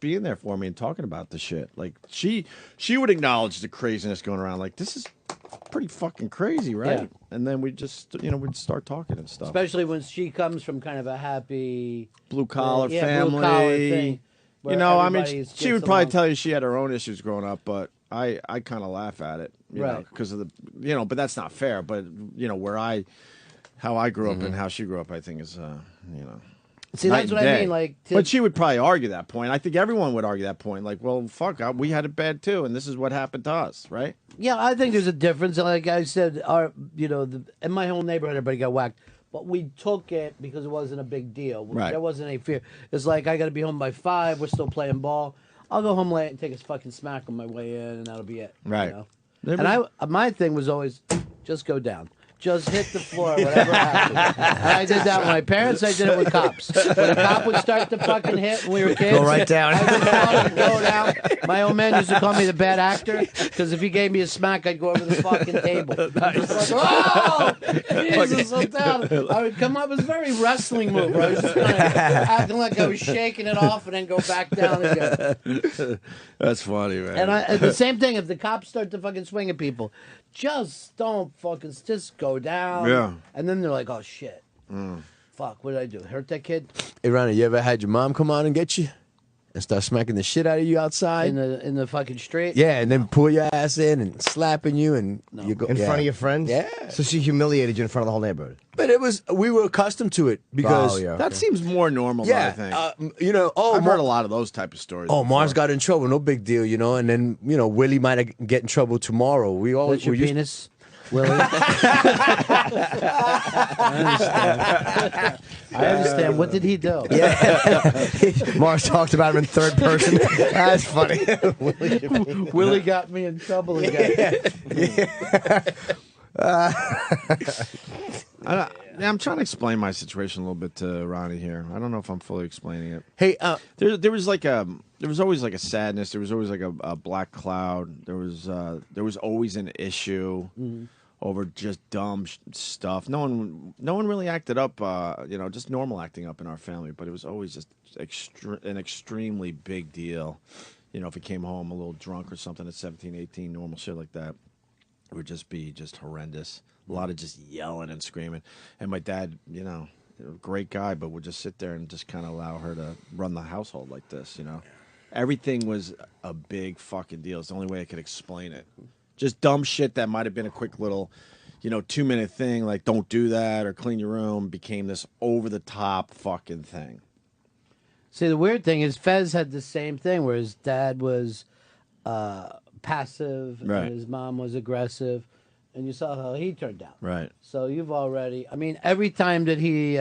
being there for me and talking about the shit. Like she would acknowledge the craziness going around. Like, this is pretty fucking crazy, right? Yeah. And then we just, we'd start talking and stuff. Especially when she comes from kind of a happy blue collar family. Blue collar thing. She would probably tell you she had her own issues growing up, but I kind of laugh at it, because of the, but that's not fair. But how I grew up and how she grew up, I think is, See, that's what I mean. Like, but she would probably argue that point. I think everyone would argue that point. Like, well, fuck, we had it bad too, and this is what happened to us, right? Yeah, I think there's a difference. Like I said, in my whole neighborhood, everybody got whacked, but we took it because it wasn't a big deal. Right. There wasn't any fear. It's like I got to be home by 5. We're still playing ball. I'll go home late and take a fucking smack on my way in, and that'll be it. Right. And my thing was always just go down. Just hit the floor, whatever happens. And I did that with my parents. I did it with cops. When a cop would start to fucking hit when we were kids, Go right down. I would fucking go down. My old man used to call me the bad actor because if he gave me a smack, I'd go over the fucking table. Just like, oh, Jesus, I'm down. I would come up. It was a very wrestling move. Where I was just kind of acting like I was shaking it off and then go back down again. That's funny, man. And the same thing. If the cops start to fucking swing at people, just don't fucking just go down. Yeah. And then they're like, oh shit. Fuck, what did I do? Hurt that kid? Hey, Ronnie, you ever had your mom come out and get you and start smacking the shit out of you outside? In the fucking street? Yeah, and then pull your ass in and slapping you and you go In front of your friends? Yeah. So she humiliated you in front of the whole neighborhood. But we were accustomed to it because that seems more normal. Yeah, I think. I've heard a lot of those type of stories. Oh, before. Mars got in trouble, no big deal, and then Willie might get in trouble tomorrow. We always What's your penis, Willie? I understand. What did he do? Yeah. Mars talked about him in third person. That's funny. Willie got me in trouble again. I'm trying to explain my situation a little bit to Ronnie here. I don't know if I'm fully explaining it. Hey, there was always like a sadness. There was always like a black cloud. There was always an issue over just dumb stuff. No one really acted up. Just normal acting up in our family. But it was always just an extremely big deal. If he came home a little drunk or something at 17, 18, normal shit like that. It would just be horrendous. A lot of just yelling and screaming. And my dad, great guy, but would just sit there and just kind of allow her to run the household like this, Everything was a big fucking deal. It's the only way I could explain it. Just dumb shit that might have been a quick little, 2-minute thing, like don't do that or clean your room, became this over-the-top fucking thing. See, the weird thing is Fez had the same thing where his dad was passive and his mom was aggressive, and you saw how he turned out. Right. So you've already, every time that he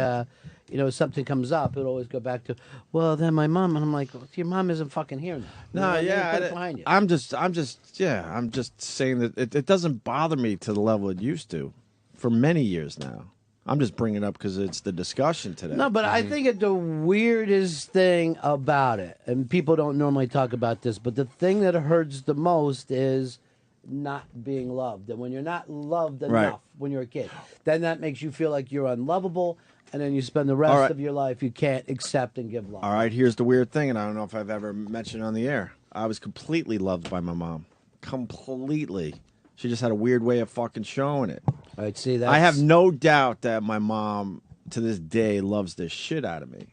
you know, something comes up, it'll always go back to, well, then my mom, and I'm like, well, your mom isn't fucking here now. No, Put it yeah, behind you. I'm just saying that it doesn't bother me to the level it used to, for many years now. I'm just bringing it up because it's the discussion today. No, but I think the weirdest thing about it, and people don't normally talk about this, but the thing that hurts the most is not being loved. And when you're not loved enough when you're a kid, then that makes you feel like you're unlovable, and then you spend the rest of your life you can't accept and give love. All right, here's the weird thing, and I don't know if I've ever mentioned it on the air. I was completely loved by my mom. Completely. She just had a weird way of fucking showing it. Right, see that? I have no doubt that my mom, to this day, loves the shit out of me.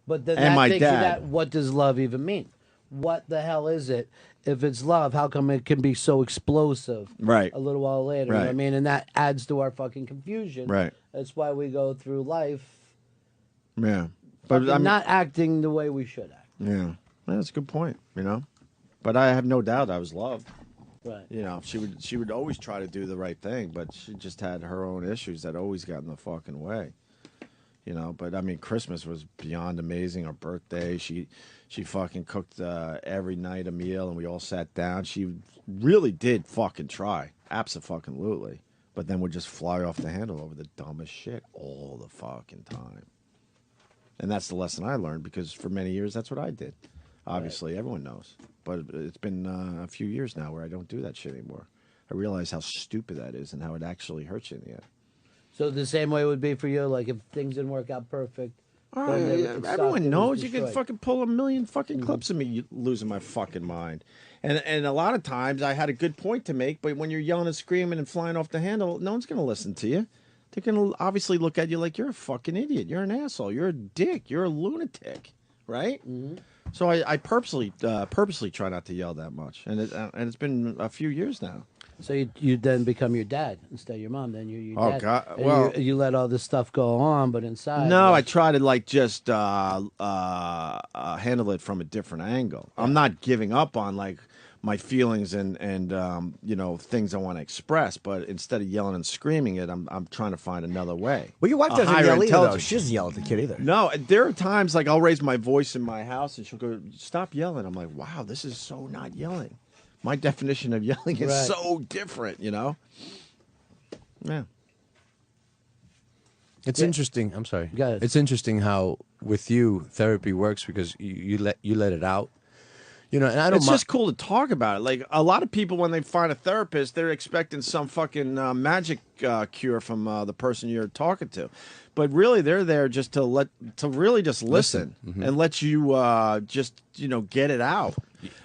But then And that my takes you dad. that, what does love even mean? What the hell is it? If it's love, how come it can be so explosive Right. a little while later? You know what I Right. mean? And that adds to our fucking confusion. Right. That's why we go through life Yeah. fucking I'm not acting the way we should act. Yeah. That's a good point, you know? But I have no doubt I was loved. Right. You know, she would always try to do the right thing, but she just had her own issues that always got in the fucking way. You know, but I mean, Christmas was beyond amazing. Her birthday, she fucking cooked every night a meal, and we all sat down. She really did fucking try, abso-fucking-lutely, but then would just fly off the handle over the dumbest shit all the fucking time. And that's the lesson I learned, because for many years that's what I did. Obviously, everyone knows, but it's been a few years now where I don't do that shit anymore. I realize how stupid that is and how it actually hurts you in the end. So the same way it would be for you, like if things didn't work out perfect. then it would suck, it Everyone was knows you can destroyed. fucking pull a million fucking clips of me losing my fucking mind. And a lot of times I had a good point to make, but when you're yelling and screaming and flying off the handle, no one's going to listen to you. They're going to obviously look at you like you're a fucking idiot. You're an asshole. You're a dick. You're a lunatic. Right? Mm-hmm. So I purposely try not to yell that much. And it's been a few years now. So you then become your dad instead of your mom. Then you're your Oh, dad. God. And Well- you let all this stuff go on, but inside. No, I try to like just handle it from a different angle. I'm not giving up on like my feelings and you know, things I want to express, but instead of yelling and screaming it, I'm trying to find another way. Well, your wife A doesn't higher yell either, though. intelligence. She doesn't yell at the kid either. No, there are times like I'll raise my voice in my house and she'll go, "Stop yelling." I'm like, "Wow, this is so not yelling." My definition of yelling is Right. so different, you know? Yeah. It's interesting. I'm sorry. Go ahead. It's interesting how with you therapy works because you let it out. You know, and I don't. It's just cool to talk about it. Like a lot of people, when they find a therapist, they're expecting some fucking magic cure from the person you're talking to, but really they're there just to really just listen and let you just get it out.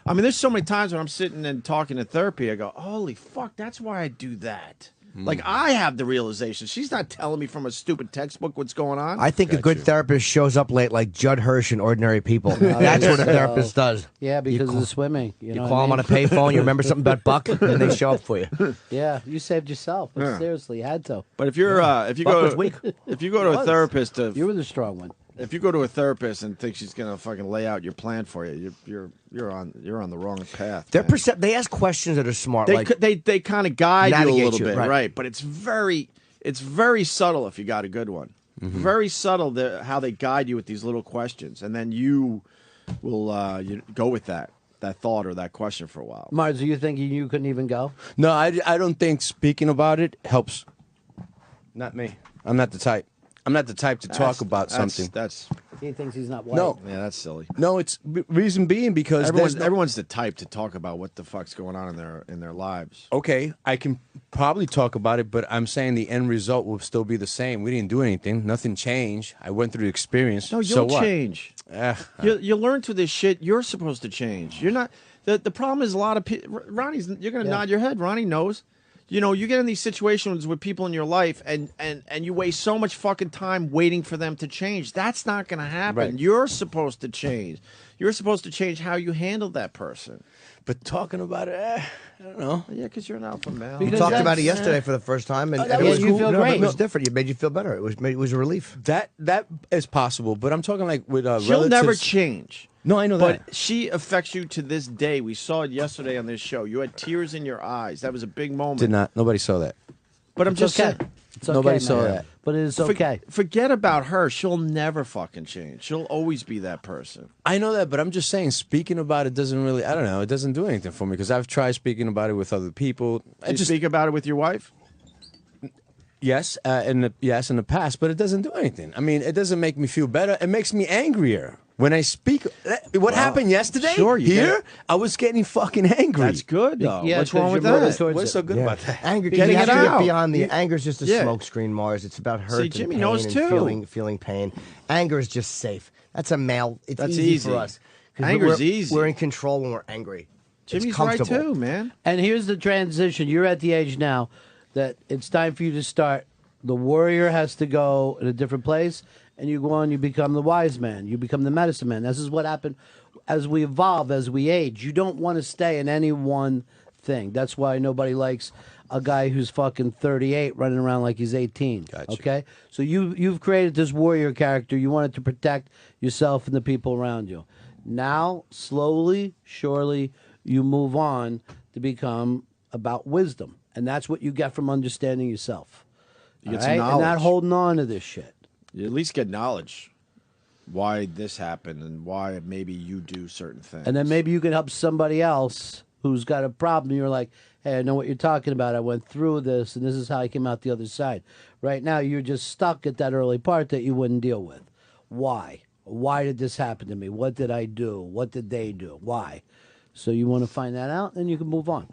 I mean, there's so many times when I'm sitting and talking in therapy, I go, "Holy fuck, that's why I do that." Like I have the realization. She's not telling me from a stupid textbook what's going on. I think a good therapist shows up late like Judd Hirsch in Ordinary People. That's what a therapist does. Yeah, because call- of the swimming. You, You know call them what on I a mean? payphone, you remember something about Buck, and they show up for you. Yeah, you saved yourself. But Yeah. seriously, you had to. But if you're if you Buck go was weak. if you go to a Was. therapist You were the strong one. if you go to a therapist and think she's gonna fucking lay out your plan for you, you're on the wrong path. They're man. they ask questions that are smart. They like, they kind of guide you a navigate little you, bit, right. right? But it's very subtle if you got a good one. Very subtle how they guide you with these little questions, and then you will you go with that thought or that question for a while. Mars, are you thinking you couldn't even go? No, I don't think speaking about it helps. Not me. I'm not the type. I'm not the type to talk about something. That's He thinks he's not white. No. yeah, that's silly. No, it's reason being because Everyone's the type to talk about what the fuck's going on in their lives. okay, I can probably talk about it, but I'm saying the end result will still be the same. We didn't do anything. Nothing changed. I went through the experience. No, so you'll what? change. You learn through this shit. You're supposed to change. You're not. The problem is a lot of people. Ronnie's. You're gonna nod your head. Ronnie knows. You know, you get in these situations with people in your life, and you waste so much fucking time waiting for them to change. That's not going to happen. Right. You're supposed to change. You're supposed to change how you handle that person. But talking about it, I don't know. Yeah, because you're an alpha male. we Because talked about it that's- yesterday for the first time, and, that and it made was you cool. feel No, but great. it was different. It made you feel better. It was a relief. That is possible, but I'm talking like with She'll relatives. never change. No, I know that. But she affects you to this day. We saw it yesterday on this show. You had tears in your eyes. That was a big moment. Did not. Nobody saw that. But I'm It's just okay. saying. It's okay, Nobody man. saw that. But it is okay. Forget about her. She'll never fucking change. She'll always be that person. I know that, but I'm just saying, speaking about it doesn't really, I don't know, it doesn't do anything for me because I've tried speaking about it with other people. Did you speak about it with your wife? Yes, in the past, but it doesn't do anything. I mean, it doesn't make me feel better. It makes me angrier. When I speak, what happened yesterday? Sure, here, I was getting fucking angry. That's good, though. Yeah, What's wrong 'cause with you're moving that? towards What's it. so good about that? Anger, Getting you have it to out. get beyond the anger's just a Yeah. smokescreen, Mars. It's about hurt and Jimmy pain knows and too. feeling pain. Anger is just safe. That's a male. It's That's easy for easy. us. 'Cause Anger's we're- easy. We're in control when we're angry. It's Jimmy's right comfortable. too, man. And here's the transition. You're at the age now that it's time for you to start. The warrior has to go in a different place, and you go on, you become the wise man. You become the medicine man. This is what happened as we evolve, as we age. You don't want to stay in any one thing. That's why nobody likes a guy who's fucking 38 running around like he's 18. Gotcha. Okay? So you've created this warrior character. You wanted to protect yourself and the people around you. Now, slowly, surely, you move on to become about wisdom. And that's what you get from understanding yourself. You get All some right? And not knowledge. holding on to this shit. You at least get knowledge. Why this happened and why maybe you do certain things. And then maybe you can help somebody else who's got a problem. You're like, hey, I know what you're talking about. I went through this, and this is how I came out the other side. Right now, you're just stuck at that early part that you wouldn't deal with. Why? Why did this happen to me? What did I do? What did they do? Why? So you want to find that out, and you can move on.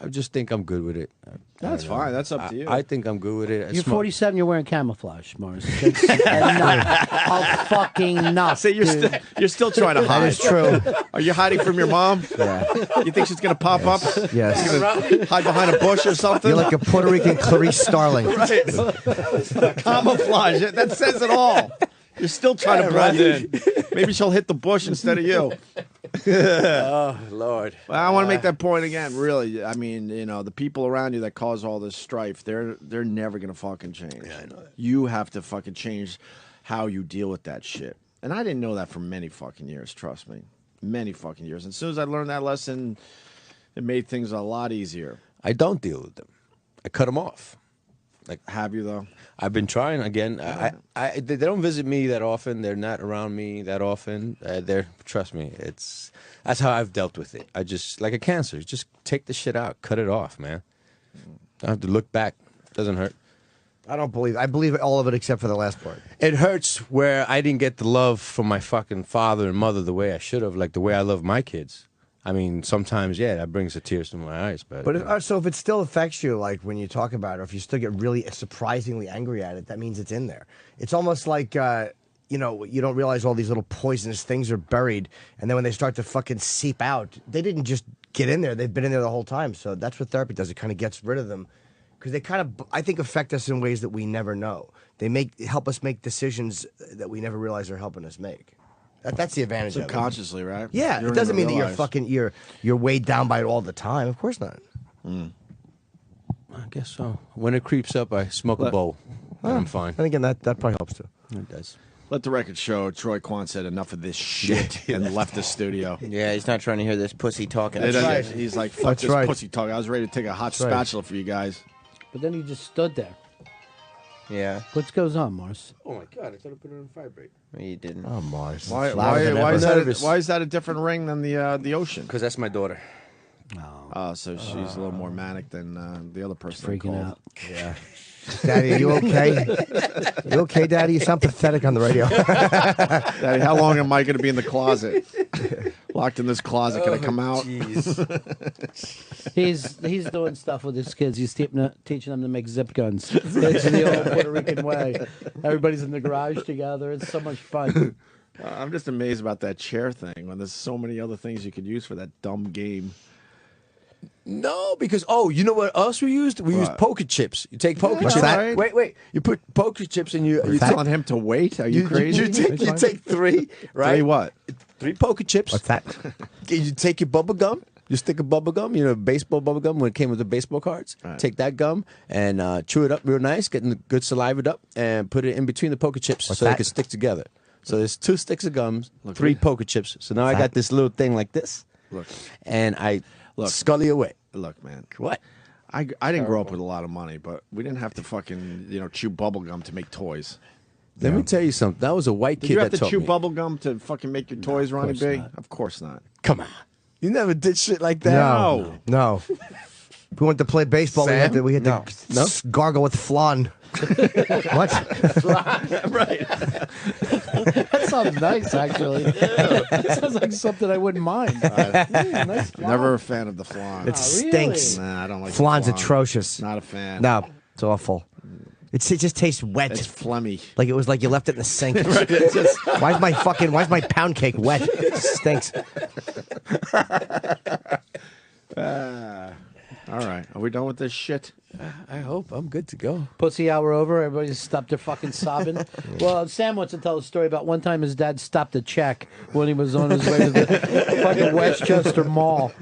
I just think I'm good with it. That's fine. That's up to you. I think I'm good with it. You're 47. You're wearing camouflage, Mars. That's enough. Fucking enough. See, you're still trying to hide. That is true. Are you hiding from your mom? Yeah. You think she's gonna pop up? Yes. She's gonna hide behind a bush or something? You're like a Puerto Rican Clarice Starling. Right. Camouflage. That says it all. You're still trying to blend in. Maybe she'll hit the bush instead of you. Oh, Lord. Well, I want to make that point again. Really, I mean, the people around you that cause all this strife, they're never gonna fucking change. Yeah, I know that. You have to fucking change how you deal with that shit. And I didn't know that for many fucking years. Trust me, many fucking years. And as soon as I learned that lesson, it made things a lot easier. I don't deal with them. I cut them off. Like, have you though? I've been trying again. They don't visit me that often. They're not around me that often. Trust me, that's how I've dealt with it. I just like a cancer. Just take the shit out, cut it off, man. I have to look back. Doesn't hurt. I believe all of it except for the last part. It hurts where I didn't get the love from my fucking father and mother the way I should have, like the way I love my kids. I mean, sometimes, yeah, that brings the tears to my eyes. But So if it still affects you, like when you talk about it, or if you still get really surprisingly angry at it, that means it's in there. It's almost like, you don't realize all these little poisonous things are buried, and then when they start to fucking seep out, they didn't just get in there. They've been in there the whole time. So that's what therapy does. It kind of gets rid of them. Because they kind of, I think, affect us in ways that we never know. They help us make decisions that we never realize they're helping us make. That's the advantage of it. Subconsciously, right? Yeah, You it don't doesn't even mean that realize. you're weighed down by it all the time. Of course not. I guess so. When it creeps up, I smoke a bowl, and I'm fine. And again, that probably helps too. It does. Let the record show. Troy Kwan said enough of this shit and left the studio. Yeah, he's not trying to hear this pussy talking. That's right. He's like, fuck That's this right. pussy talk. I was ready to take a hot right. spatula for you guys. But then he just stood there. Yeah, What goes on, Mars? Oh my God! I thought I put it on vibrate. he didn't. Oh, Mars. Why Nervous. is that a different ring than the ocean? Because that's my daughter. Oh, so she's a little more manic than the other person. I Freaking called. out. Yeah. Daddy, are you okay? You okay, Daddy? You sound pathetic on the radio. Daddy, how long am I going to be in the closet? Locked in this closet? Can I come out? He's doing stuff with his kids. He's teaching them to make zip guns. It's the old Puerto Rican way. Everybody's in the garage together. It's so much fun. I'm just amazed about that chair thing when there's so many other things you could use for that dumb game. No, because you know what else we used? We used poker chips. You take poker What's chips. that? Wait. You put poker chips in you. You're telling him to wait? Are you crazy? You take three, right? Three what? 3 poker chips. What's that? You take your bubble gum. You stick a bubble gum, baseball bubble gum when it came with the baseball cards. Right. Take that gum and chew it up real nice, getting the good saliva up, and put it in between the poker chips so they that? can stick together. So there's 2 sticks of gums, 3 poker chips. So now I got this little thing like this, Look, and I Look. scully away. look, man. What? I didn't grow up with a lot of money, but we didn't have to fucking chew bubble gum to make toys. Let me tell you something. That was a white Did kid you have that to taught chew me. bubble gum to fucking make your toys, Ronnie course B? not. Of course not. Come on. You never did shit like that? No. If we went to play baseball, Sam? we had to gargle with flan. What? Right. That sounds nice, actually. That sounds like something I wouldn't mind. Nice flan. Never a fan of the flan. It stinks. Nah, I don't like Flan's the flan. atrocious. Not a fan. No, it's awful. It just tastes wet. It's phlegmy. Like it was like you left it in the sink. Right, it's just- why's my pound cake wet? It just stinks. All right. Are we done with this shit? I hope. I'm good to go. Pussy hour over. Everybody stopped their fucking sobbing. Well, Sam wants to tell a story about one time his dad stopped a check when he was on his way to the fucking Westchester Mall.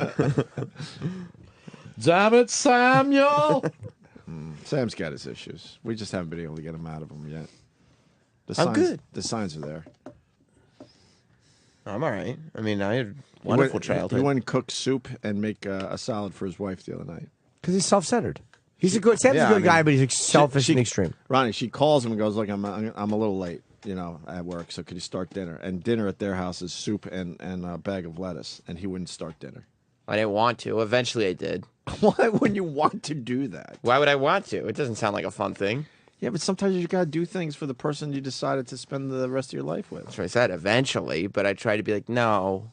Damn it, Samuel! Sam's got his issues. We just haven't been able to get him out of them yet. I'm good. The signs are there. I'm all right. I mean, I had a wonderful childhood. He went and cooked soup and make a salad for his wife the other night. Because he's self-centered. Sam's a good guy, but he's selfish and extreme. Ronnie, she calls him and goes, "Look, I'm a little late, at work. So could you start dinner?" And dinner at their house is soup and a bag of lettuce, and he wouldn't start dinner. I didn't want to. Eventually, I did. Why wouldn't you want to do that? Why would I want to? It doesn't sound like a fun thing. Yeah, but sometimes you gotta do things for the person you decided to spend the rest of your life with. That's what I said. Eventually, but I tried to be like, no.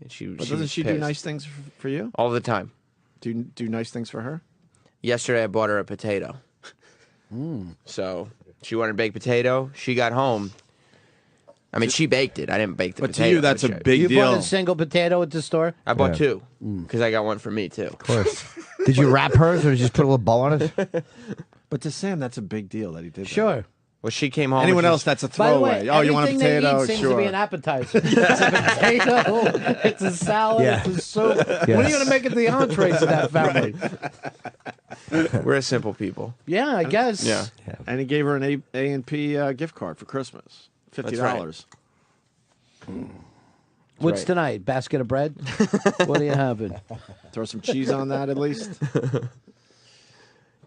And But doesn't she do nice things for you? All the time. Do you do nice things for her? Yesterday, I bought her a potato. So she wanted baked potato. She got home. I mean, she baked it. I didn't bake the But potato. to you, that's a big You deal. bought a single potato at the store? I bought two because I got one for me too. Of course. Did you wrap hers or did you just put a little bow on it? But to Sam, that's a big deal that he did. Sure. Well, she came home. Anyone and else, that's a By the way, throwaway. Oh, you want a everything they potato? eat seems Sure. to be an appetizer. It's a potato. It's a salad. Yeah. It's a soup. When are you going to make it the entrees of that family? We're a simple people. Yeah, I guess. Yeah. And he gave her an A&P gift card for Christmas. $50. What's right. tonight? Basket of bread? What are you having? Throw some cheese on that at least.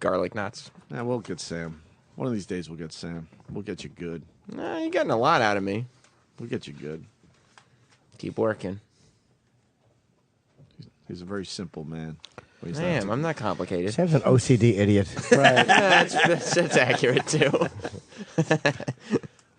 Garlic knots. Nah, we'll get Sam. One of these days we'll get Sam. We'll get you good. Nah, you're getting a lot out of me. We'll get you good. Keep working. He's a very simple man. But he's I am. I'm not complicated. Sam's an OCD idiot. Right. That's accurate too.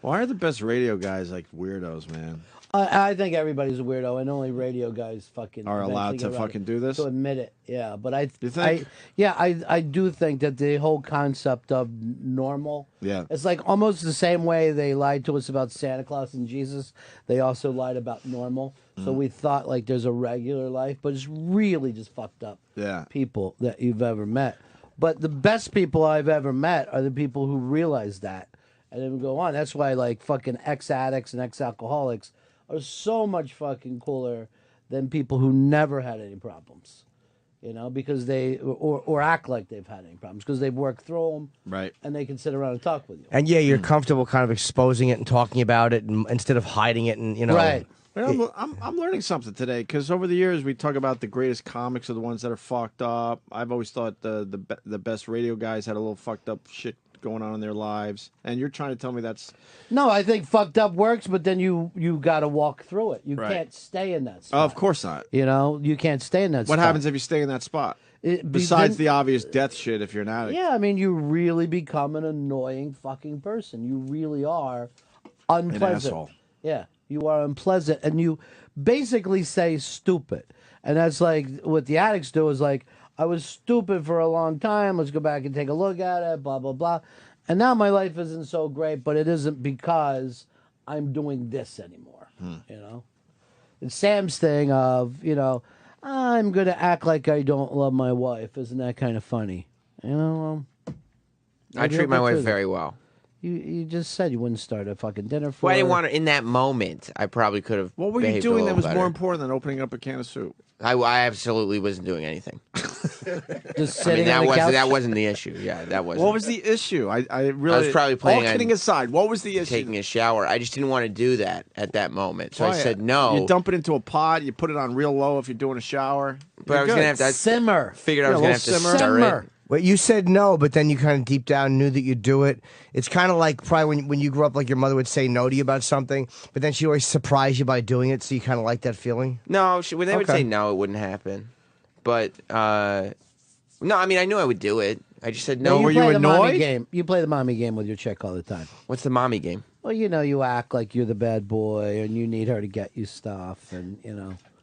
Why are the best radio guys like weirdos, man? I think everybody's a weirdo, and only radio guys fucking Are allowed eventually to get around fucking do this? to admit it. Yeah, but You think? I do think that the whole concept of normal. Yeah. It's like almost the same way they lied to us about Santa Claus and Jesus. They also lied about normal. So we thought like there's a regular life, but it's really just fucked up. Yeah. People that you've ever met. But the best people I've ever met are the people who realize that and then go on. That's why like fucking ex-addicts and ex-alcoholics are so much fucking cooler than people who never had any problems, because they or act like they've had any problems because they've worked through them, Right. and they can sit around and talk with you. And yeah, you're comfortable kind of exposing it and talking about it instead of hiding it and, Right. Well, I'm learning something today because over the years we talk about the greatest comics are the ones that are fucked up. I've always thought the best radio guys had a little fucked up shit going on in their lives, and you're trying to tell me that's No, I think fucked up works, but then you got to walk through it. You Right. can't stay in that Oh, spot. of course not. You can't stay in that spot. What happens if you stay in that spot? Besides the obvious death shit if you're an addict. Yeah, I mean, you really become an annoying fucking person. You really are unpleasant. asshole. Yeah, you are unpleasant, and you basically say stupid. And that's like what the addicts do is like, I was stupid for a long time. Let's go back and take a look at it, blah, blah, blah. And now my life isn't so great, but it isn't because I'm doing this anymore, It's Sam's thing of, I'm going to act like I don't love my wife. Isn't that kind of funny? I treat my wife very well. You just said you wouldn't start a fucking dinner for Well, I didn't her. want her in that moment. I probably could have. What were you behaved a doing that little was better. more important than opening up a can of soup? I absolutely wasn't doing anything. Just I mean, sitting on the couch. that wasn't the issue. Yeah, that wasn't. What was the issue? I really. I was probably planning All kidding on aside, what was the issue? taking a shower. I just didn't want to do that at that moment, so I Why? said no. You dump it into a pot. You put it on real low if you're doing a shower. But I was gonna have to simmer. Figured I was gonna have to simmer. stir it. Wait, you said no, but then you kind of deep down knew that you'd do it. It's kind of like probably when you grew up, like your mother would say no to you about something, but then she always surprised you by doing it, so you kind of like that feeling? No, when they would say no, it wouldn't happen. But no, I mean I knew I would do it. I just said no. You were play you the mommy annoyed? game. You play the mommy game with your chick all the time. What's the mommy game? Well, you act like you're the bad boy, and you need her to get you stuff, and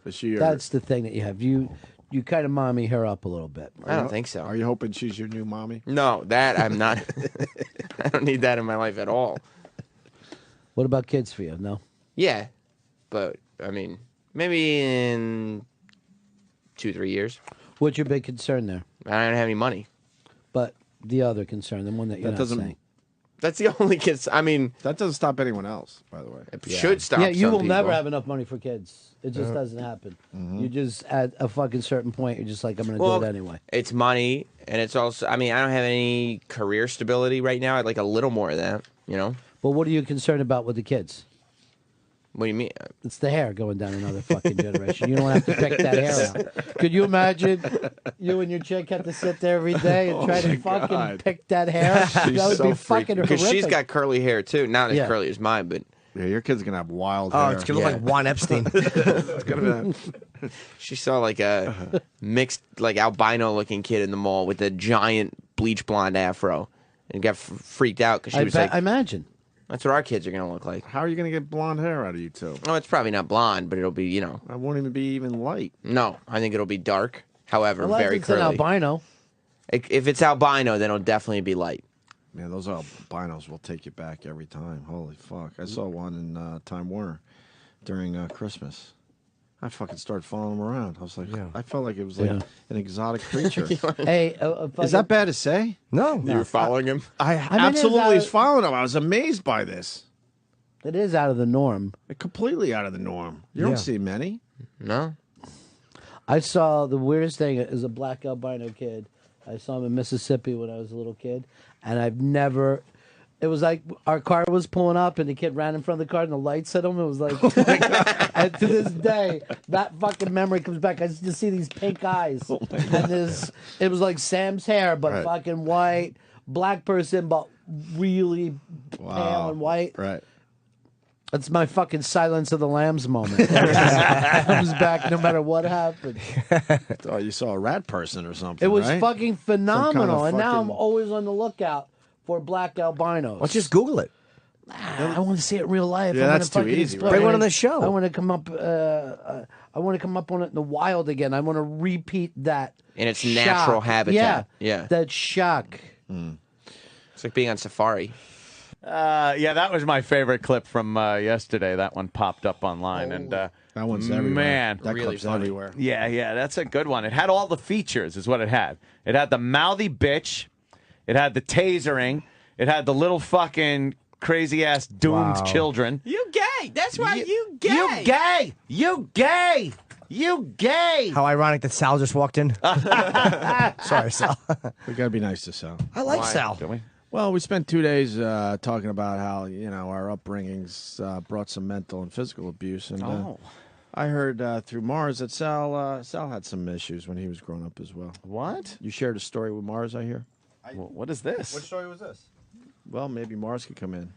that's the thing that you have. You kind of mommy her up a little bit. I don't think so. Are you hoping she's your new mommy? No, that I'm not. I don't need that in my life at all. What about kids for you? No. Yeah, but I mean, maybe in 2-3 years. What's your big concern there? I don't have any money. But the other concern, the one that you're not saying. That's the only kids. I mean, that doesn't stop anyone else, by the way. It should stop. Yeah, you some will people. never have enough money for kids. It just doesn't happen. You just at a fucking certain point, you're just like, I'm going to do it anyway. It's money, and it's also. I mean, I don't have any career stability right now. I'd like a little more of that. But what are you concerned about with the kids? What do you mean? It's the hair going down another fucking generation. You don't have to pick that hair out. Could you imagine you and your chick have to sit there every day and try to fucking pick that hair? That would be fucking horrific. Because she's got curly hair too. Not as curly as mine, but yeah, your kid's gonna have wild hair. Oh, it's gonna look like Juan Epstein. It's gonna. She saw like a mixed, like albino looking kid in the mall with a giant bleach blonde afro, and got freaked out because she was like, I imagine. That's what our kids are going to look like. How are you going to get blonde hair out of you two? Oh, it's probably not blonde, but it'll be, I won't even be even light. No, I think it'll be dark. However, very it's curly. an albino. If it's albino, then it'll definitely be light. Man, those albinos will take you back every time. Holy fuck. I saw one in Time Warner during Christmas. I fucking started following them around. I was like, I felt like it was like an exotic creature. Hey, is that bad to say? No. You were following him? I absolutely was following him. I was amazed by this. It is out of the norm. Completely out of the norm. You don't see many. No. I saw the weirdest thing is a black albino kid. I saw him in Mississippi when I was a little kid, and I've never. It was like our car was pulling up, and the kid ran in front of the car, and the lights hit him. It was like, and to this day, that fucking memory comes back. I just see these pink eyes, and it was like Sam's hair, but fucking white, black person, but really pale and white. Right. That's my fucking Silence of the Lambs moment. It comes back no matter what happened. Oh, you saw a rat person or something. It was right? fucking phenomenal, and now I'm fucking- always on the lookout for black albinos. Let's just Google it. I want to see it in real life. Yeah, I wanna that's too fucking easy, explore right? it. Bring one on the show. I want to come up. I want to come up on it in the wild again. I want to repeat that In its shock. natural habitat. Yeah. That shock. It's like being on safari. Yeah, that was my favorite clip from yesterday. That one popped up online, and That one's everywhere. man, that really clip's funny. everywhere. yeah, that's a good one. It had all the features, is what it had. It had the mouthy bitch. It had the tasering. It had the little fucking crazy ass doomed children. You gay. That's why you gay. You gay! You gay! You gay! How ironic that Sal just walked in. Sorry, Sal. We gotta be nice to Sal. I like Why? Sal. Do we? Well, we spent 2 days talking about how our upbringings brought some mental and physical abuse, and I heard through Mars that Sal had some issues when he was growing up as well. What? You shared a story with Mars, I hear. What is this? Which story was this? Well, maybe Mars could come in.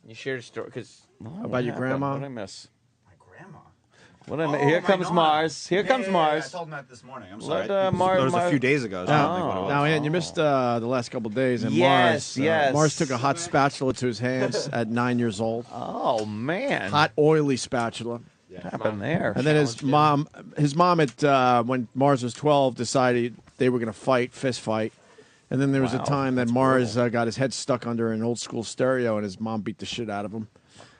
You shared a story because About your grandma? What did I miss? My grandma. What did I miss? Here comes Mars. Here comes Mars. I told him that this morning. I'm Let, sorry. Mar- That was Mar- a few days ago. So I don't think what it was. Now, Ann, you missed the last couple of days, and Yes, yes. Mars took a hot spatula to his hands at 9 years old. Oh man, Hot, oily spatula. what happened there? And then his mom at when Mars was 12 decided they were going to fight, fist fight. And then there was a time that Mars got his head stuck under an old school stereo, and his mom beat the shit out of him.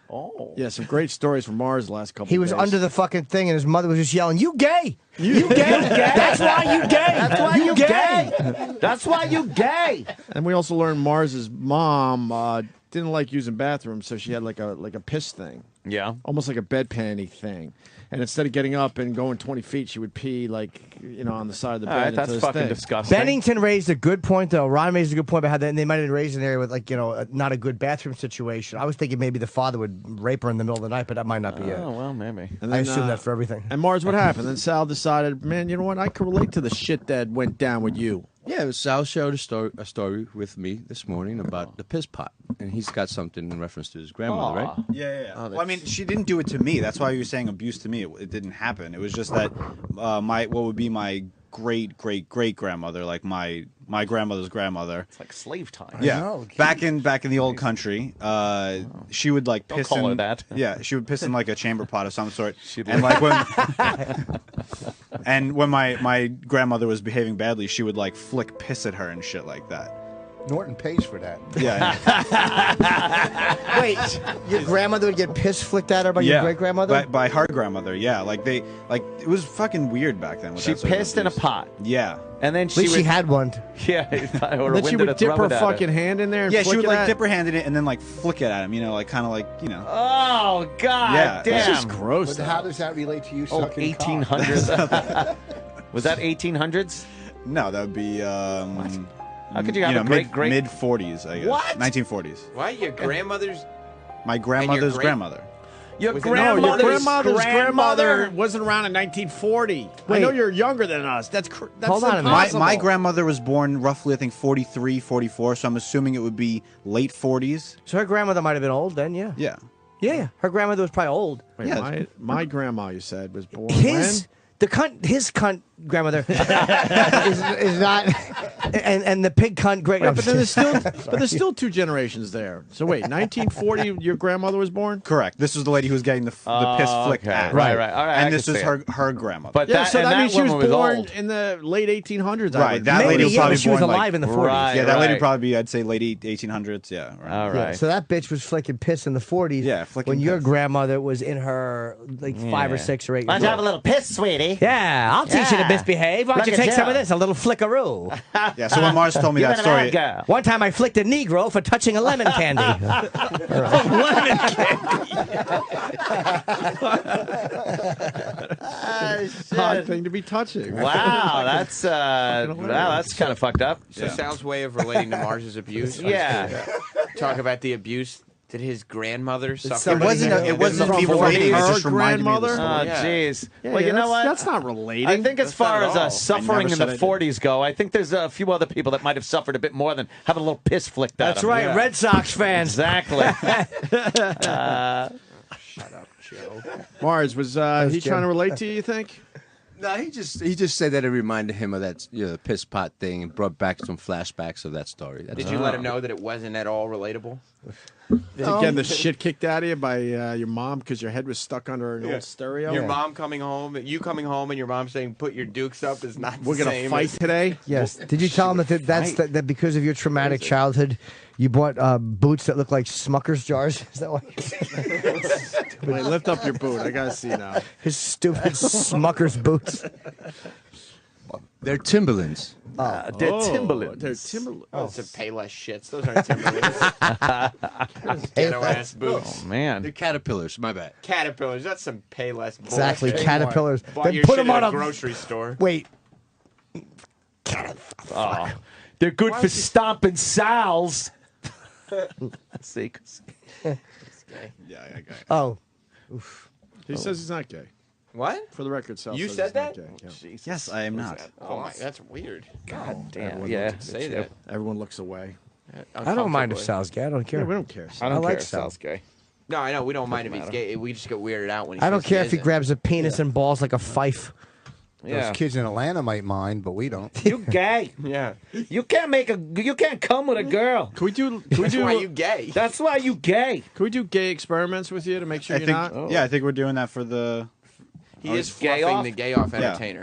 Oh, Yeah, some great stories from Mars the last couple. He of was days. under the fucking thing, and his mother was just yelling, "You gay! You gay! That's why you gay! That's why you gay! That's why you gay!" And we also learned Mars's mom didn't like using bathrooms, so she had like a piss thing. Yeah. almost like a bedpanny thing. And instead of getting up and going 20 feet, she would pee on the side of the bed. All right, into that's this fucking thing. disgusting. Bennington raised a good point, though. Ron raised a good point about how they might have been raised in an area with, not a good bathroom situation. I was thinking maybe the father would rape her in the middle of the night, but that might not be it. Oh, well, maybe. And I then, assume that for everything. And Mars, what happened? Then Sal decided, man, you know what? I can relate to the shit that went down with you. Yeah, Sal shared a story with me this morning about the piss pot, and he's got something in reference to his grandmother, right? Yeah. Well, I mean, she didn't do it to me. That's why you were saying abuse to me. It didn't happen. It was just that what would be my great grandmother, like my grandmother's grandmother. It's like slave time. Yeah, back in the old country, she would like piss. Don't call in, her that. Yeah, she would piss in like a chamber pot of some sort. And like when my grandmother was behaving badly, she would like flick piss at her and shit like that. Norton pays for that. Yeah. Wait, your grandmother would get piss flicked at her by your great grandmother? By her grandmother. Yeah, it was fucking weird back then. With She that sort of pissed in a abuse. pot. Yeah. And then At least she had one. Yeah. Or Then she would dip her fucking hand in there and Yeah, flick she would it like at dip her hand in it and then like flick it at him. Oh, God Yeah. damn. That's just gross. But how does that relate to you Oh, sucking cock? 1800s. Was that 1800s? No, that would be How could you have a great mid 40s? I guess. What? 1940s. Why your grandmother's? My grandmother's great- grandmother. Your Was it- grandmother's, your grandmother's grandmother grandmother wasn't around in 1940. I Wait. know you're younger than us. That's Hold on a minute. impossible. My grandmother was born roughly, I think, 43, 44. So I'm assuming it would be late 40s. So her grandmother might have been old then, yeah. Yeah. Yeah, her grandmother was probably old. Wait, Yeah. my grandma, you said, was born His cunt grandmother is not, and the pig cunt great. when? Wait, but there's still two generations there. So wait, 1940, your grandmother was born? Correct. This was the lady who was getting the piss flicked okay. at. Right. All right. I And can this is see it. her grandmother. But Yeah, so and that means she was woman born old. in the late 1800s. I Right, would that think. lady was yeah, probably she was born, alive like- in the 40s. Right. yeah, that lady probably, I'd say, late 1800s. Yeah. Right. All Yeah, right. so that bitch was flicking piss in the 40s. Yeah, flicking when your piss. grandmother was in her 5 or 6 or 8 years old. little piss, sweetie? Yeah, I'll teach you to misbehave. Why don't Look you at take some you. of this? A little flickaroo. Yeah, so when Mars told me that story, One time I flicked a Negro for touching a lemon candy. Lemon Odd thing to be touching. Wow, that's kind of fucked up. So Sal's way of relating to Mars's abuse. was Yeah. to talk about the abuse that his grandmother suffered. it wasn't me relating. It Her just reminded me of the grandmother? story. Oh, jeez. Yeah, well, you know what? That's not relating. I think as far not as at all. suffering I in never the said I did. 40s go, I think there's a few other people that might have suffered a bit more than having a little piss flicked at That's them. right, Red Sox fans. Exactly. Mars, was he trying to relate to you think? No, he just said that it reminded him of that the piss pot thing and brought back some flashbacks of that story. That's Did you let him know that it wasn't at all relatable? Did you get the shit kicked out of you by your mom because your head was stuck under an old stereo? Your mom coming home, you coming home, and your mom saying, "Put your dukes up" is not. We're the gonna same fight as- today. Yes. Did you tell him that because of your traumatic childhood, you bought boots that look like Smucker's jars? Is that why? Wait, lift up your boot. I gotta see now. His stupid Smucker's boots. They're Timberlands. They're Timberlands. They're Timberlands. Oh, some Payless shits. Those aren't Timberlands. Ghetto ass boots. Oh, man. They're caterpillars. My bad. Caterpillars. That's some Payless bullshit. Exactly, caterpillars. Bought Then your put shit them at on a a grocery store. Wait. Oh, they're good for stomping sows. See, Yeah, I got it. Oh. He says he's not gay. What? For the record, Sal You says said he's not that? gay. Yeah. Yes, I am not. Oh my, that's weird. God damn. Everyone Yeah. looks- Say that. Everyone looks away. I don't mind if Sal's gay. I don't care. Yeah, we don't care. I don't I like care if Sal. Sal's gay. No, I know. We don't mind if he's gay. We just get weirded out when he I don't says care if he isn't. grabs a penis and balls like a fife. Yeah. Those kids in Atlanta might mind, but we don't. You gay. Yeah. You can't come with a girl. Can we do? That's why you gay. That's why you gay. Can we do gay experiments with you to make sure I you're think. not? Yeah, I think we're doing that for the. He is gay fluffing off? the gay off entertainer.